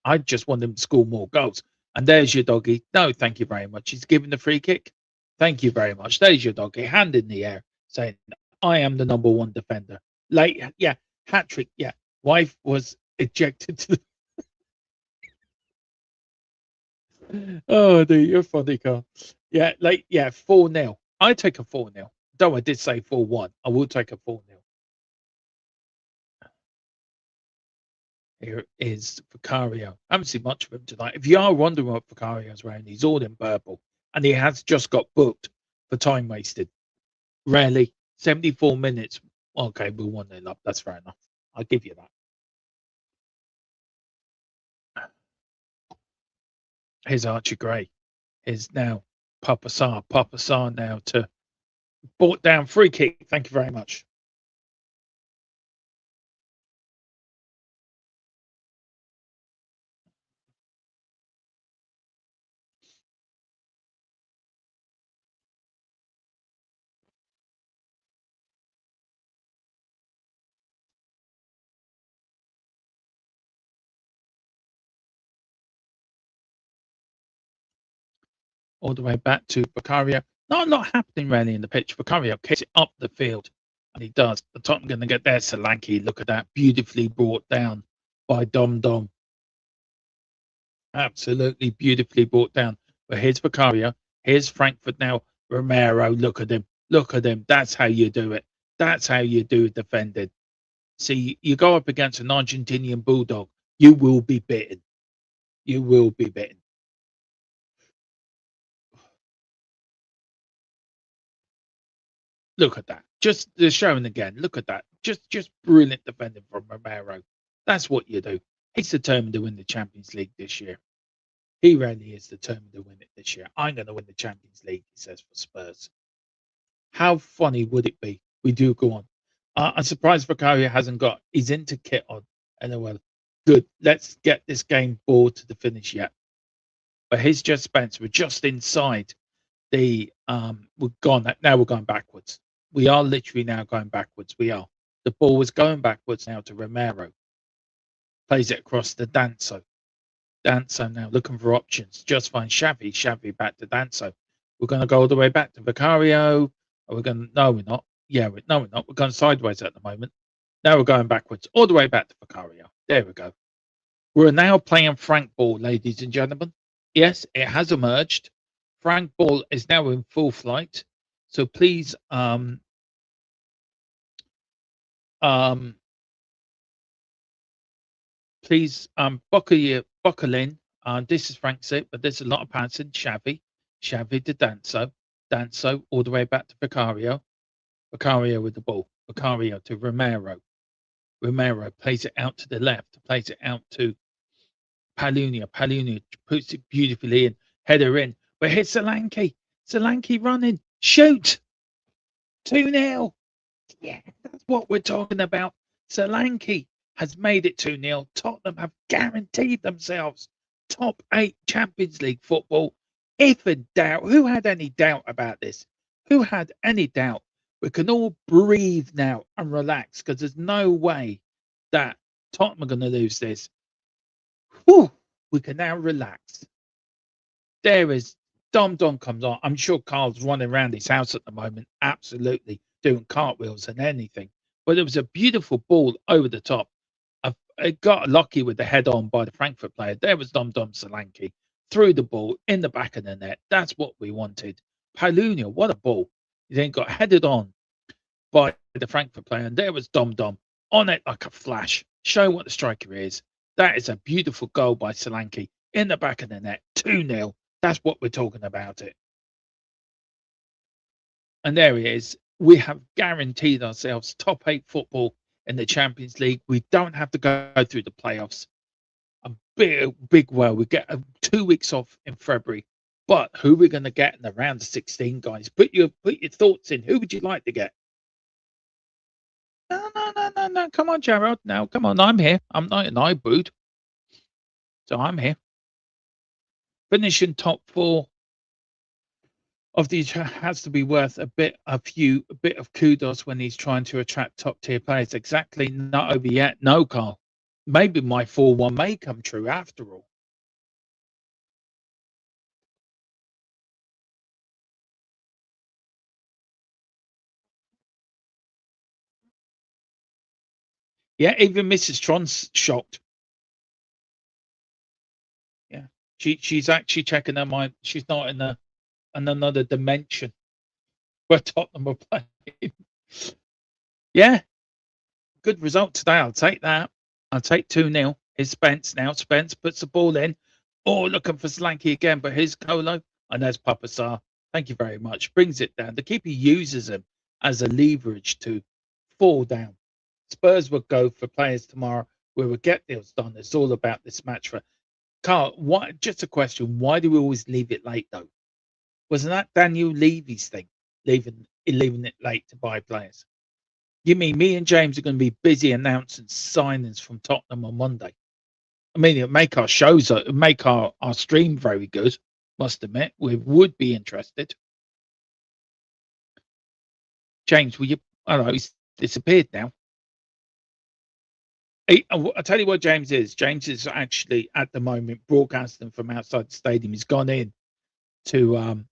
S2: I just want him to score more goals. And there's your doggy. No, thank you very much. He's giving the free kick. Thank you very much. There's your doggy. Hand in the air saying, I am the number 1 defender. Late, yeah. Hat trick, yeah. Wife was ejected to the... Oh, dude, you're funny, Carl. Yeah, 4-0. I take a 4-0. Though I did say 4-1. I will take a 4-0. Here is Vicario. I haven't seen much of him tonight. If you are wondering what Vicario's wearing, he's all in purple. And he has just got booked for time wasted. Rarely. 74 minutes. Okay, we'll 1-0 up. That's fair enough. I'll give you that. Here's Archie Gray. Here's now Papa Sarr. Papa Sarr now to brought down free kick. Thank you very much. All the way back to Vicario. Not a lot happening really in the pitch. Vicario kicks it up the field, and he does. The Tottenham going to get there. Solanke, look at that, beautifully brought down by Dom. Absolutely beautifully brought down. But here's Vicario. Here's Frankfurt now. Romero, look at him. Look at him. That's how you do it. That's how you do defending. See, you go up against an Argentinian bulldog, you will be bitten. You will be bitten. Look at that. Just the showing again. Look at that. Just brilliant defending from Romero. That's what you do. He's determined to win the Champions League this year. He really is determined to win it this year. I'm going to win the Champions League, he says, for Spurs. How funny would it be? We do go on. I'm surprised Vicario hasn't got his inter kit on. Anyway, good. Let's get this game ball to the finish yet. But here's just Spence. We're just inside the we're gone. Now we're going backwards. We are literally now going backwards. We are. The ball was going backwards now to Romero. Plays it across to Danso. Danso now looking for options. Just find Xavi. Xavi back to Danso. We're going to go all the way back to Vicario. Are we going to... No, we're not. Yeah, no, we're not. We're going sideways at the moment. Now we're going backwards. All the way back to Vicario. There we go. We're now playing Frank ball, ladies and gentlemen. Yes, it has emerged. Frank ball is now in full flight. So please buckle in. This is Frank said, but there's a lot of passing. Xavi to Danso all the way back to Vicario with the ball. Vicario to Romero plays it out to the left, plays it out to Palunia puts it beautifully in, header in. But here's Solanke running, shoot, 2-0. Yeah, that's what we're talking about. Solanke has made it 2-0. Tottenham have guaranteed themselves top 8 Champions League football. If a doubt, who had any doubt about this? Who had any doubt? We can all breathe now and relax because there's no way that Tottenham are going to lose this. Whew, we can now relax. There is Dom comes on. I'm sure Carl's running around his house at the moment, absolutely doing cartwheels and anything. But it was a beautiful ball over the top. It got lucky with the head on by the Frankfurt player. There was Dom Solanke. Threw the ball in the back of the net. That's what we wanted. Palunia, what a ball. He then got headed on by the Frankfurt player. And there was Dom on it like a flash. Show what the striker is. That is a beautiful goal by Solanke in the back of the net. 2-0. That's what we're talking about it. And there he is. We have guaranteed ourselves top 8 football in the Champions League. We don't have to go through the playoffs. A big well. We get 2 weeks off in February. But who we're going to get in the round of 16, guys? Put your thoughts in. Who would you like to get? No. Come on, Gerald. Now, come on. I'm here. I'm not an iBoot. So I'm here. Finishing top 4 of these has to be worth a bit of kudos when he's trying to attract top tier players. Exactly. Not over yet. No, Carl. Maybe my 4-1 may come true after all. Yeah, even Mrs. Tron's shocked. Yeah, she's actually checking her mind. She's not in another dimension where Tottenham are playing. Yeah, good result today. I'll take that. I'll take 2-0. Here's Spence now. Spence puts the ball in. Oh, looking for Solanke again, but here's Colo. And there's Papasar. Thank you very much. Brings it down. The keeper uses him as a leverage to fall down. Spurs will go for players tomorrow. We will get deals done. It's all about this match. For Carl, just a question. Why do we always leave it late, though? Wasn't that Daniel Levy's thing, leaving it late to buy players? You mean me and James are going to be busy announcing signings from Tottenham on Monday? I mean, it'll make our shows, it'll make our stream very good, must admit. We would be interested. James, will you? I don't know, he's disappeared now. I'll tell you what James is. James is actually, at the moment, broadcasting from outside the stadium. He's gone in to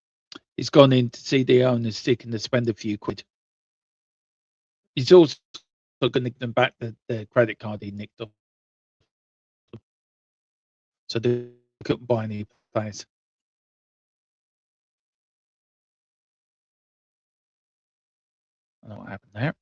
S2: see the owners, seeking to spend a few quid. He's also going to give them back the credit card he nicked off, so they couldn't buy any players. I don't know what happened there.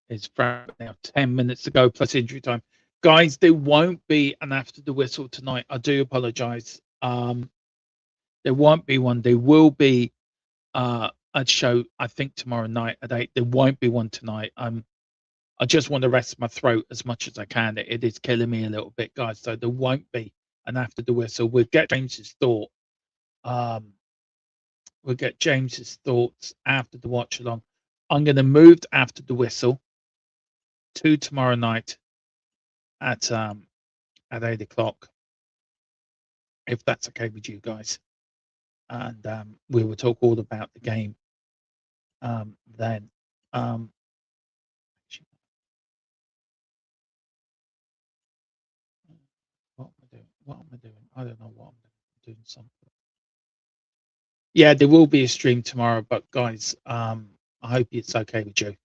S2: It's now 10 minutes to go plus injury time. Guys, there won't be an after the whistle tonight. I do apologize. There won't be one. There will be a show, I think, tomorrow night at 8. There won't be one tonight. I just want to rest my throat as much as I can. It is killing me a little bit, guys. So there won't be an after the whistle. We'll get James's thought. We'll get James's thoughts after the watch along. I'm going to move after the whistle to tomorrow night at 8 o'clock, if that's okay with you guys. And we will talk all about the game then. What am I doing? I don't know what I'm doing. Something. Yeah, there will be a stream tomorrow, but guys, I hope it's okay with you.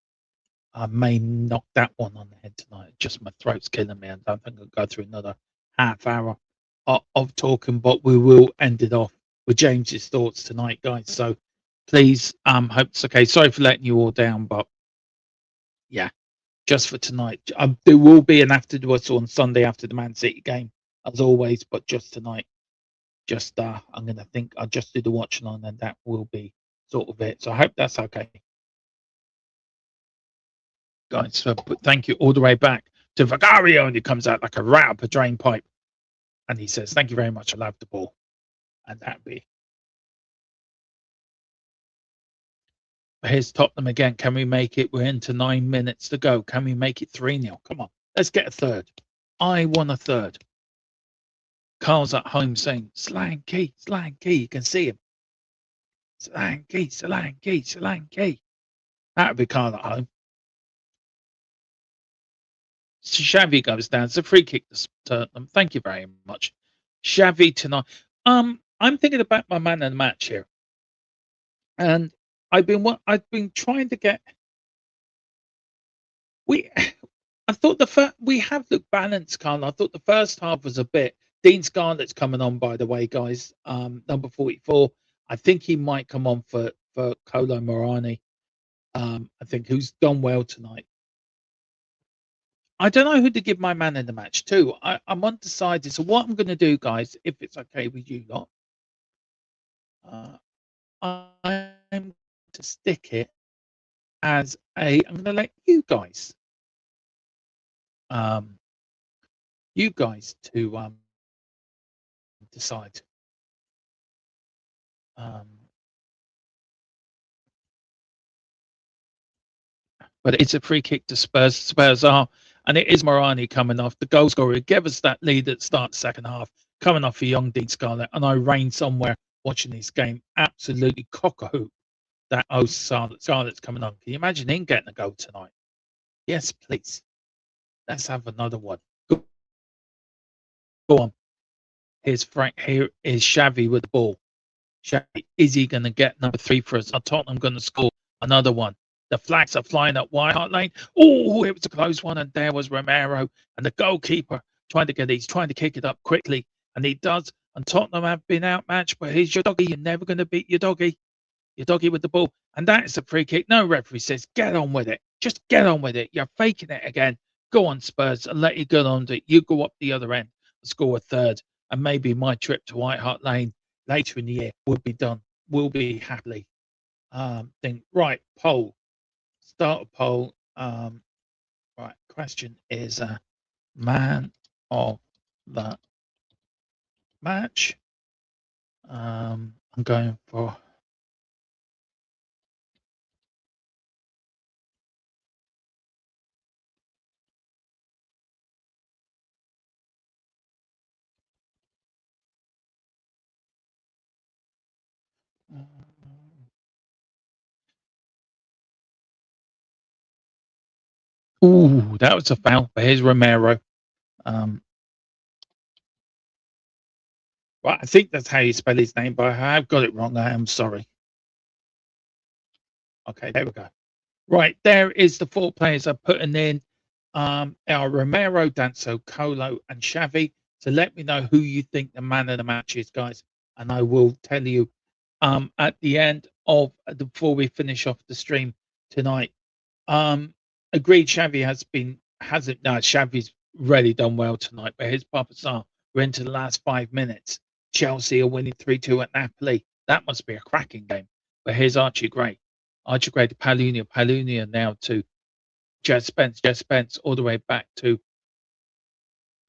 S2: I may knock that one on the head tonight. Just my throat's killing me. I don't think I'll go through another half hour of talking, but we will end it off with James's thoughts tonight, guys. So please, hope it's okay. Sorry for letting you all down, but yeah, just for tonight. There will be an after the whistle on Sunday after the Man City game, as always, but just tonight. Just I'm gonna think I'll just do the watch along, and that will be sort of it. So I hope that's okay, guys. So thank you all the way back to Vigario, and he comes out like a rat up a drain pipe, and he says, "Thank you very much. I love the ball," and that be. Here's Tottenham again. Can we make it? We're into 9 minutes to go. Can we make it 3-0? Come on, let's get a third. I want a third. Carl's at home saying, Solanke, Solanke. You can see him. Solanke, Solanke, Solanke. That would be Carl at home. So Xavi goes down. It's a free kick to Tottenham. Thank you very much. Xavi tonight. I'm thinking about my man of the match here. And I've been trying to get I thought we have looked balanced, Carl. I thought the first half was a bit. Dean Scarlett's coming on, by the way, guys. Number 44. I think he might come on for Kolo Morani. I think who's done well tonight. I don't know who to give my man in the match to. I'm undecided. So what I'm going to do, guys, if it's okay with you lot, I'm to stick it as I'm going to let you guys to decide. But it's a free kick to Spurs. Spurs are, and it is Morani coming off. The goal scorer gave us that lead at the start of the second half, coming off a young Dean Scarlett. And I reigned somewhere watching this game, absolutely cock-a-hoop that Scarlett's coming on. Can you imagine him getting a goal tonight? Yes, please. Let's have another one. Go on. Here's Frank. Here is Xavi with the ball. Xavi, is he going to get number 3 for us? Are Tottenham going to score another one? The flags are flying at White Hart Lane. Oh, it was a close one, and there was Romero, and the goalkeeper trying to kick it up quickly, and he does. And Tottenham have been outmatched, but here's your doggy. You're never going to beat your doggy. Your doggy with the ball, and that is a free kick. No referee says, get on with it. Just get on with it. You're faking it again. Go on, Spurs, and let you get on to it. You go up the other end and score a third, and maybe my trip to White Hart Lane later in the year will be done. We'll be happily. Right, poll. Start a poll. Right, question is man of the match. I'm going for ooh, that was a foul. But here's Romero. Well, I think that's how you spell his name, but I have got it wrong. I am sorry. Okay, there we go. Right, there is the 4 players I'm putting in. Our Romero, Danso, Kolo, and Xavi. So let me know who you think the man of the match is, guys, and I will tell you at the end of before we finish off the stream tonight. Agreed, Xavi hasn't. No, Xavi's really done well tonight, but his Papa Sarr, we're into the last 5 minutes. Chelsea are winning 3-2 at Napoli. That must be a cracking game. But here's Archie Gray. Archie Gray to Palunia now to Jed Spence all the way back to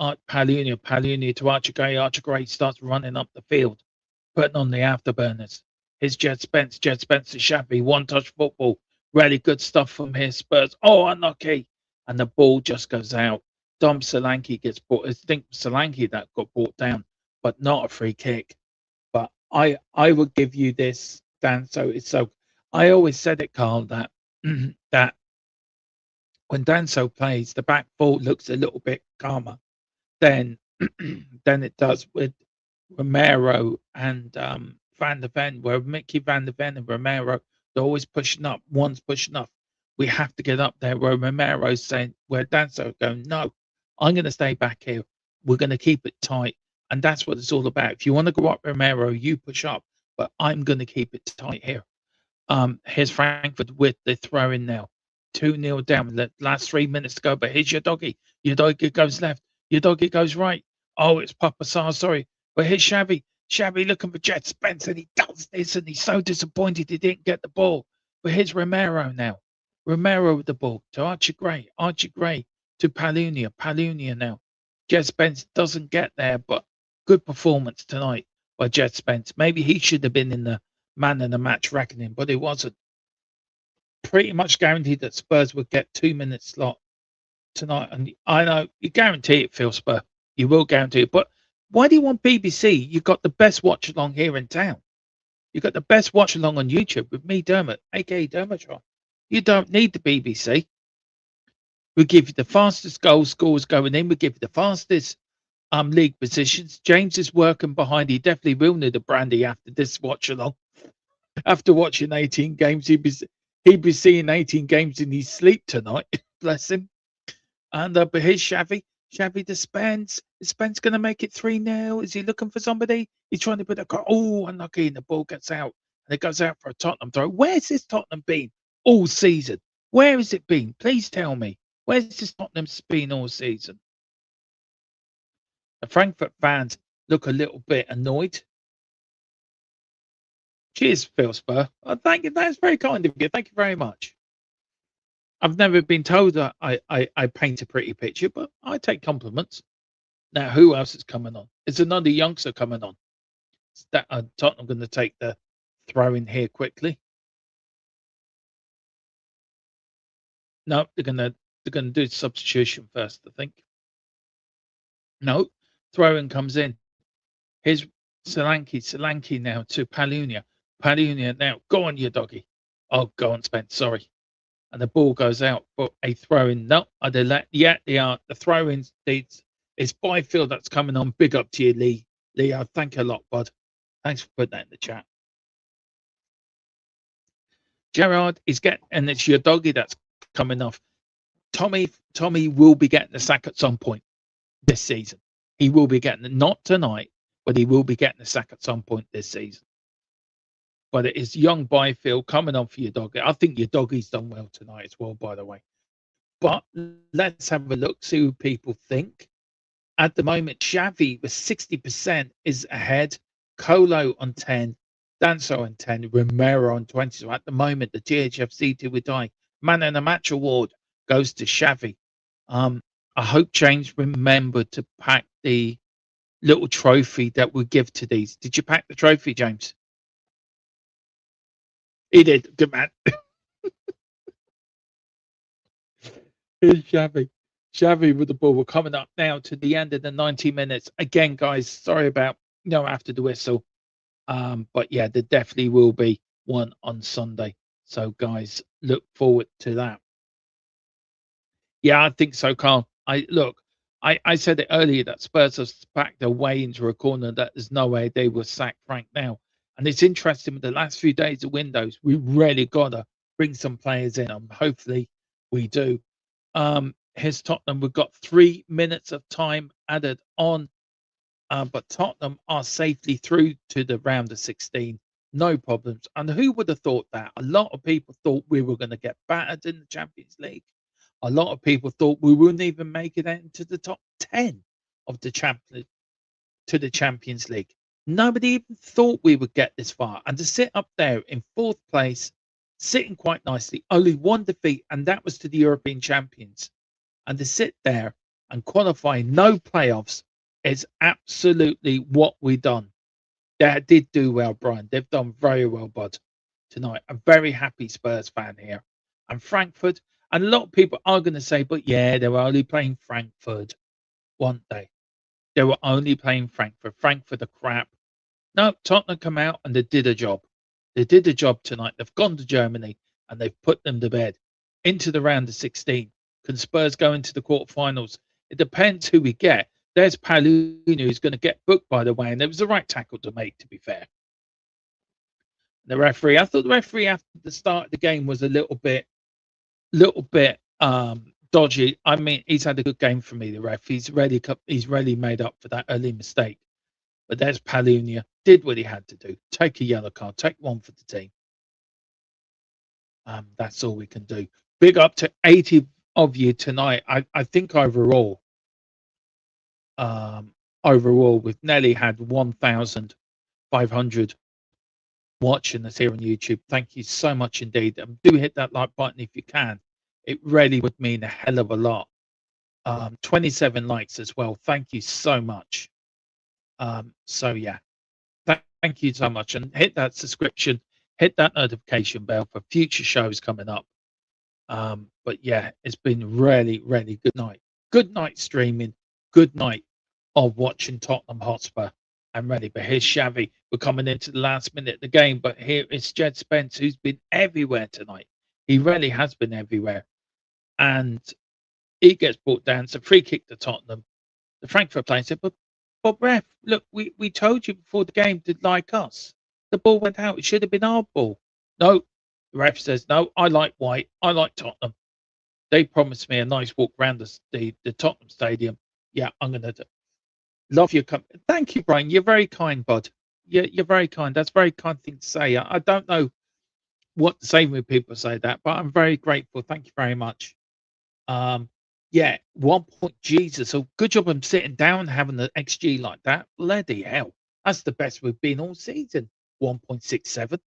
S2: Palunia to Archie Gray. Archie Gray starts running up the field, putting on the afterburners. Here's Jed Spence to Xavi. One-touch football. Really good stuff from here, Spurs. Oh, unlucky. And the ball just goes out. Dom Solanke gets brought. I think Solanke that got brought down, but not a free kick. But I would give you this, Dan. So I always said it, Carl, that that when Danso plays, the back four looks a little bit calmer than it does with Romero and Van der Ven, where Mickey Van der Ven and Romero, they're always pushing up. One's pushing up. We have to get up there, where Romero's saying, where Danso going, no, I'm going to stay back here. We're going to keep it tight. And that's what it's all about. If you want to go up Romero, you push up, but I'm going to keep it tight here. Here's Frankfurt with the throw in now. 2-0 down. The last 3 minutes to go, but here's your doggy. Your doggy goes left. Your doggy goes right. Oh, it's Papa Sarr, sorry. But here's Xavi. Xavi looking for Jed Spence, and he does this, and he's so disappointed he didn't get the ball. But here's Romero now. Romero with the ball to Archie Gray. Archie Gray to Palunia. Palunia now. Jed Spence doesn't get there, but good performance tonight by Jed Spence. Maybe he should have been in the man of the match reckoning, but it wasn't. Pretty much guaranteed that Spurs would get 2 minutes slot tonight. And I know you guarantee it, Phil Spur. You will guarantee it. But Why do you want BBC? You've got the best watch along here in town. You've got the best watch along on YouTube with me, Dermot, aka Dermotron. You don't need the BBC. We give you the fastest goal scores going in. We give you the fastest league positions. James is working behind. He definitely will need a brandy after this watch along. After watching 18 games, he'd be seeing 18 games in his sleep tonight. Bless him. And but here's Xavi. Xavi to Spence. Is Spence going to make it 3-0? Is he looking for somebody? He's trying to put a car. Oh, unlucky. And the ball gets out. And it goes out for a Tottenham throw. Where's this Tottenham been all season? Where has it been? Please tell me. Where's this Tottenham been all season? The Frankfurt fans look a little bit annoyed. Cheers, Phil Spur. Thank you. That's very kind of you. Thank you very much. I've never been told that I paint a pretty picture, but I take compliments. Now, who else is coming on? Is another youngster coming on? Is that Tottenham going to take the throw in here quickly? No, they're going to do substitution first, I think. No, throw in comes in. Here's Solanke now to Palunia. Palunia now, go on, you doggy. Oh, go on, Spence. Sorry. And the ball goes out for a throw in. No, they are. The throw in. It's Byfield that's coming on. Big up to you, Lee. Leo, thank you a lot, bud. Thanks for putting that in the chat. Gerard is getting, and it's your doggy that's coming off. Tommy will be getting the sack at some point this season. He will be getting it, not tonight, but he will be getting the sack at some point this season. But it is young Byfield coming on for your doggy. I think your doggy's done well tonight as well, by the way. But let's have a look, see who people think. At the moment, Xavi with 60% is ahead. Colo on 10, Danso on 10, Romero on 20. So at the moment, the THFC till we die Man in the Match award goes to Xavi. I hope James remembered to pack the little trophy that we give to these. Did you pack the trophy, James? He did. Good man. Here's Xavi. Xavi with the ball. We're coming up now to the end of the 90 minutes. Again, guys, sorry about after the whistle. But yeah, there definitely will be one on Sunday. So guys, look forward to that. Yeah, I think so, Carl. I said it earlier that Spurs have backed their way into a corner that there's no way they will sack Frank now. And it's interesting with the last few days of windows, we really gotta bring some players in. Hopefully we do. Here's Tottenham. We've got 3 minutes of time added on. But Tottenham are safely through to the round of 16. No problems. And who would have thought that? A lot of people thought we were going to get battered in the Champions League. A lot of people thought we wouldn't even make it into the top 10 of the Champions League. Nobody even thought we would get this far. And to sit up there in 4th place, sitting quite nicely, only one defeat, and that was to the European champions. And to sit there and qualify no playoffs is absolutely what we've done. They did do well, Brian. They've done very well, bud, tonight. I'm very happy Spurs fan here. And Frankfurt, and a lot of people are going to say, but yeah, they were only playing Frankfurt, weren't they? They were only playing Frankfurt. Frankfurt are crap. No, Tottenham come out and they did a job. They did a job tonight. They've gone to Germany and they've put them to bed. Into the round of 16. Can Spurs go into the quarterfinals? It depends who we get. There's Palunia who's going to get booked, by the way, and it was the right tackle to make, to be fair. The referee, I thought the referee after the start of the game was a little bit dodgy. I mean, he's had a good game for me, the ref. He's really made up for that early mistake. But there's Palunia, did what he had to do. Take a yellow card, take one for the team. That's all we can do. Big up to 80 of you tonight. I think overall, we've nearly had 1,500 watching us here on YouTube. Thank you so much indeed. Do hit that like button if you can. It really would mean a hell of a lot. 27 likes as well. Thank you so much. So yeah, thank you so much. And hit that subscription, hit that notification bell for future shows coming up. But yeah, it's been really, really good night. Good night streaming. Good night of watching Tottenham Hotspur. I'm ready, but here's Xavi. We're coming into the last minute of the game, but here is Jed Spence, who's been everywhere tonight. He really has been everywhere. And he gets brought down. It's a free kick to Tottenham. The Frankfurt player said, but ref, look, we told you before the game to like us. The ball went out. It should have been our ball. No, the ref says, no, I like White. I like Tottenham. They promised me a nice walk around the Tottenham Stadium. Yeah, I'm going to do. Love your company. Thank you, Brian. You're very kind, bud. You're very kind. That's a very kind thing to say. I don't know what to say when people say that, but I'm very grateful. Thank you very much. Yeah, 1 point. Jesus. So good job I'm sitting down having an XG like that. Bloody hell. That's the best we've been all season. 1.67.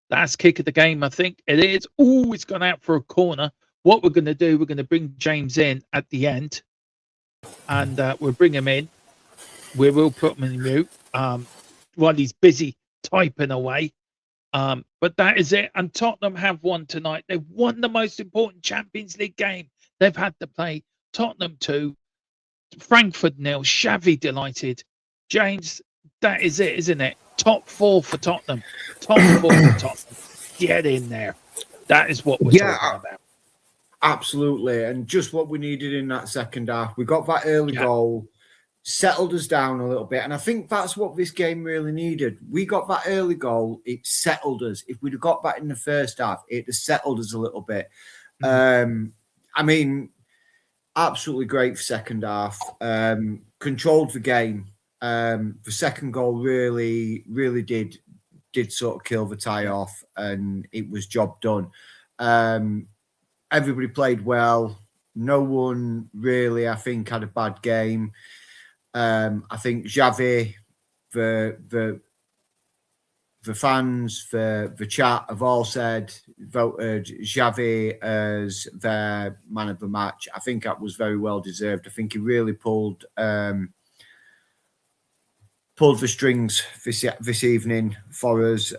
S2: Last kick of the game, I think it is. Oh, it's gone out for a corner. What we're going to do, we're going to bring James in at the end. And we'll bring him in. We will put him in mute while he's busy typing away. But that is it. And Tottenham have won tonight. They've won the most important Champions League game they've had to play. Tottenham 2, Frankfurt 0. Xavi delighted. James, that is it, isn't it? Top 4 for Tottenham. Top 4 for Tottenham. Get in there. That is what we're talking about.
S1: Absolutely. And just what we needed in that second half. We got that early goal, settled us down a little bit. And I think that's what this game really needed. We got that early goal. It settled us. If we'd have got that in the first half, it has settled us a little bit. I mean, absolutely great for second half. Controlled the game. The second goal really did sort of kill the tie off, and it was job done. Everybody played well. No one really, I think, had a bad game. I think Xavi, the fans, the chat have all voted Xavi as their man of the match. I think that was very well deserved. I think he really pulled the strings this evening for us.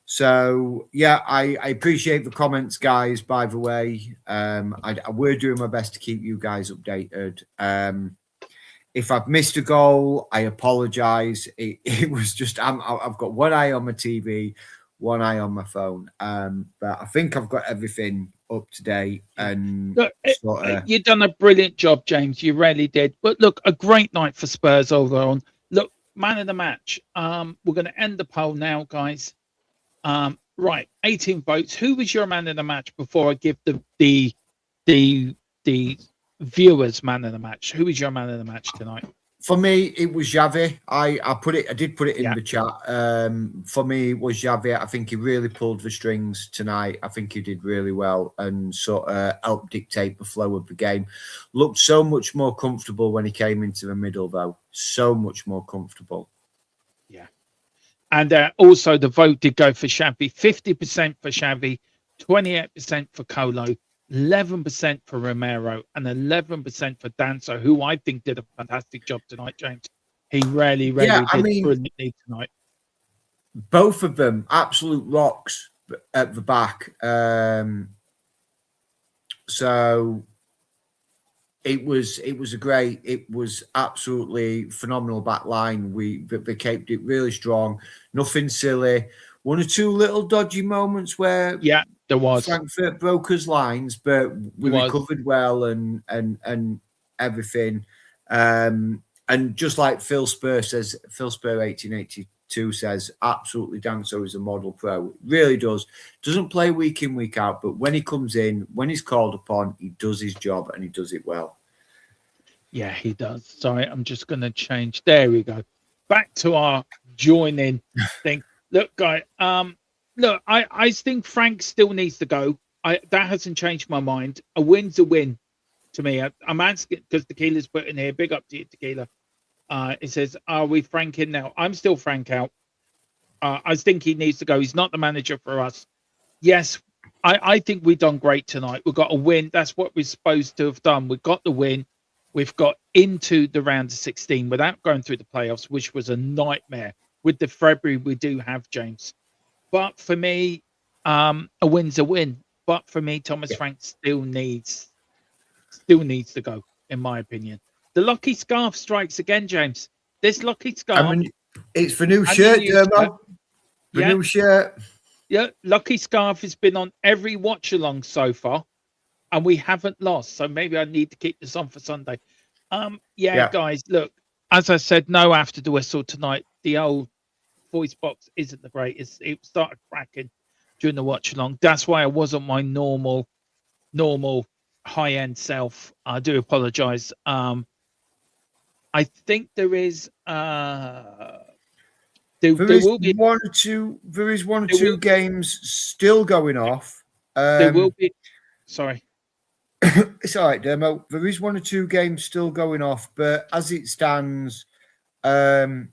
S1: So, yeah, I appreciate the comments, guys, by the way. We're doing my best to keep you guys updated. If I've missed a goal, I apologise. It was just, I've got one eye on my TV, one eye on my phone. But I think I've got everything up to date. And
S2: look, you've done a brilliant job, James. You really did. But look, a great night for Spurs overall. Look, man of the match. We're going to end the poll now, guys. Right, 18 votes. Who was your man of the match before I give the viewers man of the match? Who was your man of the match tonight?
S1: For me, it was Xavi. I did put it in the chat. For me, it was Xavi. I think he really pulled the strings tonight. I think he did really well and sort of helped dictate the flow of the game. Looked so much more comfortable when he came into the middle, though. So much more comfortable.
S2: Yeah. And also the vote did go for Xavi. 50% for Xavi, 28% for Colo, 11% for Romero, and 11% for Danso, who I think did a fantastic job tonight, James. He really did brilliantly tonight.
S1: Both of them, absolute rocks at the back. So it was absolutely phenomenal back line. They kept it really strong, nothing silly. One or two little dodgy moments where
S2: there was
S1: Frankfurt broke us lines, but we recovered well and everything. And just like Phil Spur 1882 says, absolutely Danso is a model pro. Really does. Doesn't play week in, week out, but when he comes in, when he's called upon, he does his job and he does it well.
S2: Yeah, he does. Sorry, I'm just going to change. There we go. Back to our join-in thing. Look, guy. Look, I think Frank still needs to go. That hasn't changed my mind. A win's a win to me. I'm asking because Tequila's put in here. Big up to you, Tequila. It says, "Are we Frank in now?" I'm still Frank out. I think he needs to go. He's not the manager for us. Yes, I think we've done great tonight. We've got a win. That's what we're supposed to have done. We've got the win. We've got into the round of 16 without going through the playoffs, which was a nightmare. With the February we do have, James. But for me, a win's a win. But for me, Thomas Frank still needs to go. in my opinion. The lucky scarf strikes again, James. This lucky scarf.
S1: I mean, it's for new shirt, Dermo. The new shirt.
S2: Yeah, lucky scarf has been on every watch along so far, and we haven't lost. So maybe I need to keep this on for Sunday. Guys, look, as I said, no after the whistle tonight. The old voice box isn't the greatest. It started cracking during the watch along. That's why I wasn't my normal high end self. I do apologize. I think there is there will be
S1: one or two. There is one or two games still going off.
S2: There will be. Sorry.
S1: It's all right, Demo. There is one or two games still going off, but as it stands, unless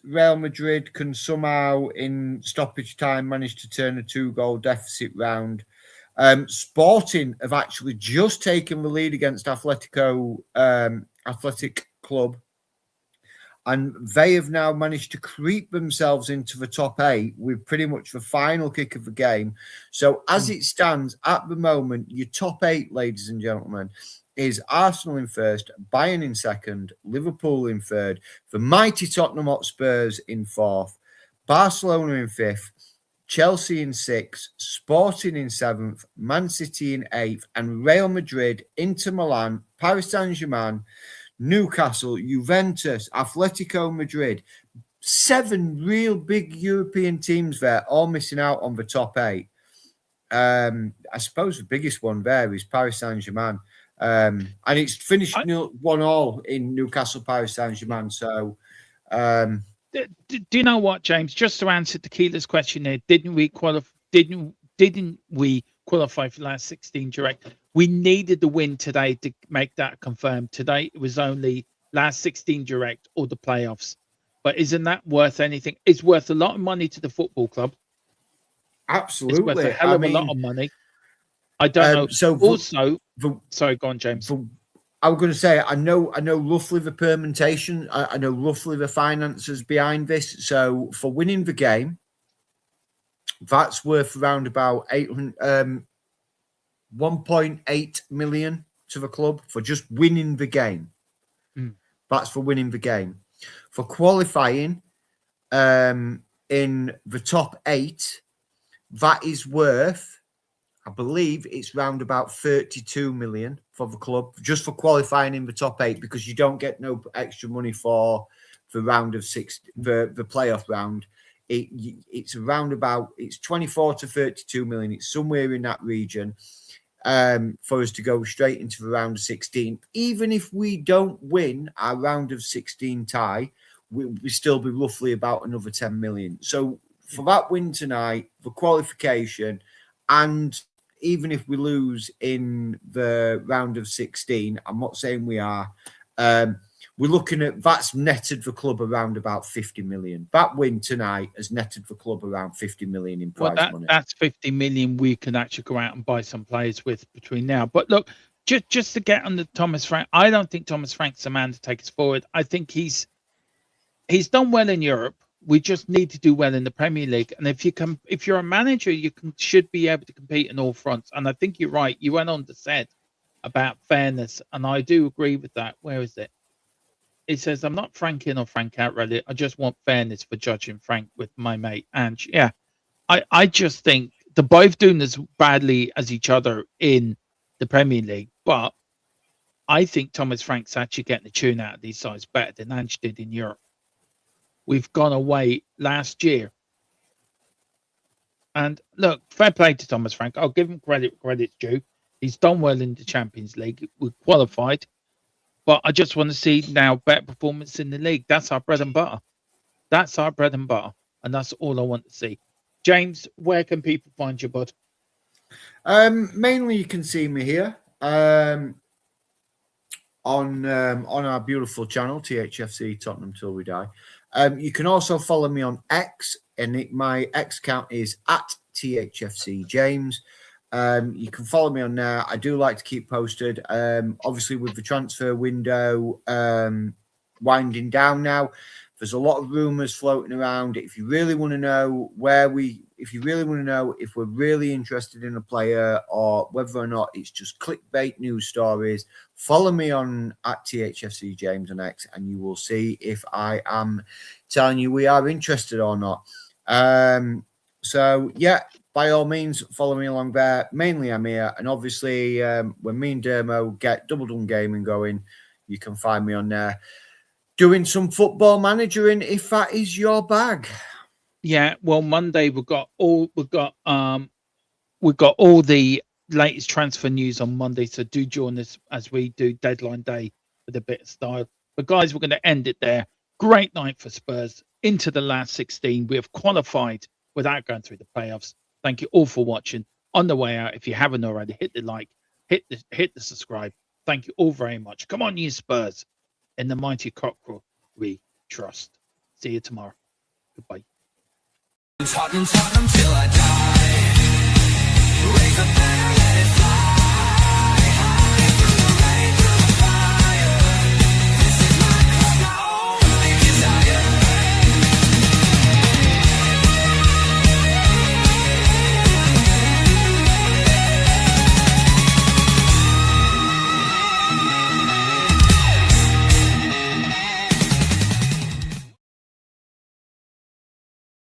S1: Real Madrid can somehow in stoppage time manage to turn a 2-goal deficit round, Sporting have actually just taken the lead against Athletic Club, and they have now managed to creep themselves into the top 8 with pretty much the final kick of the game. So as it stands at the moment, your top 8, ladies and gentlemen, is Arsenal in first, Bayern in second, Liverpool in third, the mighty Tottenham Hotspurs in fourth, Barcelona in fifth, Chelsea in sixth, Sporting in seventh, Man City in eighth, and Real Madrid, Inter Milan, Paris Saint-Germain, Newcastle, Juventus, Atletico Madrid. 7 real big European teams there, all missing out on the top 8. I suppose the biggest one there is Paris Saint-Germain. And it's finished 1-1 in Newcastle, Paris Saint-Germain. So,
S2: do you know what, James? Just to answer Tequila's question there, didn't we qualify for last 16 direct? We needed the win today to make that confirmed. Today it was only last 16 direct or the playoffs. But isn't that worth anything? It's worth a lot of money to the football club.
S1: Absolutely.
S2: It's worth a hell of a lot of money. I don't know. So sorry, go on, James.
S1: I was going to say, I know roughly the permutation. I know roughly the finances behind this. So for winning the game, that's worth around about 1.8 million to the club for just winning the game. That's for winning the game. For qualifying in the top 8, that is worth, I believe it's round about 32 million for the club, just for qualifying in the top 8, because you don't get no extra money for the round of 6, the playoff round. It's around about, it's 24 to 32 million. It's somewhere in that region for us to go straight into the round of 16. Even if we don't win our round of 16 tie, we still be roughly about another 10 million. So for that win tonight, the qualification, and even if we lose in the round of 16, I'm not saying we are, we're looking at, that's netted the club around about 50 million. That win tonight has netted the club around 50 million in prize money.
S2: That's 50 million we can actually go out and buy some players with between now. But look, just to get on the Thomas Frank, I don't think Thomas Frank's the man to take us forward. I think he's done well in Europe. We just need to do well in the Premier League. And if you're a manager, should be able to compete in all fronts. And I think you're right. You went on to said about fairness, and I do agree with that. Where is it? It says, I'm not Frank in or Frank out, really. I just want fairness for judging Frank with my mate Ange. Yeah, I just think they're both doing as badly as each other in the Premier League. But I think Thomas Frank's actually getting the tune out of these sides better than Ange did in Europe. We've gone away last year. And look, fair play to Thomas Frank. I'll give him credit's due. He's done well in the Champions League. We qualified. But I just want to see now better performance in the league. That's our bread and butter. That's our bread and butter. And that's all I want to see. James, where can people find you, bud?
S1: Mainly you can see me here on our beautiful channel, THFC Tottenham Till We Die. You can also follow me on X, and my X account is at THFC James. You can follow me on there. I do like to keep posted. Obviously, with the transfer window winding down now, There's a lot of rumours floating around. If you really want to know if we're really interested in a player or whether or not it's just clickbait news stories, follow me on at THFC James on X, and you will see if I am telling you we are interested or not. So yeah, by all means, follow me along there. Mainly I'm here, and obviously when me and Dermo get Double Done Gaming going, you can find me on there doing some football managering if that is your bag.
S2: Yeah, well, Monday we've got all the latest transfer news on Monday, so do join us as we do deadline day with a bit of style. But guys, we're going to end it there. Great night for Spurs into the last 16. We have qualified without going through the playoffs. Thank you all for watching. On the way out, if you haven't already, hit the like, hit the subscribe. Thank you all very much. Come on, you Spurs. In the mighty cockerel we trust. See you tomorrow. Goodbye.
S3: Tottenham till I die. Raise a banner.